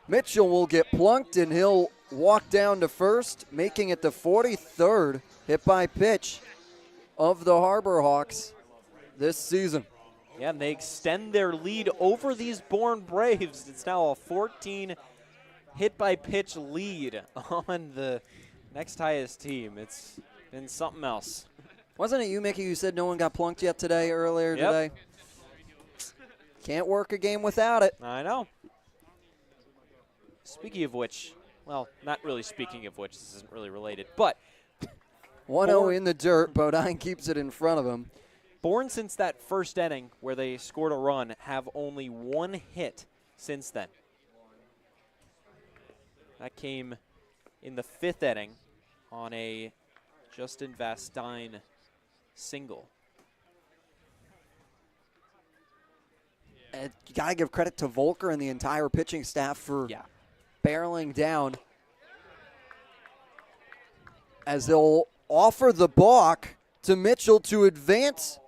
Mitchell will get plunked and he'll walk down to first, making it the 43rd hit by pitch of the Harbor Hawks this season. Yeah, and they extend their lead over these Bourne Braves. It's now a 14 hit-by-pitch lead on the next highest team. It's been something else. Wasn't it you, Mickey, who said no one got plunked yet earlier today? Can't work a game without it. I know. Speaking of which, well, not really speaking of which, this isn't really related, but 1-0 in the dirt. Bodine keeps it in front of him. Bourne, since that first inning where they scored a run, have only 1 hit since then. That came in the 5th inning on a Justin Vastine single. And you got to give credit to Volker and the entire pitching staff for barreling down as they'll offer the balk to Mitchell to advance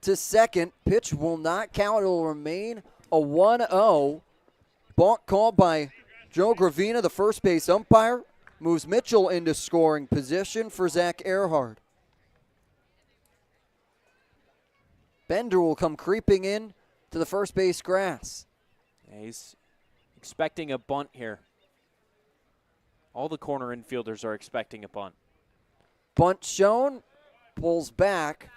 to second. Pitch will not count. It will remain a 1-0. Balk called by Joe Gravina, the first base umpire. Moves Mitchell into scoring position for Zach Earhart. Bender will come creeping in to the first base grass. Yeah, he's expecting a bunt here. All the corner infielders are expecting a bunt. Bunt shown, pulls back.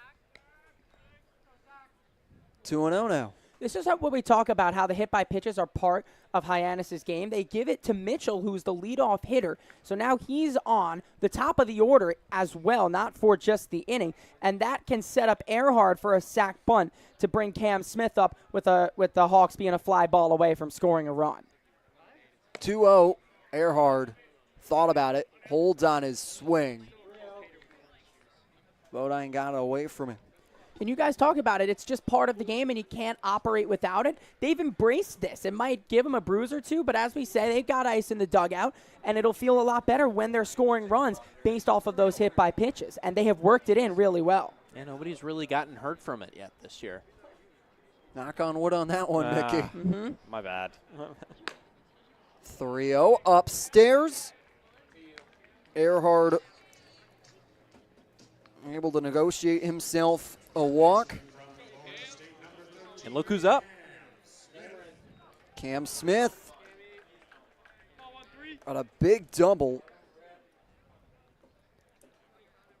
2-0 now. This is what we talk about, how the hit-by-pitches are part of Hyannis' game. They give it to Mitchell, who's the leadoff hitter. So now he's on the top of the order as well, not for just the inning. And that can set up Earhart for a sac bunt to bring Cam Smith up with the Hawks being a fly ball away from scoring a run. 2-0, Earhart thought about it, holds on his swing. Bodine got away from him. And you guys talk about it. It's just part of the game, and you can't operate without it. They've embraced this. It might give them a bruise or two, but as we say, they've got ice in the dugout, and it'll feel a lot better when they're scoring runs based off of those hit-by pitches, and they have worked it in really well. Yeah, nobody's really gotten hurt from it yet this year. Knock on wood on that one, Mickey. My bad. 3-0 upstairs. Earhart able to negotiate himself a walk. And look who's up. Cam Smith got a big double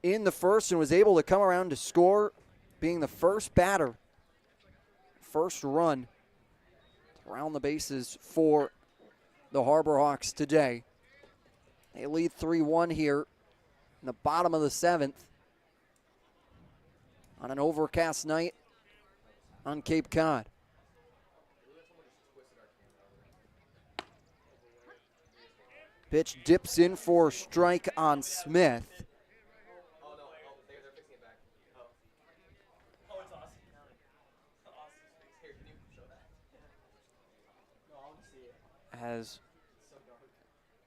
in the first and was able to come around to score, being the first batter, first run around the bases for the Harbor Hawks today. They lead 3-1 here in the bottom of the 7th on an overcast night on Cape Cod. Pitch dips in for a strike on Smith.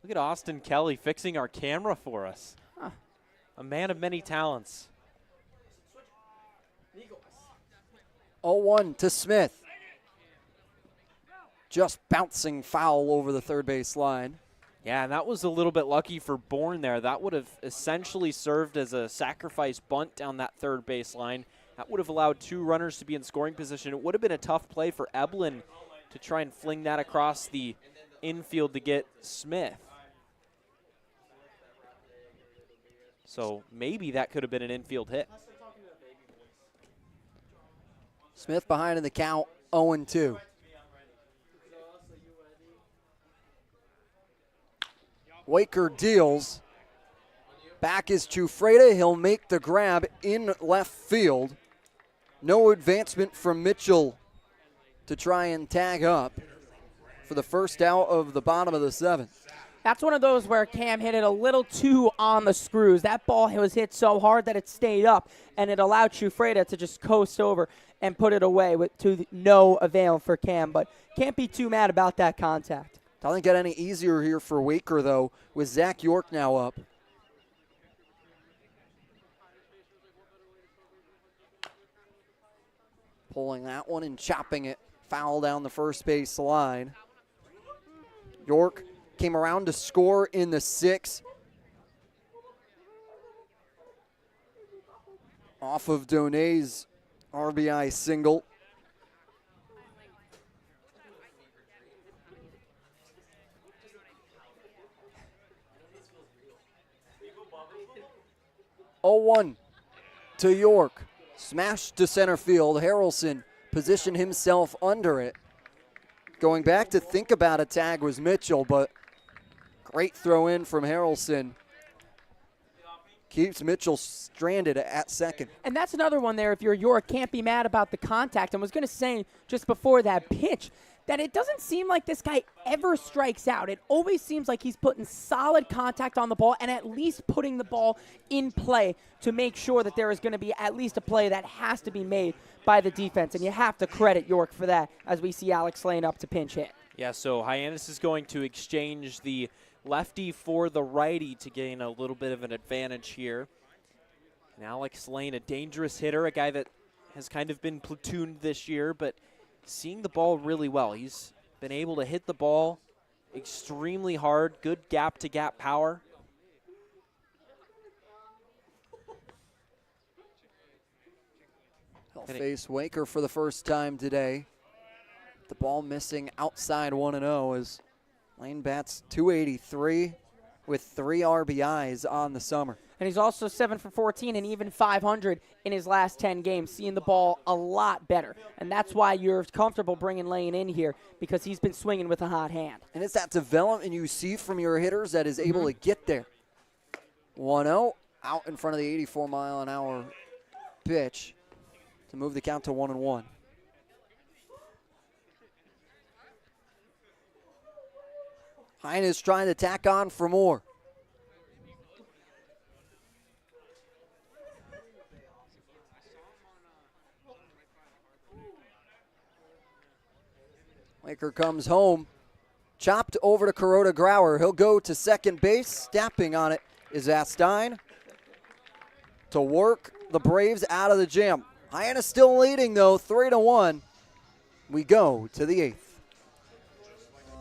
Look at Austin Kelly fixing our camera for us. Huh. A man of many talents. 0-1 to Smith. Just bouncing foul over the third base line. Yeah, and that was a little bit lucky for Bourne there. That would have essentially served as a sacrifice bunt down that third base line. That would have allowed 2 runners to be in scoring position. It would have been a tough play for Eblin to try and fling that across the infield to get Smith. So maybe that could have been an infield hit. Smith behind in the count, 0-2. Waker deals. Back is Chufreda. He'll make the grab in left field. No advancement from Mitchell to try and tag up for the first out of the bottom of the 7th. That's one of those where Cam hit it a little too on the screws. That ball was hit so hard that it stayed up, and it allowed Chufreda to just coast over and put it away to no avail for Cam. But can't be too mad about that contact. Doesn't get any easier here for Waker, though, with Zach York now up. Pulling that one and chopping it foul down the first base line. York came around to score in the 6th. Off of Donay's RBI single. Oh-1 to York. Smash to center field. Harrelson positioned himself under it. Going back to think about a tag was Mitchell, but great throw in from Harrelson. Keeps Mitchell stranded at second. And that's another one there, if you're York, can't be mad about the contact. I was going to say just before that pitch that it doesn't seem like this guy ever strikes out. It always seems like he's putting solid contact on the ball and at least putting the ball in play to make sure that there is going to be at least a play that has to be made by the defense. And you have to credit York for that as we see Alex Lane up to pinch hit. Yeah, so Hyannis is going to exchange the lefty for the righty to gain a little bit of an advantage here. And Alex Lane, a dangerous hitter, a guy that has kind of been platooned this year, but seeing the ball really well. He's been able to hit the ball extremely hard, good gap-to-gap power. He'll face Waker for the first time today. The ball missing outside 1-0 as Lane bats .283 with 3 RBIs on the summer. And he's also 7 for 14 and even .500 in his last 10 games, seeing the ball a lot better. And that's why you're comfortable bringing Lane in here, because he's been swinging with a hot hand. And it's that development you see from your hitters that is able to get there. 1-0 out in front of the 84-mile-an-hour pitch to move the count to 1-1. Hyannis trying to tack on for more. Laker comes home. Chopped over to Kuroda Grauer. He'll go to second base. Stepping on it is Astine to work the Braves out of the jam. Hyannis still leading, though, 3-1. We go to the 8th.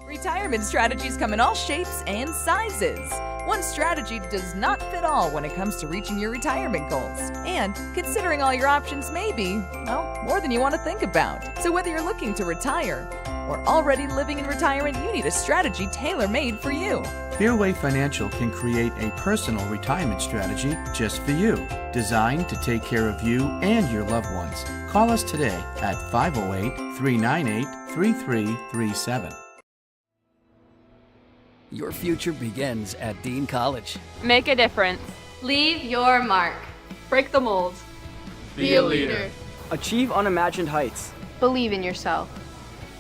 Retirement strategies come in all shapes and sizes. One strategy does not fit all when it comes to reaching your retirement goals. And considering all your options may be, well, more than you want to think about. So whether you're looking to retire or already living in retirement, you need a strategy tailor-made for you. Fairway Financial can create a personal retirement strategy just for you, designed to take care of you and your loved ones. Call us today at 508-398-3337. Your future begins at Dean College. Make a difference. Leave your mark. Break the mold. Be a leader. Achieve unimagined heights. Believe in yourself.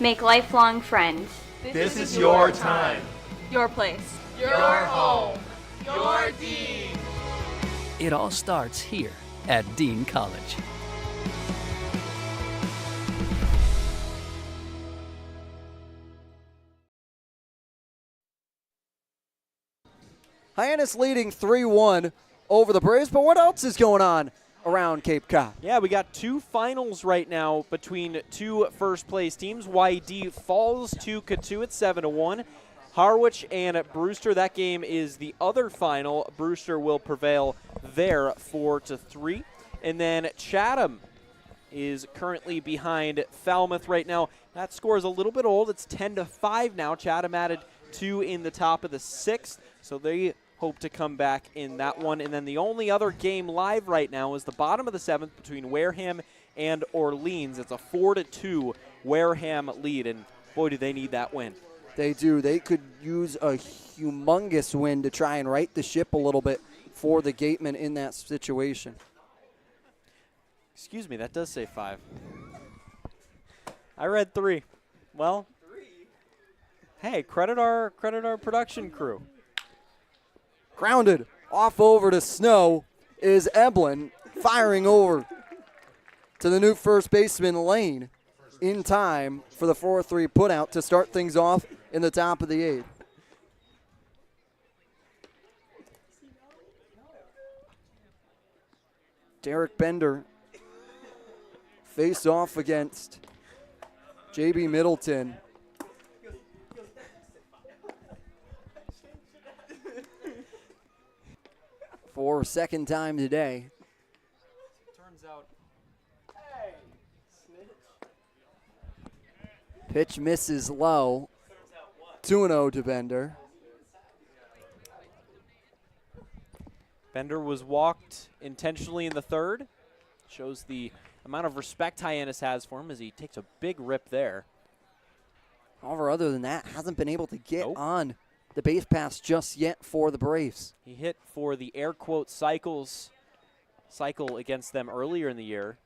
Make lifelong friends. This is your time. Your place. Your home. Your Dean. It all starts here at Dean College. Hyannis leading 3-1 over the Braves, but what else is going on around Cape Cod? Yeah, we got two finals right now between two first-place teams. YD falls to Cotuit 7-1. Harwich and Brewster, that game is the other final. Brewster will prevail there 4-3. And then Chatham is currently behind Falmouth right now. That score is a little bit old. It's 10-5 now. Chatham added 2 in the top of the 6th, so they hope to come back in that one. And then the only other game live right now is the bottom of the 7th between Wareham and Orleans. It's a 4-2 Wareham lead, and boy, do they need that win. They do. They could use a humongous win to try and right the ship a little bit for the Gatemen in that situation. Excuse me, that does say 5. I read 3. Well, hey, credit our production crew. Grounded off over to Snow is Eblin, firing over to the new first baseman Lane in time for the 4-3 putout to start things off in the top of the 8th. Derek Bender face off against JB Middleton. For second time today. Turns out. Pitch misses low. 2-0 to Bender. Bender was walked intentionally in the 3rd. Shows the amount of respect Hyannis has for him as he takes a big rip there. However, other than that, hasn't been able to get on the base pass just yet for the Braves. He hit for the air quote cycle against them earlier in the year.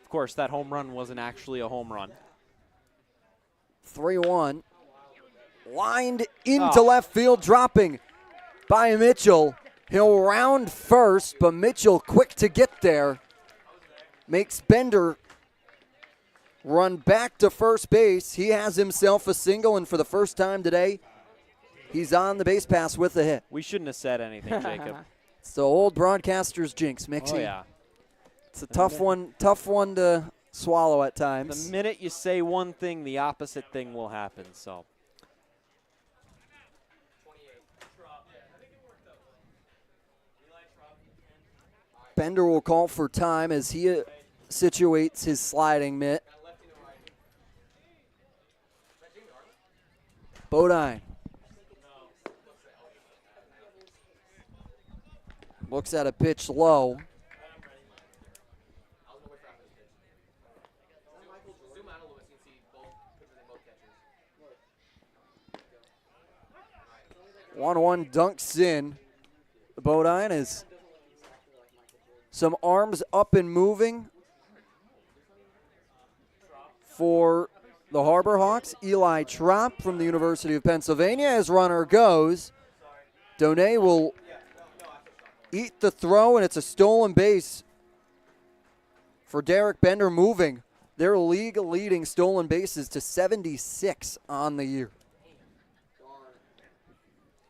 Of course, that home run wasn't actually a home run. 3-1. Lined into left field, dropping by Mitchell. He'll round first, but Mitchell quick to get there. Makes Bender run back to first base. He has himself a single, and for the first time today, he's on the base pass with a hit. We shouldn't have said anything, Jacob. It's the old broadcaster's jinx, Mixie. Oh, yeah. It's a tough one to swallow at times. The minute you say one thing, the opposite thing will happen, so. Bender will call for time as he situates his sliding mitt. Bodine looks at a pitch low. One dunks in. Bodine is some arms up and moving for the Harbor Hawks. Eli Trop from the University of Pennsylvania as runner goes. Donay will eat the throw, and it's a stolen base for Derek Bender, moving their league-leading stolen bases to 76 on the year.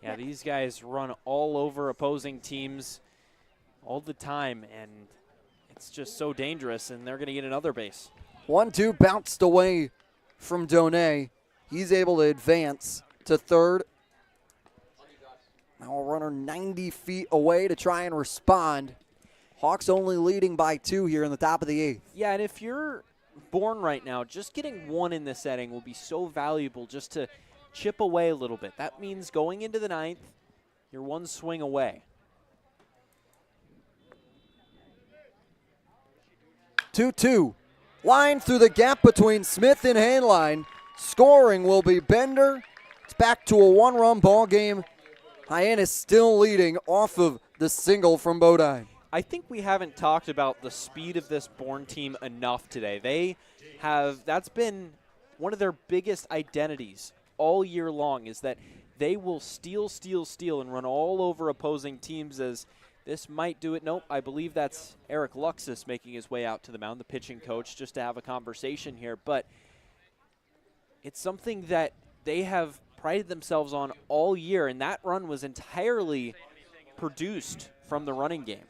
Yeah, these guys run all over opposing teams all the time, and it's just so dangerous, and they're going to get another base. 1-2 bounced away from Donay. He's able to advance to third. Now a runner 90 feet away to try and respond. Hawks only leading by 2 here in the top of the 8th. Yeah, and if you're Bourne right now, just getting 1 in this setting will be so valuable just to chip away a little bit. That means going into the 9th, you're 1 swing away. 2-2. Line through the gap between Smith and Handline. Scoring will be Bender. It's back to a 1-run ball game. Hyannis still leading off of the single from Bodine. I think we haven't talked about the speed of this Bourne team enough today. That's been one of their biggest identities all year long, is that they will steal, and run all over opposing teams. As this might do it. Nope, I believe that's Eric Luxus making his way out to the mound, the pitching coach, just to have a conversation here. But it's something that they have prided themselves on all year, and that run was entirely produced from the running game.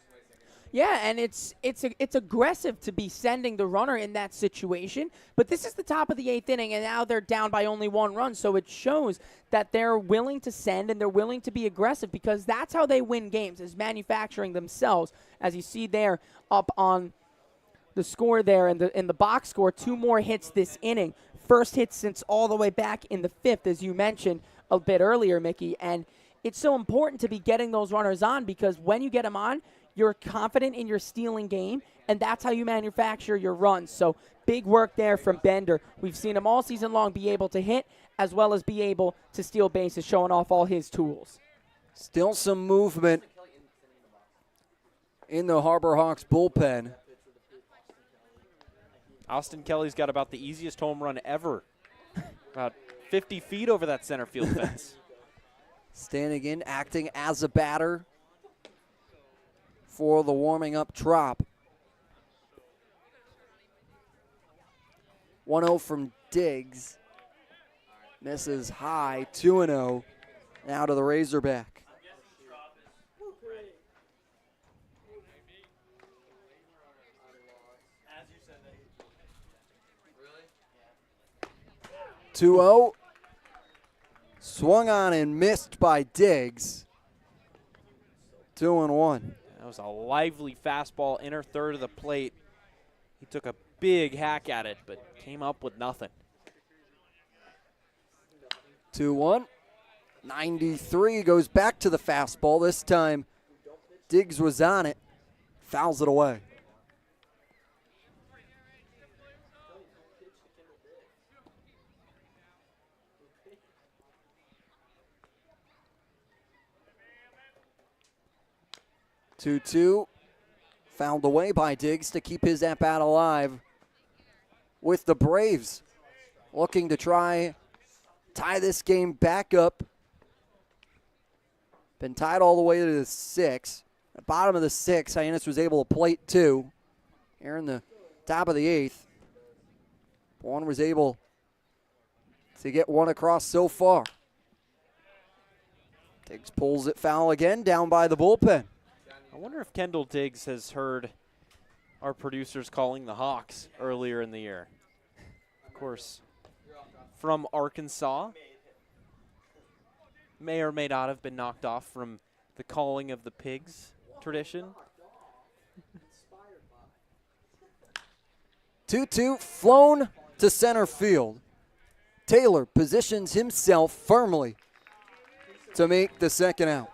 Yeah, and it's aggressive to be sending the runner in that situation. But this is the top of the 8th inning, and now they're down by only 1 run. So it shows that they're willing to send and they're willing to be aggressive, because that's how they win games, is manufacturing themselves. As you see there up on the score there in the box score, 2 more hits this inning. First hit since all the way back in the 5th, as you mentioned a bit earlier, Mickey. And it's so important to be getting those runners on, because when you get them on, you're confident in your stealing game, and that's how you manufacture your runs. So big work there from Bender. We've seen him all season long be able to hit as well as be able to steal bases, showing off all his tools. Still some movement in the Harbor Hawks bullpen. Austin Kelly's got about the easiest home run ever. About 50 feet over that center field fence. Standing in, acting as a batter for the warming up Trop. 1-0 from Diggs. Misses high, 2-0. Now to the Razorback. Two-0. Swung on and missed by Diggs. 2-1. That was a lively fastball, inner third of the plate. He took a big hack at it, but came up with nothing. 2-1. 93 goes back to the fastball. This time, Diggs was on it. Fouls it away. Two-two, fouled away by Diggs to keep his at-bat alive, with the Braves looking to tie this game back up. Been tied all the way to the 6th. At the bottom of the 6th, Hyannis was able to plate 2. Here in the top of the 8th, Bourne was able to get 1 across so far. Diggs pulls it foul again, down by the bullpen. I wonder if Kendall Diggs has heard our producers calling the Hawks earlier in the year. Of course, from Arkansas. May or may not have been knocked off from the calling of the Pigs tradition. 2-2, flown to center field. Taylor positions himself firmly to make the second out.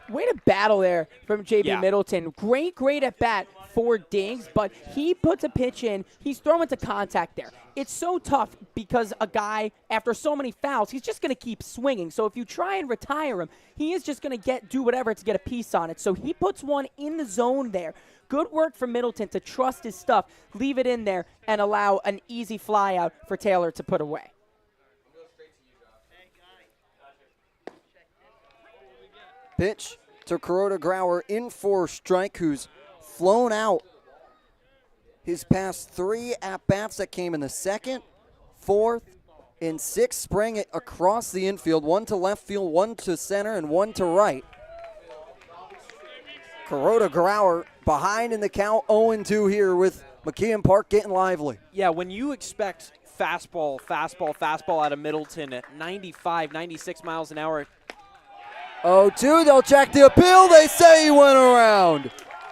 Way to battle there from J.B. Middleton. Great at bat for Diggs, but he puts a pitch in. He's throwing to contact there. It's so tough because a guy, after so many fouls, he's just going to keep swinging. So if you try and retire him, he is just going to do whatever to get a piece on it. So he puts one in the zone there. Good work from Middleton to trust his stuff, leave it in there, and allow an easy fly out for Taylor to put away. Pitch to Kuroda Grauer in for strike, who's flown out his past 3 at-bats that came in the 2nd, 4th, and 6th, spraying it across the infield, 1 to left field, 1 to center, and 1 to right. Kuroda Grauer behind in the count, 0-2 here with McKeon Park getting lively. Yeah, when you expect fastball out of Middleton at 95, 96 miles an hour. 0-2, they'll check the appeal. They say he went around.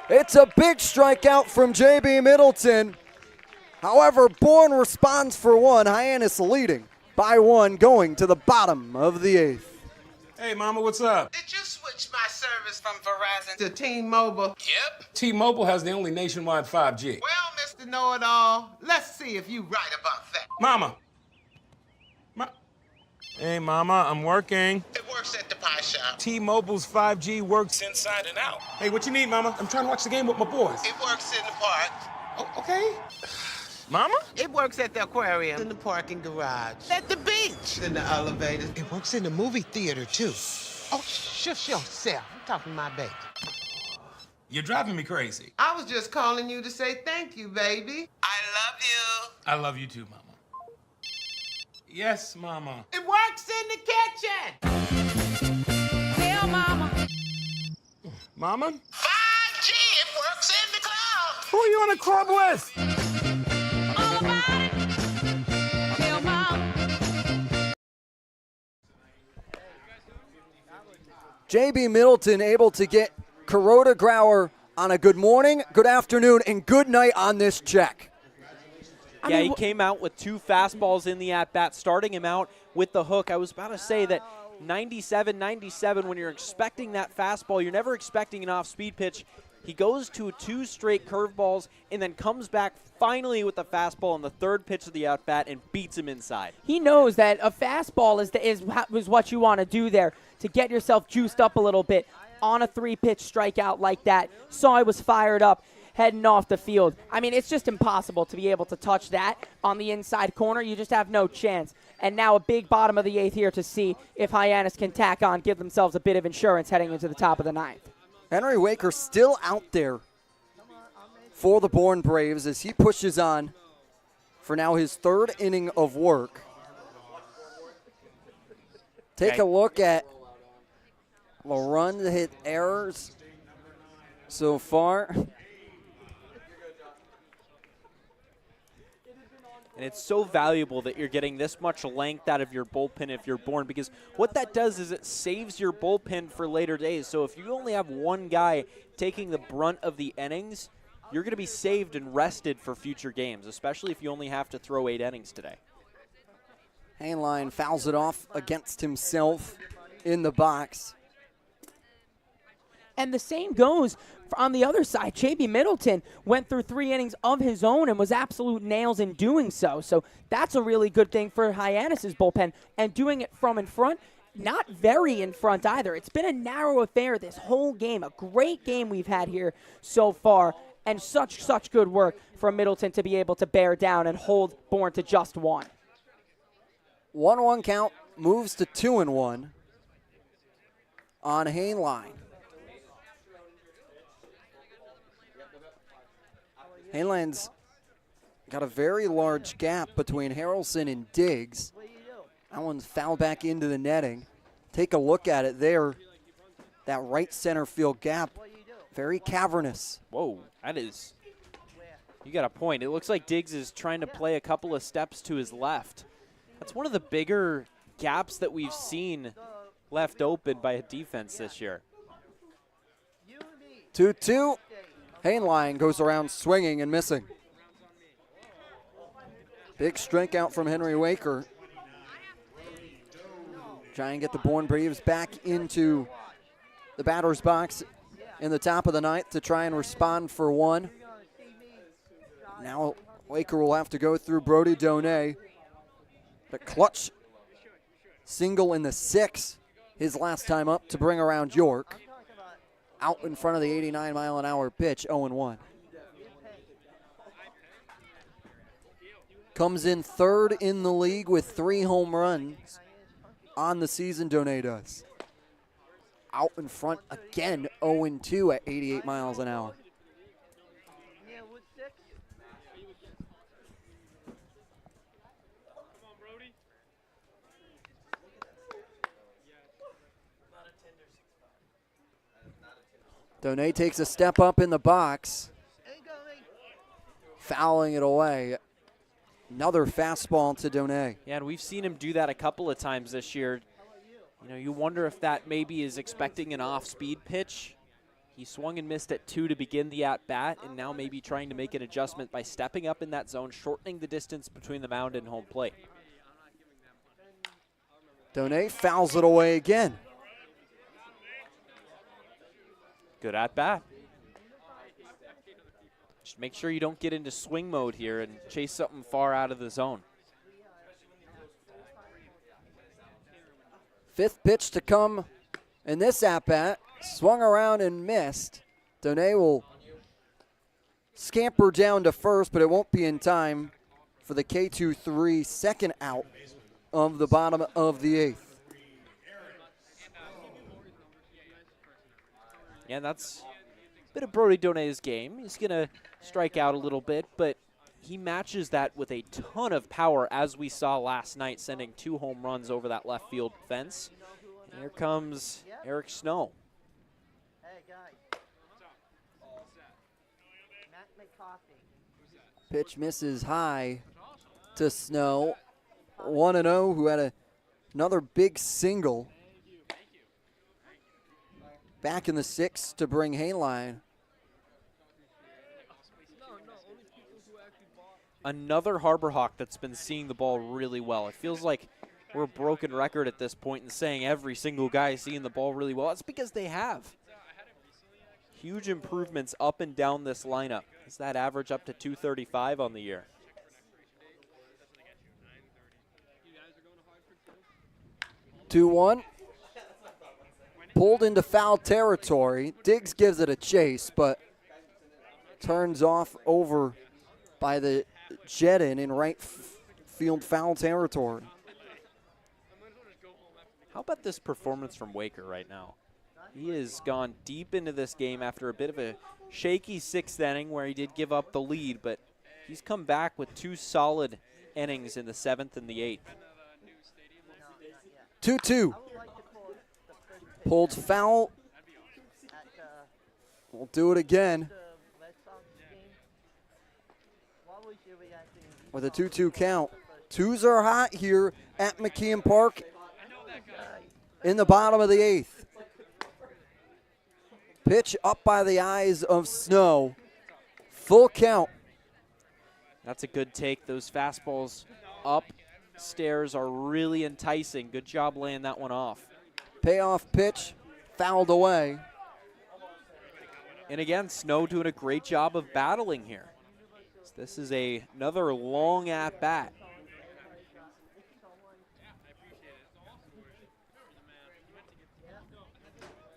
It's a big strikeout from J.B. Middleton. However, Bourne responds for 1. Hyannis leading by 1 going to the bottom of the 8th. Hey, Mama, what's up? Did you switch my service from Verizon to T-Mobile? Yep. T-Mobile has the only nationwide 5G. Well, Mr. Know-It-All, let's see if you right about that. Mama. Hey, Mama, I'm working. It works at the pie shop. T-Mobile's 5G works inside and out. Hey, what you need, Mama? I'm trying to watch the game with my boys. It works in the park. Oh, okay. Mama? It works at the aquarium, in the parking garage, at the beach, in the elevators. It works in the movie theater, too. Oh, shush yourself. I'm talking to my baby. You're driving me crazy. I was just calling you to say thank you, baby. I love you. I love you too, Mama. Yes, Mama. It works in the kitchen. Tell Mama. Mama? 5G, it works in the club. Who are you in a club with? All about it. Tell Mama. J.B. Middleton able to get Kuroda Grauer on a good morning, good afternoon, and good night on this check. Yeah, he came out with 2 fastballs in the at-bat, starting him out with the hook. I was about to say that 97, when you're expecting that fastball, you're never expecting an off-speed pitch. He goes to 2 straight curveballs and then comes back finally with the fastball on the 3rd pitch of the at-bat and beats him inside. He knows that a fastball is what you want to do there to get yourself juiced up a little bit on a 3-pitch strikeout like that. Saw he was fired up heading off the field. I mean, it's just impossible to be able to touch that on the inside corner. You just have no chance. And now a big bottom of the 8th here to see if Hyannis can tack on, give themselves a bit of insurance heading into the top of the 9th. Henry Waker still out there for the Bourne Braves as he pushes on for now his 3rd inning of work. Take a look at the run hit errors so far. And it's so valuable that you're getting this much length out of your bullpen if you're Bourne, because what that does is it saves your bullpen for later days. So if you only have one guy taking the brunt of the innings, you're going to be saved and rested for future games, especially if you only have to throw 8 innings today. Hainline fouls it off against himself in the box. And the same goes on the other side. J.B. Middleton went through 3 innings of his own and was absolute nails in doing so. So that's a really good thing for Hyannis' bullpen. And doing it from in front, not very in front either. It's been a narrow affair this whole game. A great game we've had here so far. And such good work from Middleton to be able to bear down and hold Bourne to just 1. 1-1 count moves to 2-1 on Hainline. Hainline's got a very large gap between Harrelson and Diggs. That one's fouled back into the netting. Take a look at it there. That right center field gap, very cavernous. Whoa, that is, you got a point. It looks like Diggs is trying to play a couple of steps to his left. That's one of the bigger gaps that we've seen left open by a defense this year. 2-2. Hainline goes around swinging and missing. Big strikeout from Henry Waker. Try and get the Bourne Braves back into the batter's box in the top of the 9th to try and respond for 1. Now Waker will have to go through Brody Donay. The clutch single in the 6th, his last time up to bring around York. Out in front of the 89-mile-an-hour pitch, 0-1. Comes in 3rd in the league with 3 home runs on the season, Donay does. Out in front again, 0-2 at 88 miles an hour. Donay takes a step up in the box, fouling it away. Another fastball to Donay. Yeah, and we've seen him do that a couple of times this year. You know, you wonder if that maybe is expecting an off-speed pitch. He swung and missed at 2 to begin the at-bat, and now maybe trying to make an adjustment by stepping up in that zone, shortening the distance between the mound and home plate. Donay fouls it away again. Good at-bat. Just make sure you don't get into swing mode here and chase something far out of the zone. Fifth pitch to come in this at-bat. Swung around and missed. Donay will scamper down to first, but it won't be in time for the K2-3 second out of the bottom of the 8th. Yeah, that's a bit of Brody Donay's game. He's going to strike out a little bit, but he matches that with a ton of power, as we saw last night, sending 2 home runs over that left field fence. And here comes Eric Snow. Pitch misses high to Snow. 1-0, who had another big single back in the 6th to bring Hayline. Another Harbor Hawk that's been seeing the ball really well. It feels like we're a broken record at this point in saying every single guy is seeing the ball really well. That's because they have. Huge improvements up and down this lineup. Is that average up to 235 on the year? Two-one. Pulled into foul territory. Diggs gives it a chase, but turns off over by the Jettin in right field foul territory. How about this performance from Waker right now? He has gone deep into this game after a bit of a shaky 6th inning where he did give up the lead, but he's come back with 2 solid innings in the 7th and the 8th. 2-2. Pulled foul. We'll do it again. With a 2-2 count. 2s are hot here at McKeon Park in the bottom of the 8th. Pitch up by the eyes of Snow. Full count. That's a good take. Those fastballs upstairs are really enticing. Good job laying that one off. Payoff pitch, fouled away. And again, Snow doing a great job of battling here. So this is another long at-bat.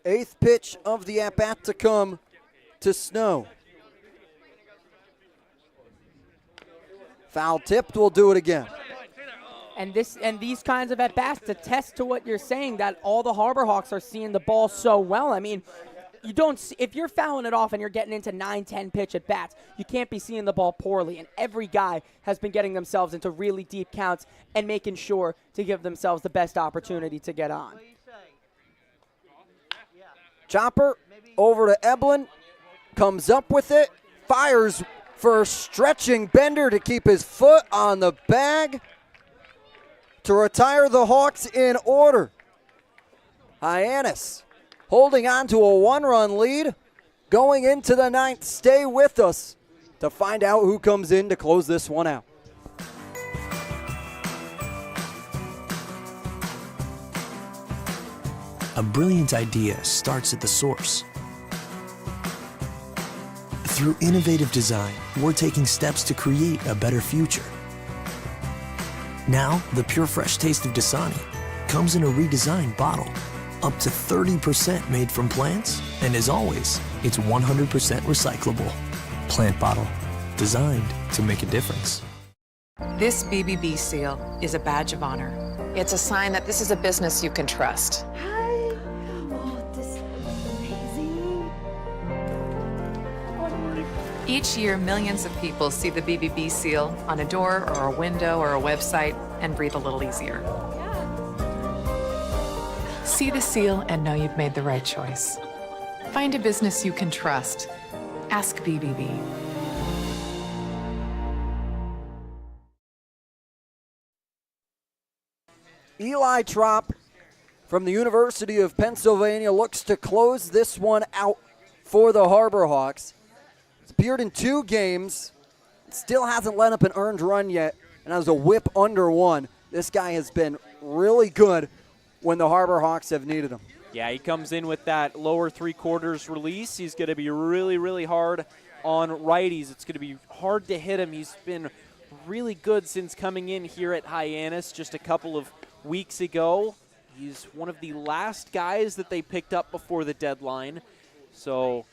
Eighth pitch of the at-bat to come to Snow. Foul tipped, we'll do it again. And these kinds of at-bats attest to what you're saying, that all the Harbor Hawks are seeing the ball so well. I mean, you don't see, if you're fouling it off and you're getting into 9-10 pitch at-bats, you can't be seeing the ball poorly. And every guy has been getting themselves into really deep counts and making sure to give themselves the best opportunity to get on. Chopper over to Eblin, comes up with it, fires for a stretching Bender to keep his foot on the bag to retire the Hawks in order. Hyannis holding on to a 1-run lead going into the 9th. Stay with us to find out who comes in to close this one out. A brilliant idea starts at the source. Through innovative design, we're taking steps to create a better future. Now, the pure fresh taste of Dasani comes in a redesigned bottle, up to 30% made from plants, and as always, it's 100% recyclable. Plant bottle, designed to make a difference. This BBB seal is a badge of honor. It's a sign that this is a business you can trust. Each year, millions of people see the BBB seal on a door or a window or a website and breathe a little easier. See the seal and know you've made the right choice. Find a business you can trust. Ask BBB. Eli Trop from the University of Pennsylvania looks to close this one out for the Harbor Hawks. He's appeared in 2 games, still hasn't let up an earned run yet, and has a whip under 1. This guy has been really good when the Harbor Hawks have needed him. Yeah, he comes in with that lower 3/4 release. He's going to be really, really hard on righties. It's going to be hard to hit him. He's been really good since coming in here at Hyannis just a couple of weeks ago. He's one of the last guys that they picked up before the deadline. So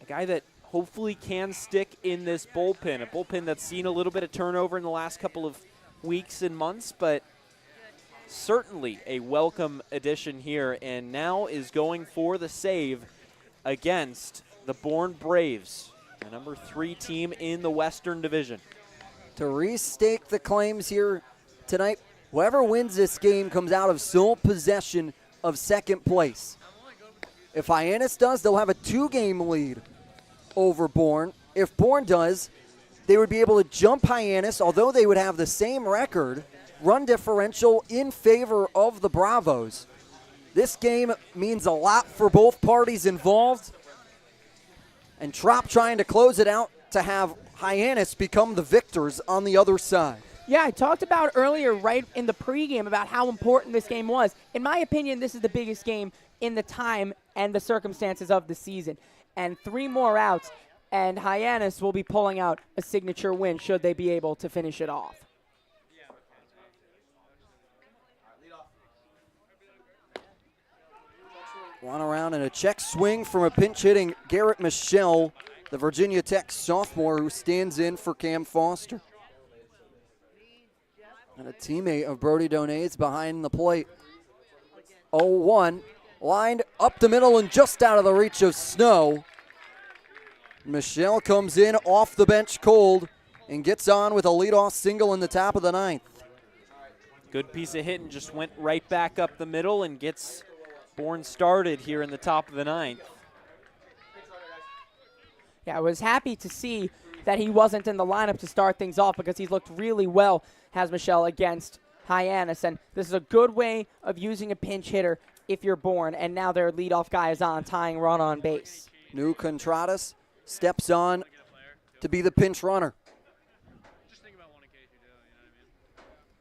a guy that hopefully can stick in this bullpen, a bullpen that's seen a little bit of turnover in the last couple of weeks and months, but certainly a welcome addition here, and now is going for the save against the Bourne Braves, the number 3 team in the Western Division. To restake the claims here tonight, whoever wins this game comes out of sole possession of second place. If Hyannis does, they'll have a 2-game lead over Bourne. If Bourne does, they would be able to jump Hyannis, although they would have the same record, run differential in favor of the Bravos. This game means a lot for both parties involved, and Trop trying to close it out to have Hyannis become the victors on the other side. Yeah, I talked about earlier right in the pregame about how important this game was. In my opinion, this is the biggest game in the time and the circumstances of the season. And 3 more outs, and Hyannis will be pulling out a signature win should they be able to finish it off. One around and a check swing from a pinch-hitting Garrett Michelle, the Virginia Tech sophomore who stands in for Cam Foster. And a teammate of Brody Donay's behind the plate. 0-1, lined up the middle and just out of the reach of Snow. Michelle comes in off the bench cold and gets on with a leadoff single in the top of the 9th. Good piece of hitting, just went right back up the middle and gets Bourne started here in the top of the 9th. Yeah, I was happy to see that he wasn't in the lineup to start things off because he's looked really well, has Michelle, against Hyannis. And this is a good way of using a pinch hitter if you're Bourne. And now their leadoff guy is on, tying run on base. New Contradas steps on to be the pinch runner.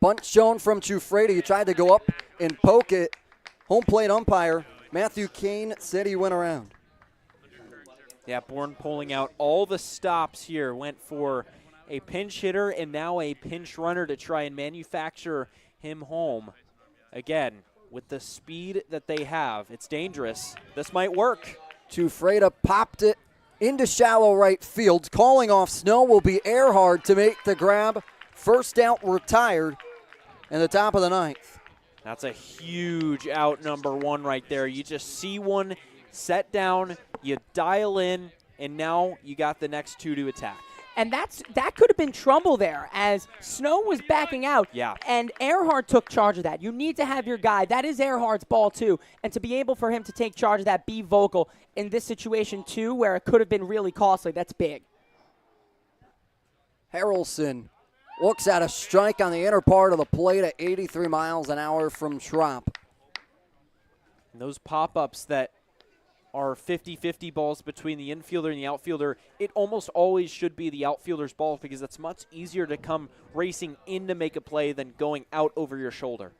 Bunt shown from Chufreda. He tried to go up and poke it. Home plate umpire Matthew Kane said he went around. Yeah, Bourne pulling out all the stops here. Went for a pinch hitter and now a pinch runner to try and manufacture him home. Again, with the speed that they have, it's dangerous. This might work. Chufreda popped it into shallow right field. Calling off Snow will be Earhart to make the grab. First out retired in the top of the 9th. That's a huge out, number 1 right there. You just see one set down, you dial in, and now you got the next 2 to attack. And that could have been trouble there as Snow was backing out. Yeah. And Earhart took charge of that. You need to have your guy. That is Earhart's ball, too. And to be able for him to take charge of that, be vocal in this situation, too, where it could have been really costly, that's big. Harrelson looks at a strike on the inner part of the plate at 83 miles an hour from Trop. And those pop-ups that are 50-50 balls between the infielder and the outfielder, it almost always should be the outfielder's ball because it's much easier to come racing in to make a play than going out over your shoulder.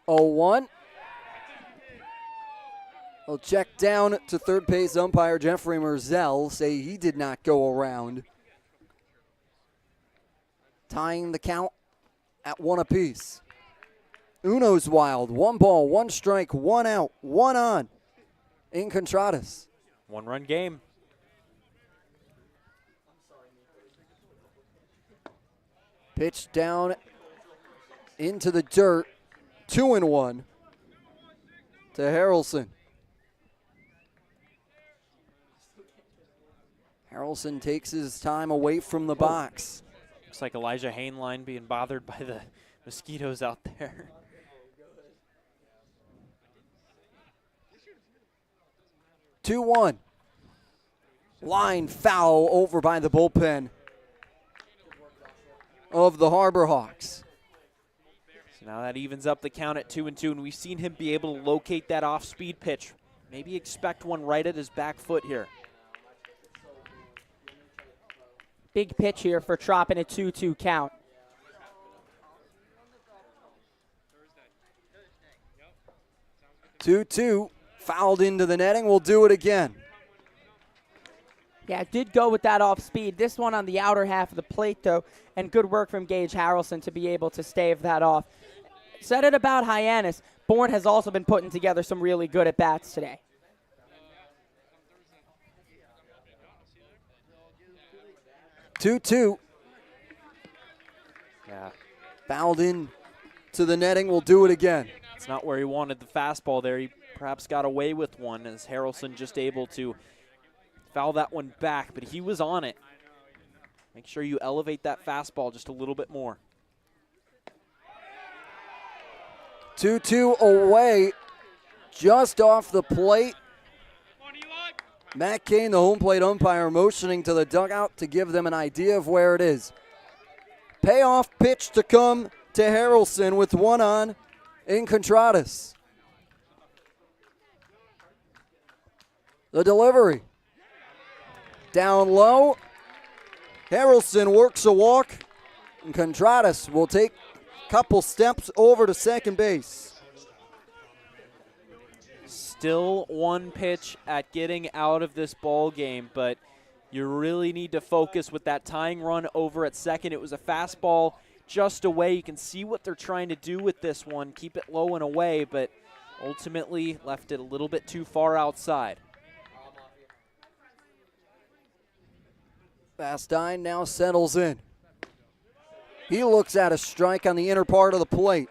0-1. We'll check down to third base umpire Jeffrey Merzel, say he did not go around. Tying the count at 1 apiece. Uno's wild. 1 ball, 1 strike, 1 out, 1 on in Contradas. 1-run game. Pitch down into the dirt. 2-1 to Harrelson. Harrelson takes his time away from the box. Looks like Elijah Hainline being bothered by the mosquitoes out there. Two-1. Line foul over by the bullpen of the Harbor Hawks. So now that evens up the count at 2-2, and we've seen him be able to locate that off-speed pitch. Maybe expect one right at his back foot here. Big pitch here for Trop in a 2-2 count. Two, fouled into the netting. We'll do it again. Yeah, it did go with that off speed. This one on the outer half of the plate, though, and good work from Gage Harrelson to be able to stave that off. Said it about Hyannis. Bourne has also been putting together some really good at-bats today. Two. Yeah. Fouled in to the netting. We'll do it again. It's not where he wanted the fastball there. He perhaps got away with one as Harrelson just able to foul that one back, but he was on it. Make sure you elevate that fastball just a little bit more. 2-2 away, just off the plate. Matt Kane, the home plate umpire, motioning to the dugout to give them an idea of where it is. Payoff pitch to come to Harrelson with one on in Contradas. The delivery. Down low. Harrelson works a walk, and Contradas will take a couple steps over to second base. Still one pitch at getting out of this ball game, but you really need to focus with that tying run over at second. It was a fastball just away. You can see what they're trying to do with this one, keep it low and away, but ultimately left it a little bit too far outside. Vastine now settles in. He looks at a strike on the inner part of the plate.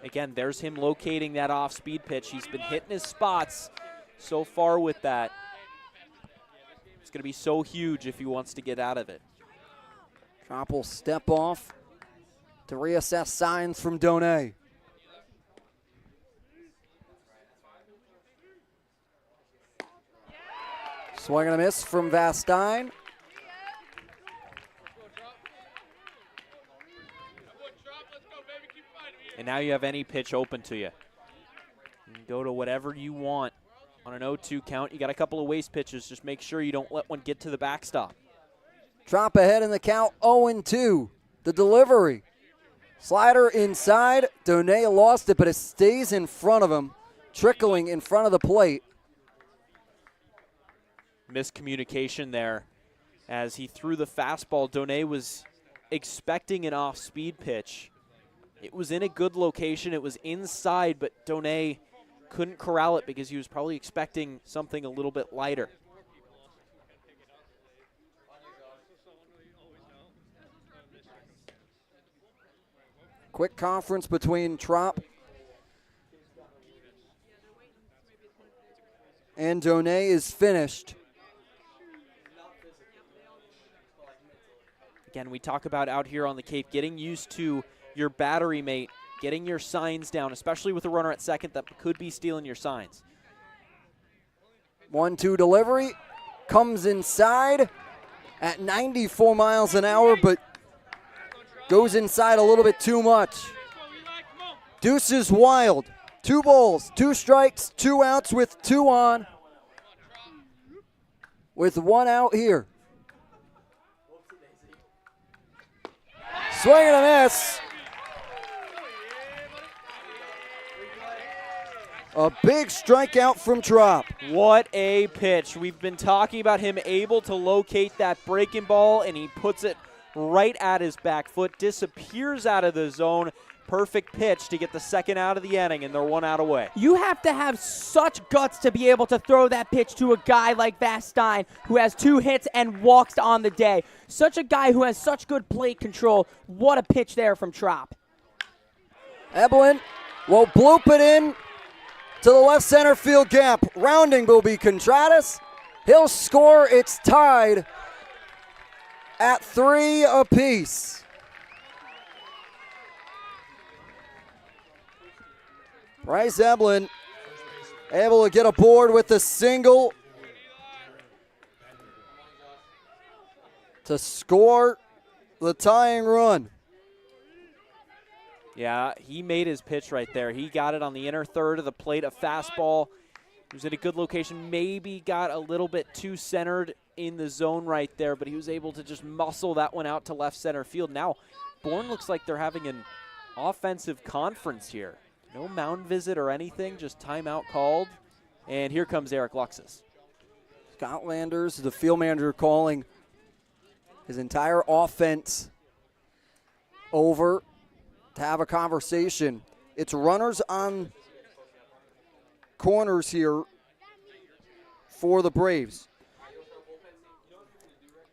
Again, there's him locating that off-speed pitch. He's been hitting his spots so far with that. It's going to be so huge if he wants to get out of it. Trop will step off to reassess signs from Donay. Swing and a miss from Vastine. And now you have any pitch open to you. You can go to whatever you want on an 0-2 count. You got a couple of waste pitches. Just make sure you don't let one get to the backstop. Trop ahead in the count, 0-2. The delivery. Slider inside. Donay lost it, but it stays in front of him, trickling in front of the plate. Miscommunication there as he threw the fastball. Donay was expecting an off-speed pitch. It was in a good location. It was inside, but Donay couldn't corral it because he was probably expecting something a little bit lighter. Quick conference between Trop and Donay is finished. Again, we talk about out here on the Cape, getting used to your battery mate, getting your signs down, especially with a runner at second that could be stealing your signs. 1-2 delivery, comes inside at 94 miles an hour, but goes inside a little bit too much. Deuces wild. 2 balls, 2 strikes, 2 outs with 2 on. With 1 out here. Swing and a miss. A big strikeout from Trop. What a pitch. We've been talking about him able to locate that breaking ball, and he puts it right at his back foot, disappears out of the zone. Perfect pitch to get the second out of the inning, and they're 1 out away. You have to have such guts to be able to throw that pitch to a guy like Vastine, who has 2 hits and walks on the day. Such a guy who has such good plate control. What a pitch there from Trop. Eblin will bloop it in to the left center field gap. Rounding will be Contradas. He'll score. It's tied at 3 apiece. Bryce Eblin able to get aboard with a single to score the tying run. Yeah, he made his pitch right there. He got it on the inner third of the plate, a fastball. He was in a good location, maybe got a little bit too centered in the zone right there, but he was able to just muscle that one out to left center field. Now, Bourne looks like they're having an offensive conference here. No mound visit or anything, just timeout called. And here comes Eric Luxus. Scott Landers, the field manager, calling his entire offense over to have a conversation. It's runners on corners here for the Braves,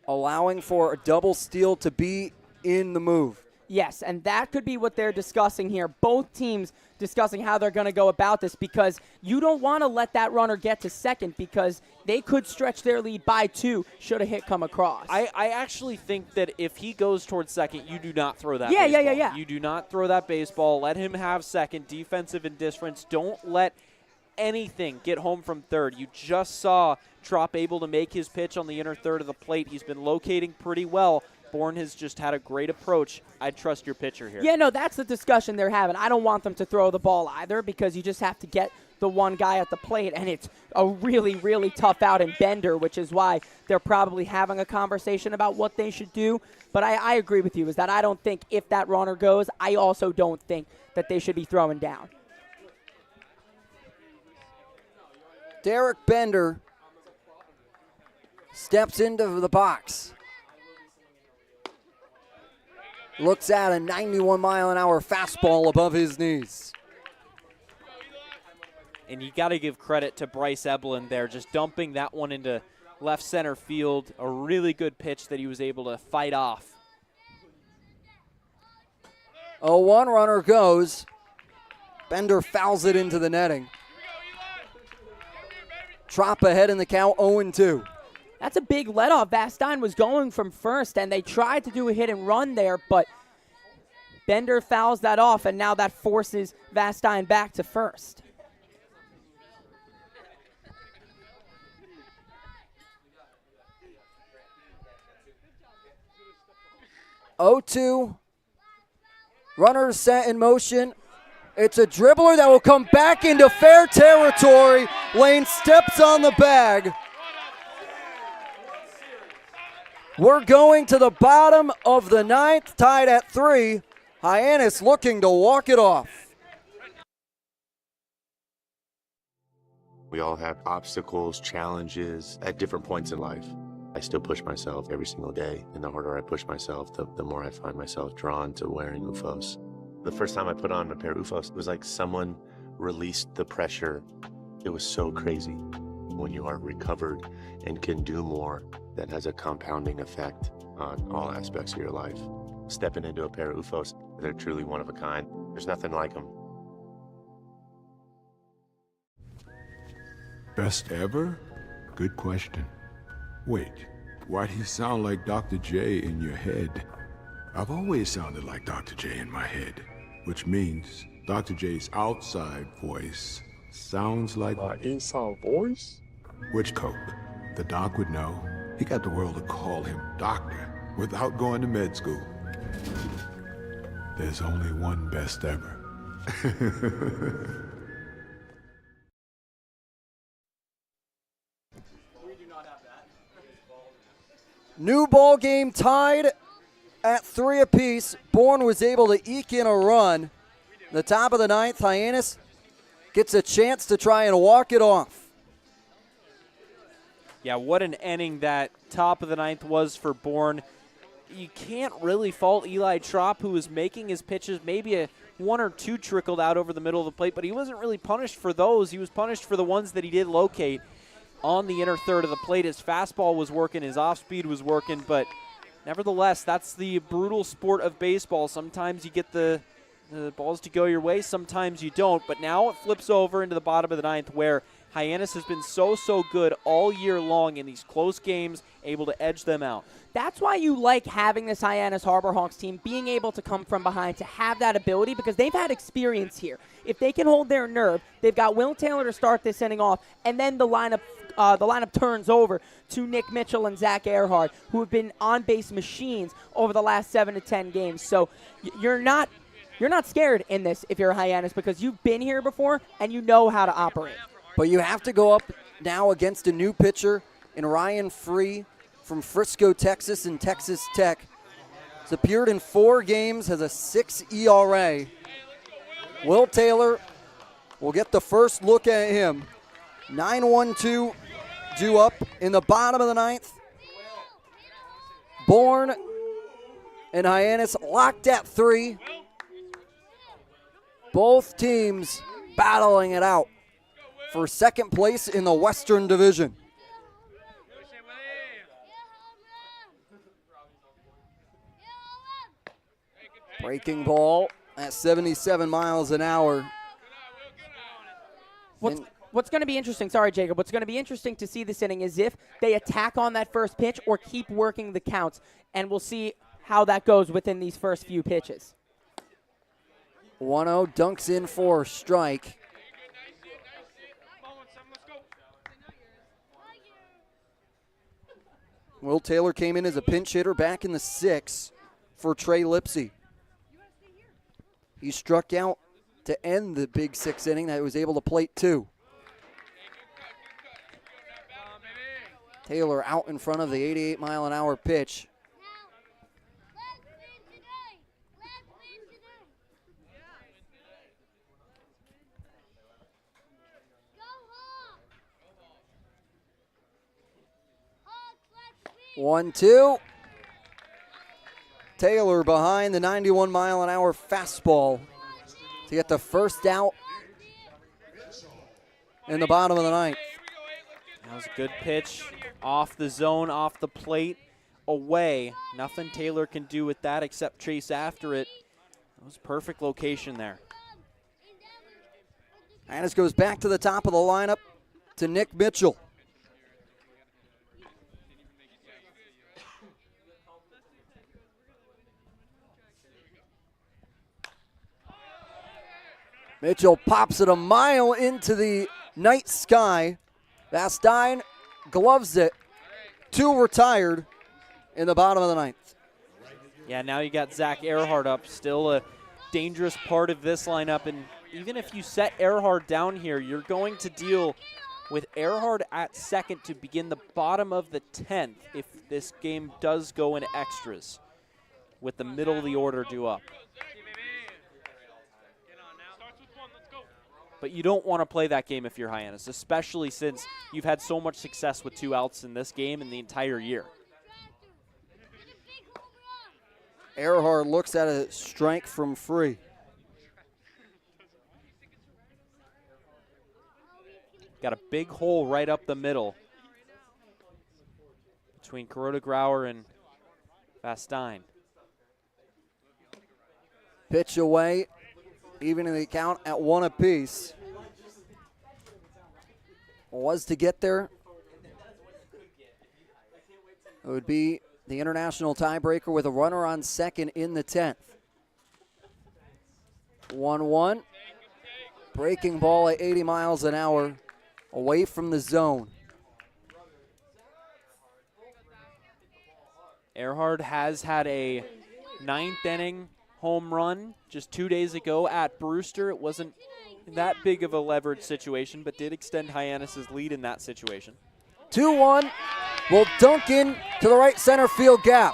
allowing for a double steal to be in the move. Yes, and that could be what they're discussing here. Both teams discussing how they're going to go about this, because you don't want to let that runner get to second, because they could stretch their lead by 2 should a hit come across. I actually think that if he goes towards second, you do not throw that Yeah. baseball. You do not throw that baseball. Let him have second, defensive indifference. Don't let anything get home from third. You just saw Trop able to make his pitch on the inner third of the plate. He's been locating pretty well. Bourne has just had a great approach. I'd trust your pitcher here. Yeah, no, that's the discussion they're having. I don't want them to throw the ball either, because you just have to get the one guy at the plate, and it's a really, really tough out in Bender, which is why they're probably having a conversation about what they should do. But I agree with you, is that I don't think if that runner goes, I also don't think that they should be throwing down. Derek Bender steps into the box. Looks at a 91-mile-an-hour fastball above his knees. And you got to give credit to Bryce Eblin there, just dumping that one into left center field. A really good pitch that he was able to fight off. A one runner goes. Bender fouls it into the netting. Trop ahead in the count, 0-2. That's a big leadoff. Vastine was going from first, and they tried to do a hit and run there, but Bender fouls that off, and now that forces Vastine back to first. (0-2). Runners set in motion. It's a dribbler that will come back into fair territory. Lane steps on the bag. We're going to the bottom of the ninth, tied at 3. Hyannis looking to walk it off. We all have obstacles, challenges at different points in life. I still push myself every single day, and the harder I push myself, the more I find myself drawn to wearing UFOs. The first time I put on a pair of UFOs, it was like someone released the pressure. It was so crazy. When you are recovered and can do more, that has a compounding effect on all aspects of your life. Stepping into a pair of UFOs, they're truly one of a kind. There's nothing like them. Best ever? Good question. Wait, why'd he sound like Dr. J in your head? I've always sounded like Dr. J in my head, which means Dr. J's outside voice sounds like my inside voice? Which Coke? The doc would know. He got the world to call him doctor without going to med school. There's only one best ever. New ball game tied at 3 apiece. Bourne was able to eke in a run. The top of the ninth, Hyannis gets a chance to try and walk it off. Yeah, what an inning that top of the ninth was for Bourne. You can't really fault Eli Trop, who was making his pitches. Maybe a 1 or 2 trickled out over the middle of the plate, but he wasn't really punished for those. He was punished for the ones that he did locate on the inner third of the plate. His fastball was working, his off-speed was working, but nevertheless, that's the brutal sport of baseball. Sometimes you get the balls to go your way, sometimes you don't, but now it flips over into the bottom of the ninth where Hyannis has been so good all year long in these close games, able to edge them out. That's why you like having this Hyannis Harbor Hawks team, being able to come from behind, to have that ability, because they've had experience here. If they can hold their nerve, they've got Will Taylor to start this inning off, and then the lineup turns over to Nick Mitchell and Zach Earhart, who have been on-base machines over the last 7 to 10 games. So you're not scared in this if you're a Hyannis, because you've been here before and you know how to operate. But you have to go up now against a new pitcher in Ryan Free from Frisco, Texas, and Texas Tech. He's appeared in 4 games, has a 6 ERA. Will Taylor will get the first look at him. 9-1-2 due up in the bottom of the 9th. Bourne and Hyannis locked at 3. Both teams battling it out for second place in the Western Division. Breaking ball at 77 miles an hour. What's going to be interesting, sorry, Jacob, what's going to be interesting to see this inning is if they attack on that first pitch or keep working the counts, and we'll see how that goes within these first few pitches. 1-0 dunks in for a strike. Will Taylor came in as a pinch hitter back in the 6th for Trey Lipsy. He struck out to end the big 6th inning that he was able to plate 2. Taylor out in front of the 88-mile-an-hour pitch. One, two. Taylor behind the 91-mile-an-hour fastball to get the first out in the bottom of the 9th. That was a good pitch off the zone, off the plate, away. Nothing Taylor can do with that except chase after it. That was perfect location there. Hyannis goes back to the top of the lineup to Nick Mitchell. Mitchell pops it a mile into the night sky. Vastine gloves it. 2 retired in the bottom of the 9th. Yeah, now you got Zach Earhart up, still a dangerous part of this lineup. And even if you set Earhart down here, you're going to deal with Earhart at second to begin the bottom of the 10th if this game does go into extras with the middle of the order due up. But you don't want to play that game if you're Hyannis, especially since you've had so much success with 2 outs in this game in the entire year. Earhart looks at a strike from Free. Got a big hole right up the middle between Kuroda Grauer and Vastine. Pitch away, even in the count at 1 apiece. Was to get there. It would be the international tiebreaker with a runner on second in the 10th. 1-1. Breaking ball at 80 miles an hour away from the zone. Earhart has had a 9th inning home run just 2 days ago at Brewster. It wasn't that big of a leverage situation, but did extend Hyannis' lead in that situation. 2-1 will dunk in to the right center field gap.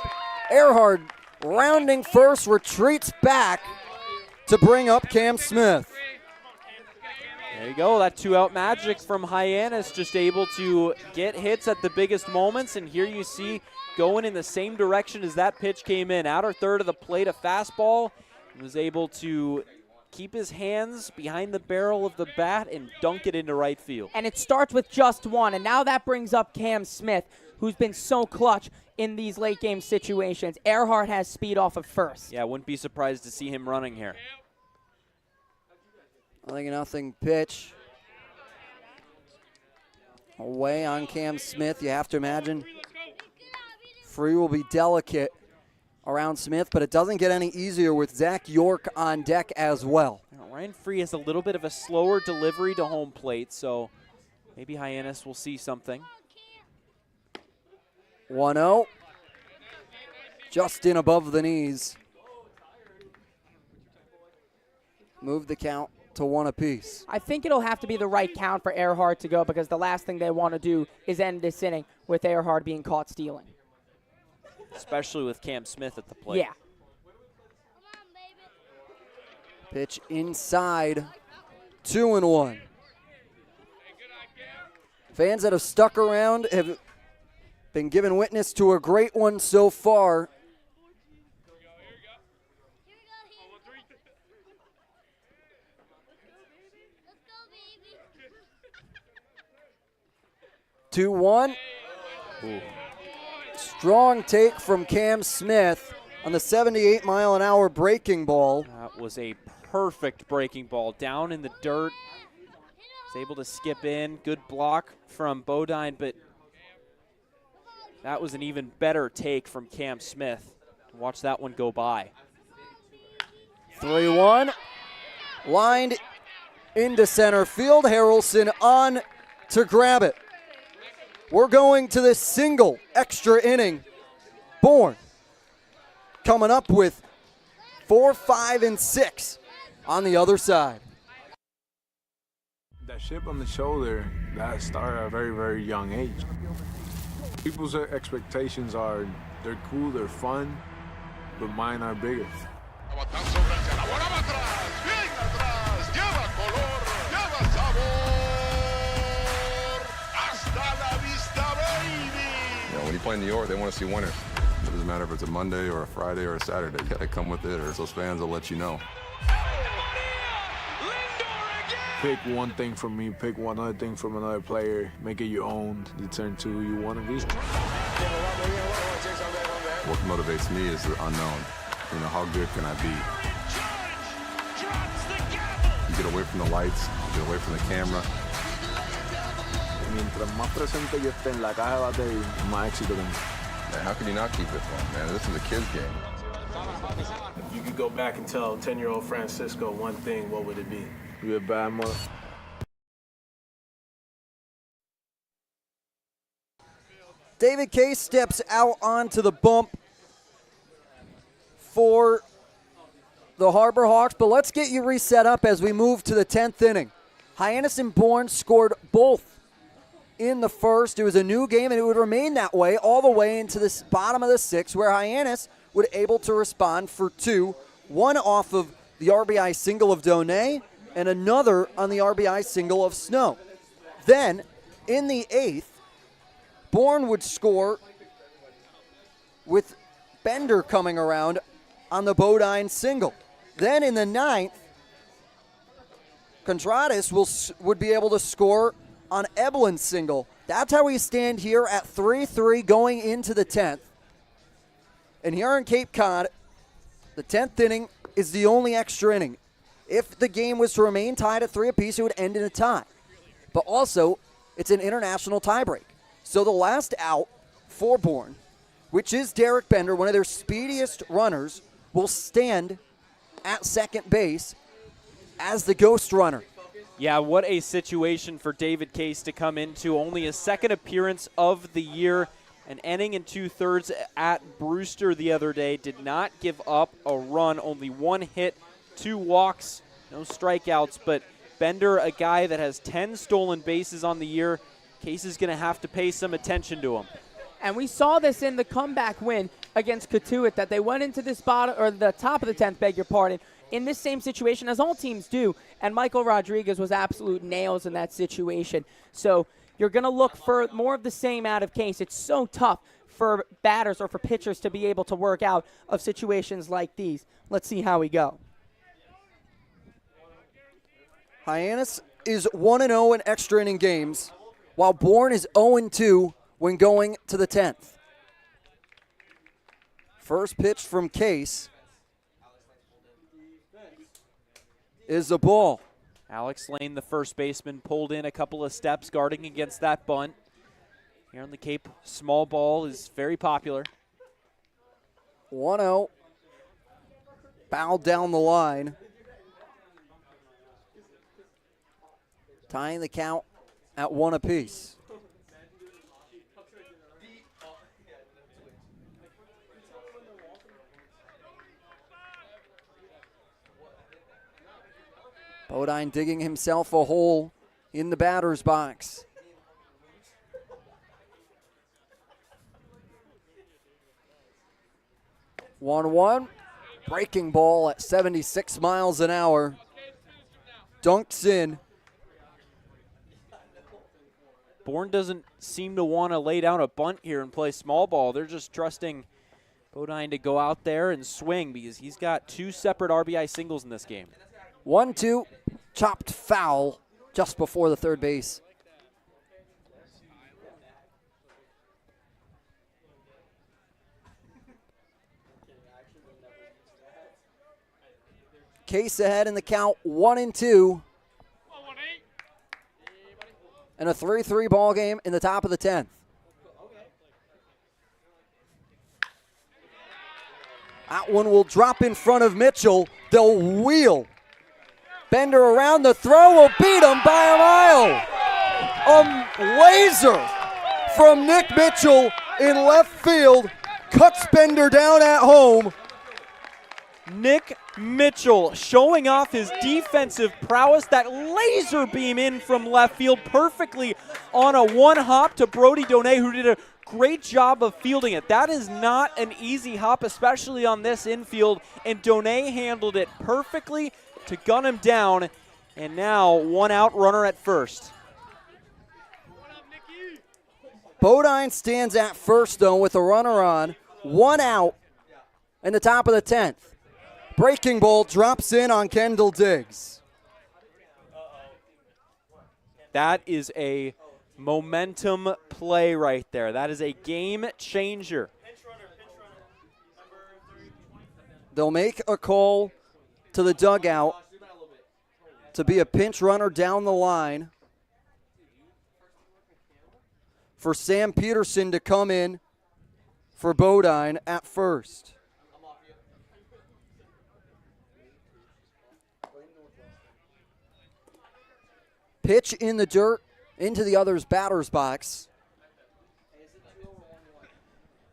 Earhart rounding first, retreats back to bring up Cam Smith. There you go, that 2-out magic from Hyannis, just able to get hits at the biggest moments, and here you see going in the same direction as that pitch came in. Outer third of the plate, a fastball, and was able to keep his hands behind the barrel of the bat and dunk it into right field. And it starts with just 1, and now that brings up Cam Smith, who's been so clutch in these late game situations. Earhart has speed off of first. Yeah, wouldn't be surprised to see him running here. 0-0 pitch. Away on Cam Smith, you have to imagine. Free will be delicate around Smith, but it doesn't get any easier with Zach York on deck as well. Ryan Free has a little bit of a slower delivery to home plate, so maybe Hyannis will see something. 1-0. Just in above the knees. Move the count to 1 apiece. I think it'll have to be the right count for Earhart to go, because the last thing they want to do is end this inning with Earhart being caught stealing. Especially with Cam Smith at the plate. Yeah. Pitch inside, 2-1. Fans that have stuck around have been given witness to a great one so far. Two one. Strong take from Cam Smith on the 78-mile-an-hour breaking ball. That was a perfect breaking ball down in the dirt. Was able to skip in. Good block from Bodine, but that was an even better take from Cam Smith. Watch that one go by. 3-1. Lined into center field. Harrelson on to grab it. We're going to this single extra inning. Bourne coming up with 4, 5, and 6 on the other side. That chip on the shoulder, that started at a very, very young age. People's expectations are, they're cool, they're fun, but mine are bigger. When you play in New York, they want to see winners. It doesn't matter if it's a Monday or a Friday or a Saturday. You got to come with it, or those fans will let you know. Pick one thing from me, pick one other thing from another player, make it your own, you turn to who you want to be. What motivates me is the unknown. You know, how good can I be? You get away from the lights, you get away from the camera. Mientras más presente yo esté en la caja de batería, más éxito tengo. Man, how can you not keep it fun, man? This is a kid's game. If you could go back and tell 10-year-old Francisco one thing, what would it be? You're a bad mother. David Case steps out onto the bump for the Harbor Hawks, but let's get you reset up as we move to the 10th inning. Hyannis and Bourne scored both in the first. It was a new game, and it would remain that way all the way into the bottom of the 6th, where Hyannis would able to respond for 2, one off of the RBI single of Donay and another on the RBI single of Snow. Then, in the 8th, Bourne would score with Bender coming around on the Bodine single. Then in the 9th, Contreras would be able to score on Eblin's single. That's how we stand here at 3-3 going into the 10th. And here in Cape Cod, the 10th inning is the only extra inning. If the game was to remain tied at 3 apiece, it would end in a tie. But also, it's an international tiebreak. So the last out for Bourne, which is Derek Bender, one of their speediest runners, will stand at second base as the ghost runner. Yeah, what a situation for David Case to come into. Only his second appearance of the year. An inning and 2/3 at Brewster the other day. Did not give up a run. Only 1 hit, 2 walks, no strikeouts. But Bender, a guy that has 10 stolen bases on the year, Case is going to have to pay some attention to him. And we saw this in the comeback win against Cotuit, that they went into this bottom, or the top of the 10th, beg your pardon, in this same situation, as all teams do. And Michael Rodriguez was absolute nails in that situation. So you're going to look for more of the same out of Case. It's so tough for batters or for pitchers to be able to work out of situations like these. Let's see how we go. Hyannis is 1-0 in extra inning games, while Bourne is 0-2 when going to the 10th. First pitch from Case is a ball. Alex Lane, the first baseman, pulled in a couple of steps guarding against that bunt. Here on the Cape, small ball is very popular. 1-0. Foul down the line. Tying the count at 1 apiece. Bodine digging himself a hole in the batter's box. One, breaking ball at 76 miles an hour. Dunks in. Bourne doesn't seem to want to lay down a bunt here and play small ball. They're just trusting Bodine to go out there and swing because he's got 2 separate RBI singles in this game. 1-2, chopped foul just before the third base. Case ahead in the count, 1-2. And a 3-3 ball game in the top of the 10th. That one will drop in front of Mitchell. They'll wheel. Bender around, the throw will beat him by a mile. A laser from Nick Mitchell in left field. Cuts Bender down at home. Nick Mitchell showing off his defensive prowess. That laser beam in from left field perfectly on a one hop to Brody Donay, who did a great job of fielding it. That is not an easy hop, especially on this infield, and Donay handled it perfectly to gun him down, and now 1 out, runner at first. Bodine stands at first, though, with a runner on. 1 out in the top of the 10th. Breaking ball drops in on Kendall Diggs. That is a momentum play right there. That is a game changer. They'll make a call to the dugout to be a pinch runner down the line for Sam Peterson to come in for Bodine at first. Pitch in the dirt into the other's batter's box.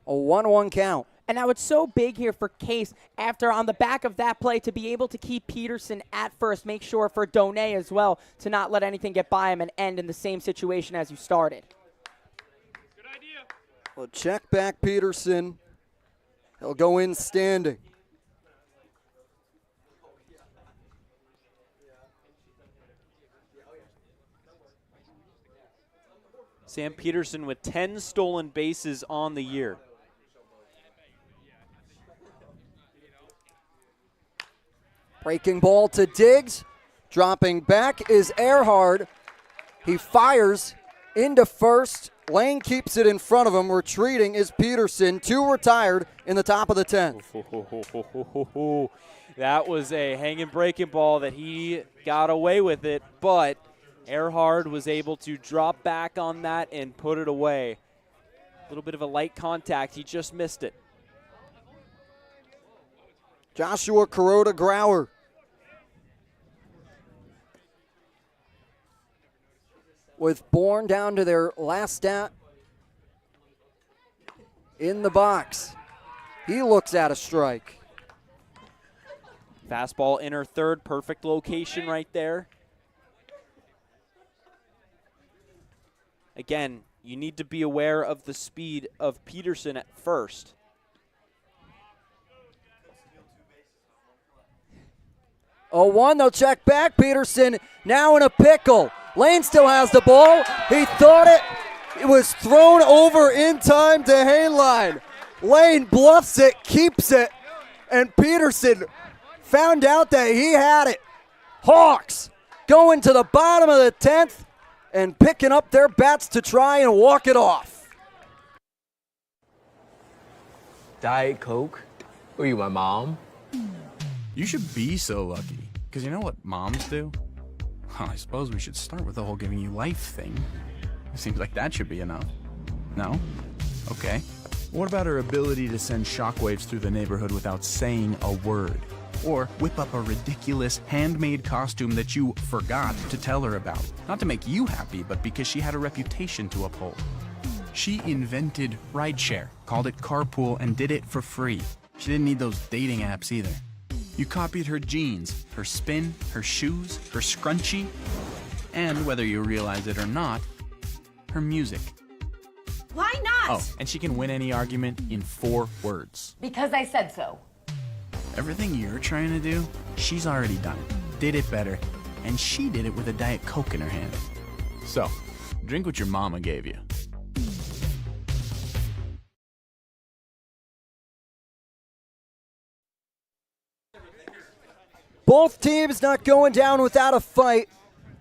A 1-1 count. And now it's so big here for Case after on the back of that play to be able to keep Peterson at first. Make sure for Donay as well to not let anything get by him and end in the same situation as you started. Good idea. Well, check back Peterson. He'll go in standing. Sam Peterson with 10 stolen bases on the year. Breaking ball to Diggs. Dropping back is Earhart. He fires into first. Lane keeps it in front of him. Retreating is Peterson. 2 retired in the top of the 10th. That was a hanging breaking ball that he got away with it, but Earhart was able to drop back on that and put it away. A little bit of a light contact. He just missed it. Joshua Kuroda-Grauer. With Bourne down to their last stat in the box. He looks at a strike. Fastball inner third, perfect location right there. Again, you need to be aware of the speed of Peterson at first. Oh, 1, they'll check back. Peterson now in a pickle. Lane still has the ball. He thought it was thrown over in time to Hainline. Lane bluffs it, keeps it, and Peterson found out that he had it. Hawks going to the bottom of the 10th and picking up their bats to try and walk it off. Diet Coke? Were you my mom? You should be so lucky, because you know what moms do? Well, I suppose we should start with the whole giving you life thing. It seems like that should be enough. No? Okay. What about her ability to send shockwaves through the neighborhood without saying a word? Or whip up a ridiculous handmade costume that you forgot to tell her about? Not to make you happy, but because she had a reputation to uphold. She invented rideshare, called it carpool, and did it for free. She didn't need those dating apps either. You copied her jeans, her spin, her shoes, her scrunchie, and whether you realize it or not, her music. Why not? Oh, and she can win any argument in 4 words. Because I said so. Everything you're trying to do, she's already done it, did it better, and she did it with a Diet Coke in her hand. So, drink what your mama gave you. Both teams not going down without a fight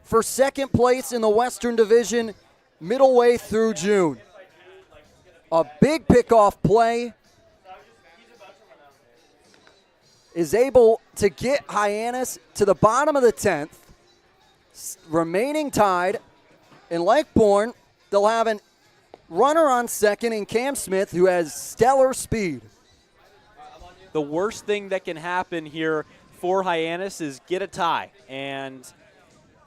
for second place in the Western Division middle way through June. A big pickoff play is able to get Hyannis to the bottom of the 10th, remaining tied. And like Bourne, they'll have a runner on second in Cam Smith, who has stellar speed. The worst thing that can happen here for Hyannis is get a tie. And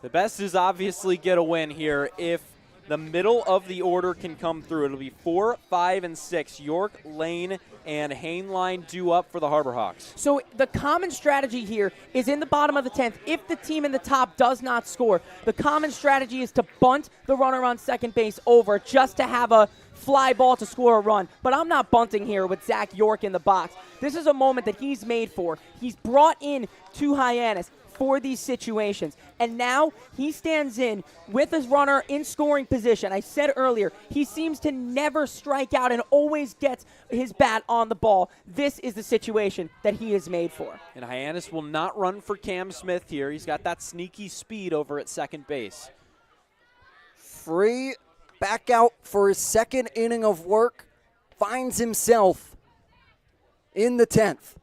the best is obviously get a win here. If the middle of the order can come through, it'll be 4, 5, and 6. York, Lane, and Hainline due up for the Harbor Hawks. So the common strategy here is in the bottom of the 10th. If the team in the top does not score, the common strategy is to bunt the runner on second base over just to have a fly ball to score a run. But I'm not bunting here with Zach York in the box. This is a moment that he's made for. He's brought in to Hyannis for these situations. And now he stands in with his runner in scoring position. I said earlier, he seems to never strike out and always gets his bat on the ball. This is the situation that he is made for. And Hyannis will not run for Cam Smith here. He's got that sneaky speed over at second base. Free back out for his second inning of work. Finds himself in the 10th.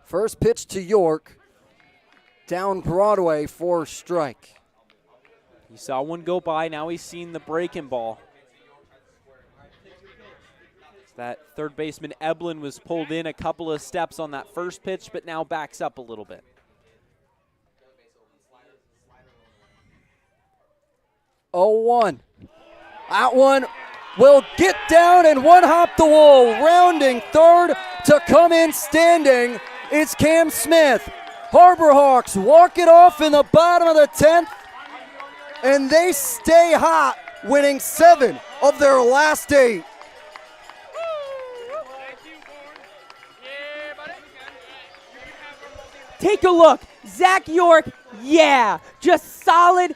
First pitch to York, down Broadway for strike. He saw one go by, now he's seen the breaking ball. That third baseman Eblin was pulled in a couple of steps on that first pitch, but now backs up a little bit. Oh, 1. That one will get down and one hop the wall, rounding third to come in standing. It's Cam Smith. Harbor Hawks walk it off in the bottom of the 10th, and they stay hot, winning 7 of their last 8. Take a look. Zach York, yeah, just solid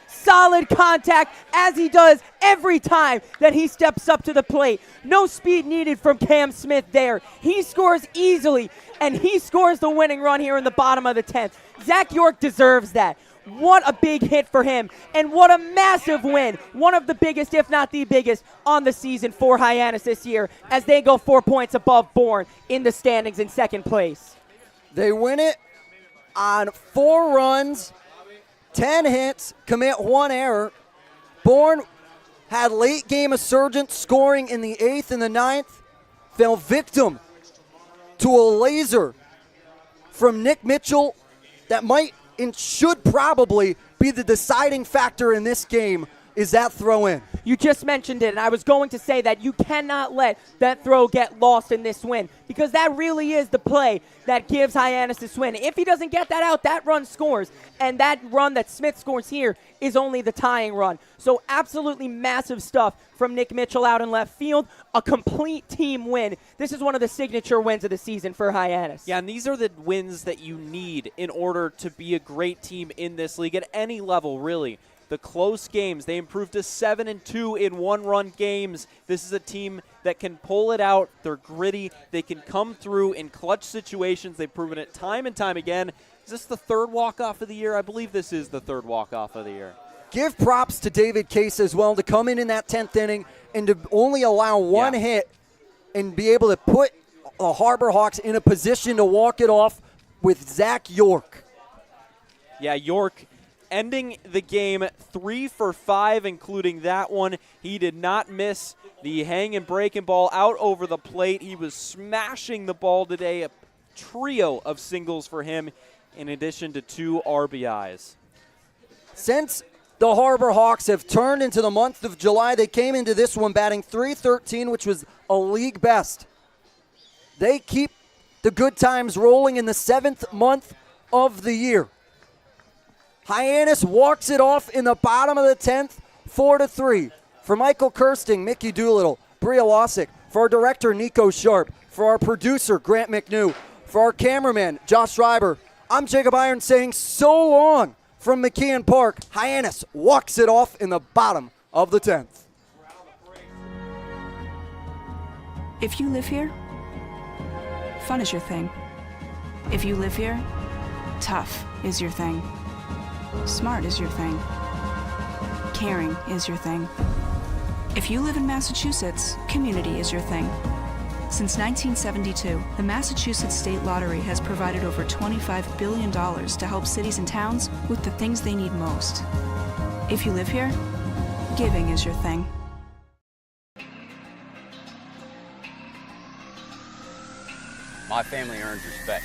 contact as he does every time that he steps up to the plate. No speed needed from Cam Smith there. He scores easily, and he scores the winning run here in the bottom of the 10th. Zach York deserves that. What a big hit for him, and what a massive win. One of the biggest, if not the biggest, on the season for Hyannis this year as they go 4 points above Bourne in the standings in second place. They win it on 4 runs, 10 hits, commit 1 error. Bourne had late game resurgence, scoring in the 8th and the 9th. Fell victim to a laser from Nick Mitchell that might and should probably be the deciding factor in this game. Is that throw in? You just mentioned it, and I was going to say that you cannot let that throw get lost in this win, because that really is the play that gives Hyannis this win. If he doesn't get that out, that run scores, and that run that Smith scores here is only the tying run. So absolutely massive stuff from Nick Mitchell out in left field. A complete team win. This is one of the signature wins of the season for Hyannis. Yeah, and these are the wins that you need in order to be a great team in this league at any level, really. The close games, they improved to 7-2 in one-run games. This is a team that can pull it out. They're gritty. They can come through in clutch situations. They've proven it time and time again. Is this the third walk-off of the year? I believe this is the third walk-off of the year. Give props to David Case as well to come in that 10th inning and to only allow one hit and be able to put the Harbor Hawks in a position to walk it off with Zach York. Yeah, York ending the game 3 for 5, including that one. He did not miss the hang and breaking ball out over the plate. He was smashing the ball today. A trio of singles for him in addition to 2 RBIs. Since the Harbor Hawks have turned into the month of July, they came into this one batting .313, which was a league best. They keep the good times rolling in the 7th month of the year. Hyannis walks it off in the bottom of the 10th, 4-3. For Michael Kirsting, Mickey Doolittle, Bria Losick, for our director, Nico Sharp, for our producer, Grant McNew, for our cameraman, Josh Schreiber, I'm Jacob Iron saying so long from McKeon Park. Hyannis walks it off in the bottom of the 10th. If you live here, fun is your thing. If you live here, tough is your thing. Smart is your thing. Caring is your thing. If you live in Massachusetts, community is your thing. Since 1972, the Massachusetts State Lottery has provided over $25 billion to help cities and towns with the things they need most. If you live here, giving is your thing. My family earns respect.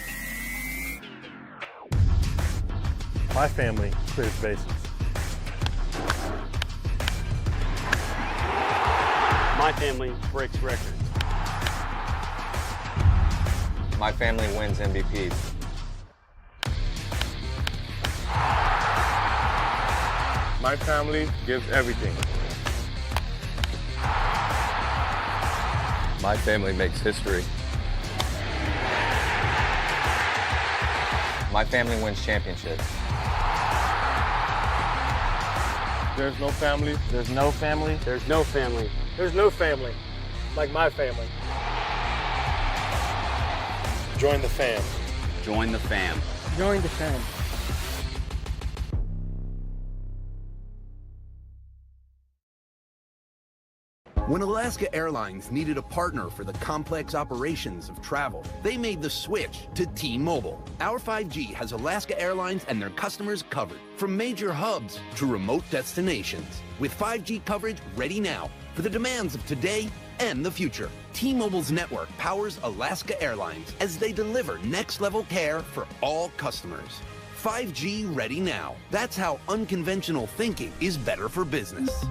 My family clears bases. My family breaks records. My family wins MVPs. My family gives everything. My family makes history. My family wins championships. There's no family. There's no family. There's no family. There's no family like my family. Join the fam. Join the fam. Join the fam. When Alaska Airlines needed a partner for the complex operations of travel, they made the switch to T-Mobile. Our 5G has Alaska Airlines and their customers covered, from major hubs to remote destinations, with 5G coverage ready now for the demands of today and the future. T-Mobile's network powers Alaska Airlines as they deliver next-level care for all customers. 5G ready now. That's how unconventional thinking is better for business.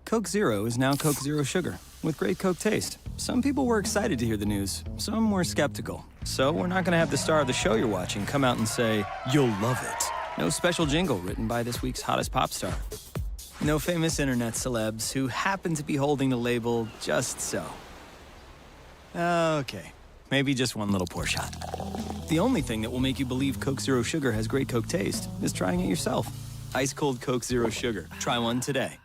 Coke Zero is now Coke Zero Sugar, with great Coke taste. Some people were excited to hear the news, some were skeptical. So we're not gonna have the star of the show you're watching come out and say, "You'll love it." No special jingle written by this week's hottest pop star. No famous internet celebs who happen to be holding the label just so. Okay, maybe just one little pour shot. The only thing that will make you believe Coke Zero Sugar has great Coke taste is trying it yourself. Ice cold Coke Zero Sugar. Try one today.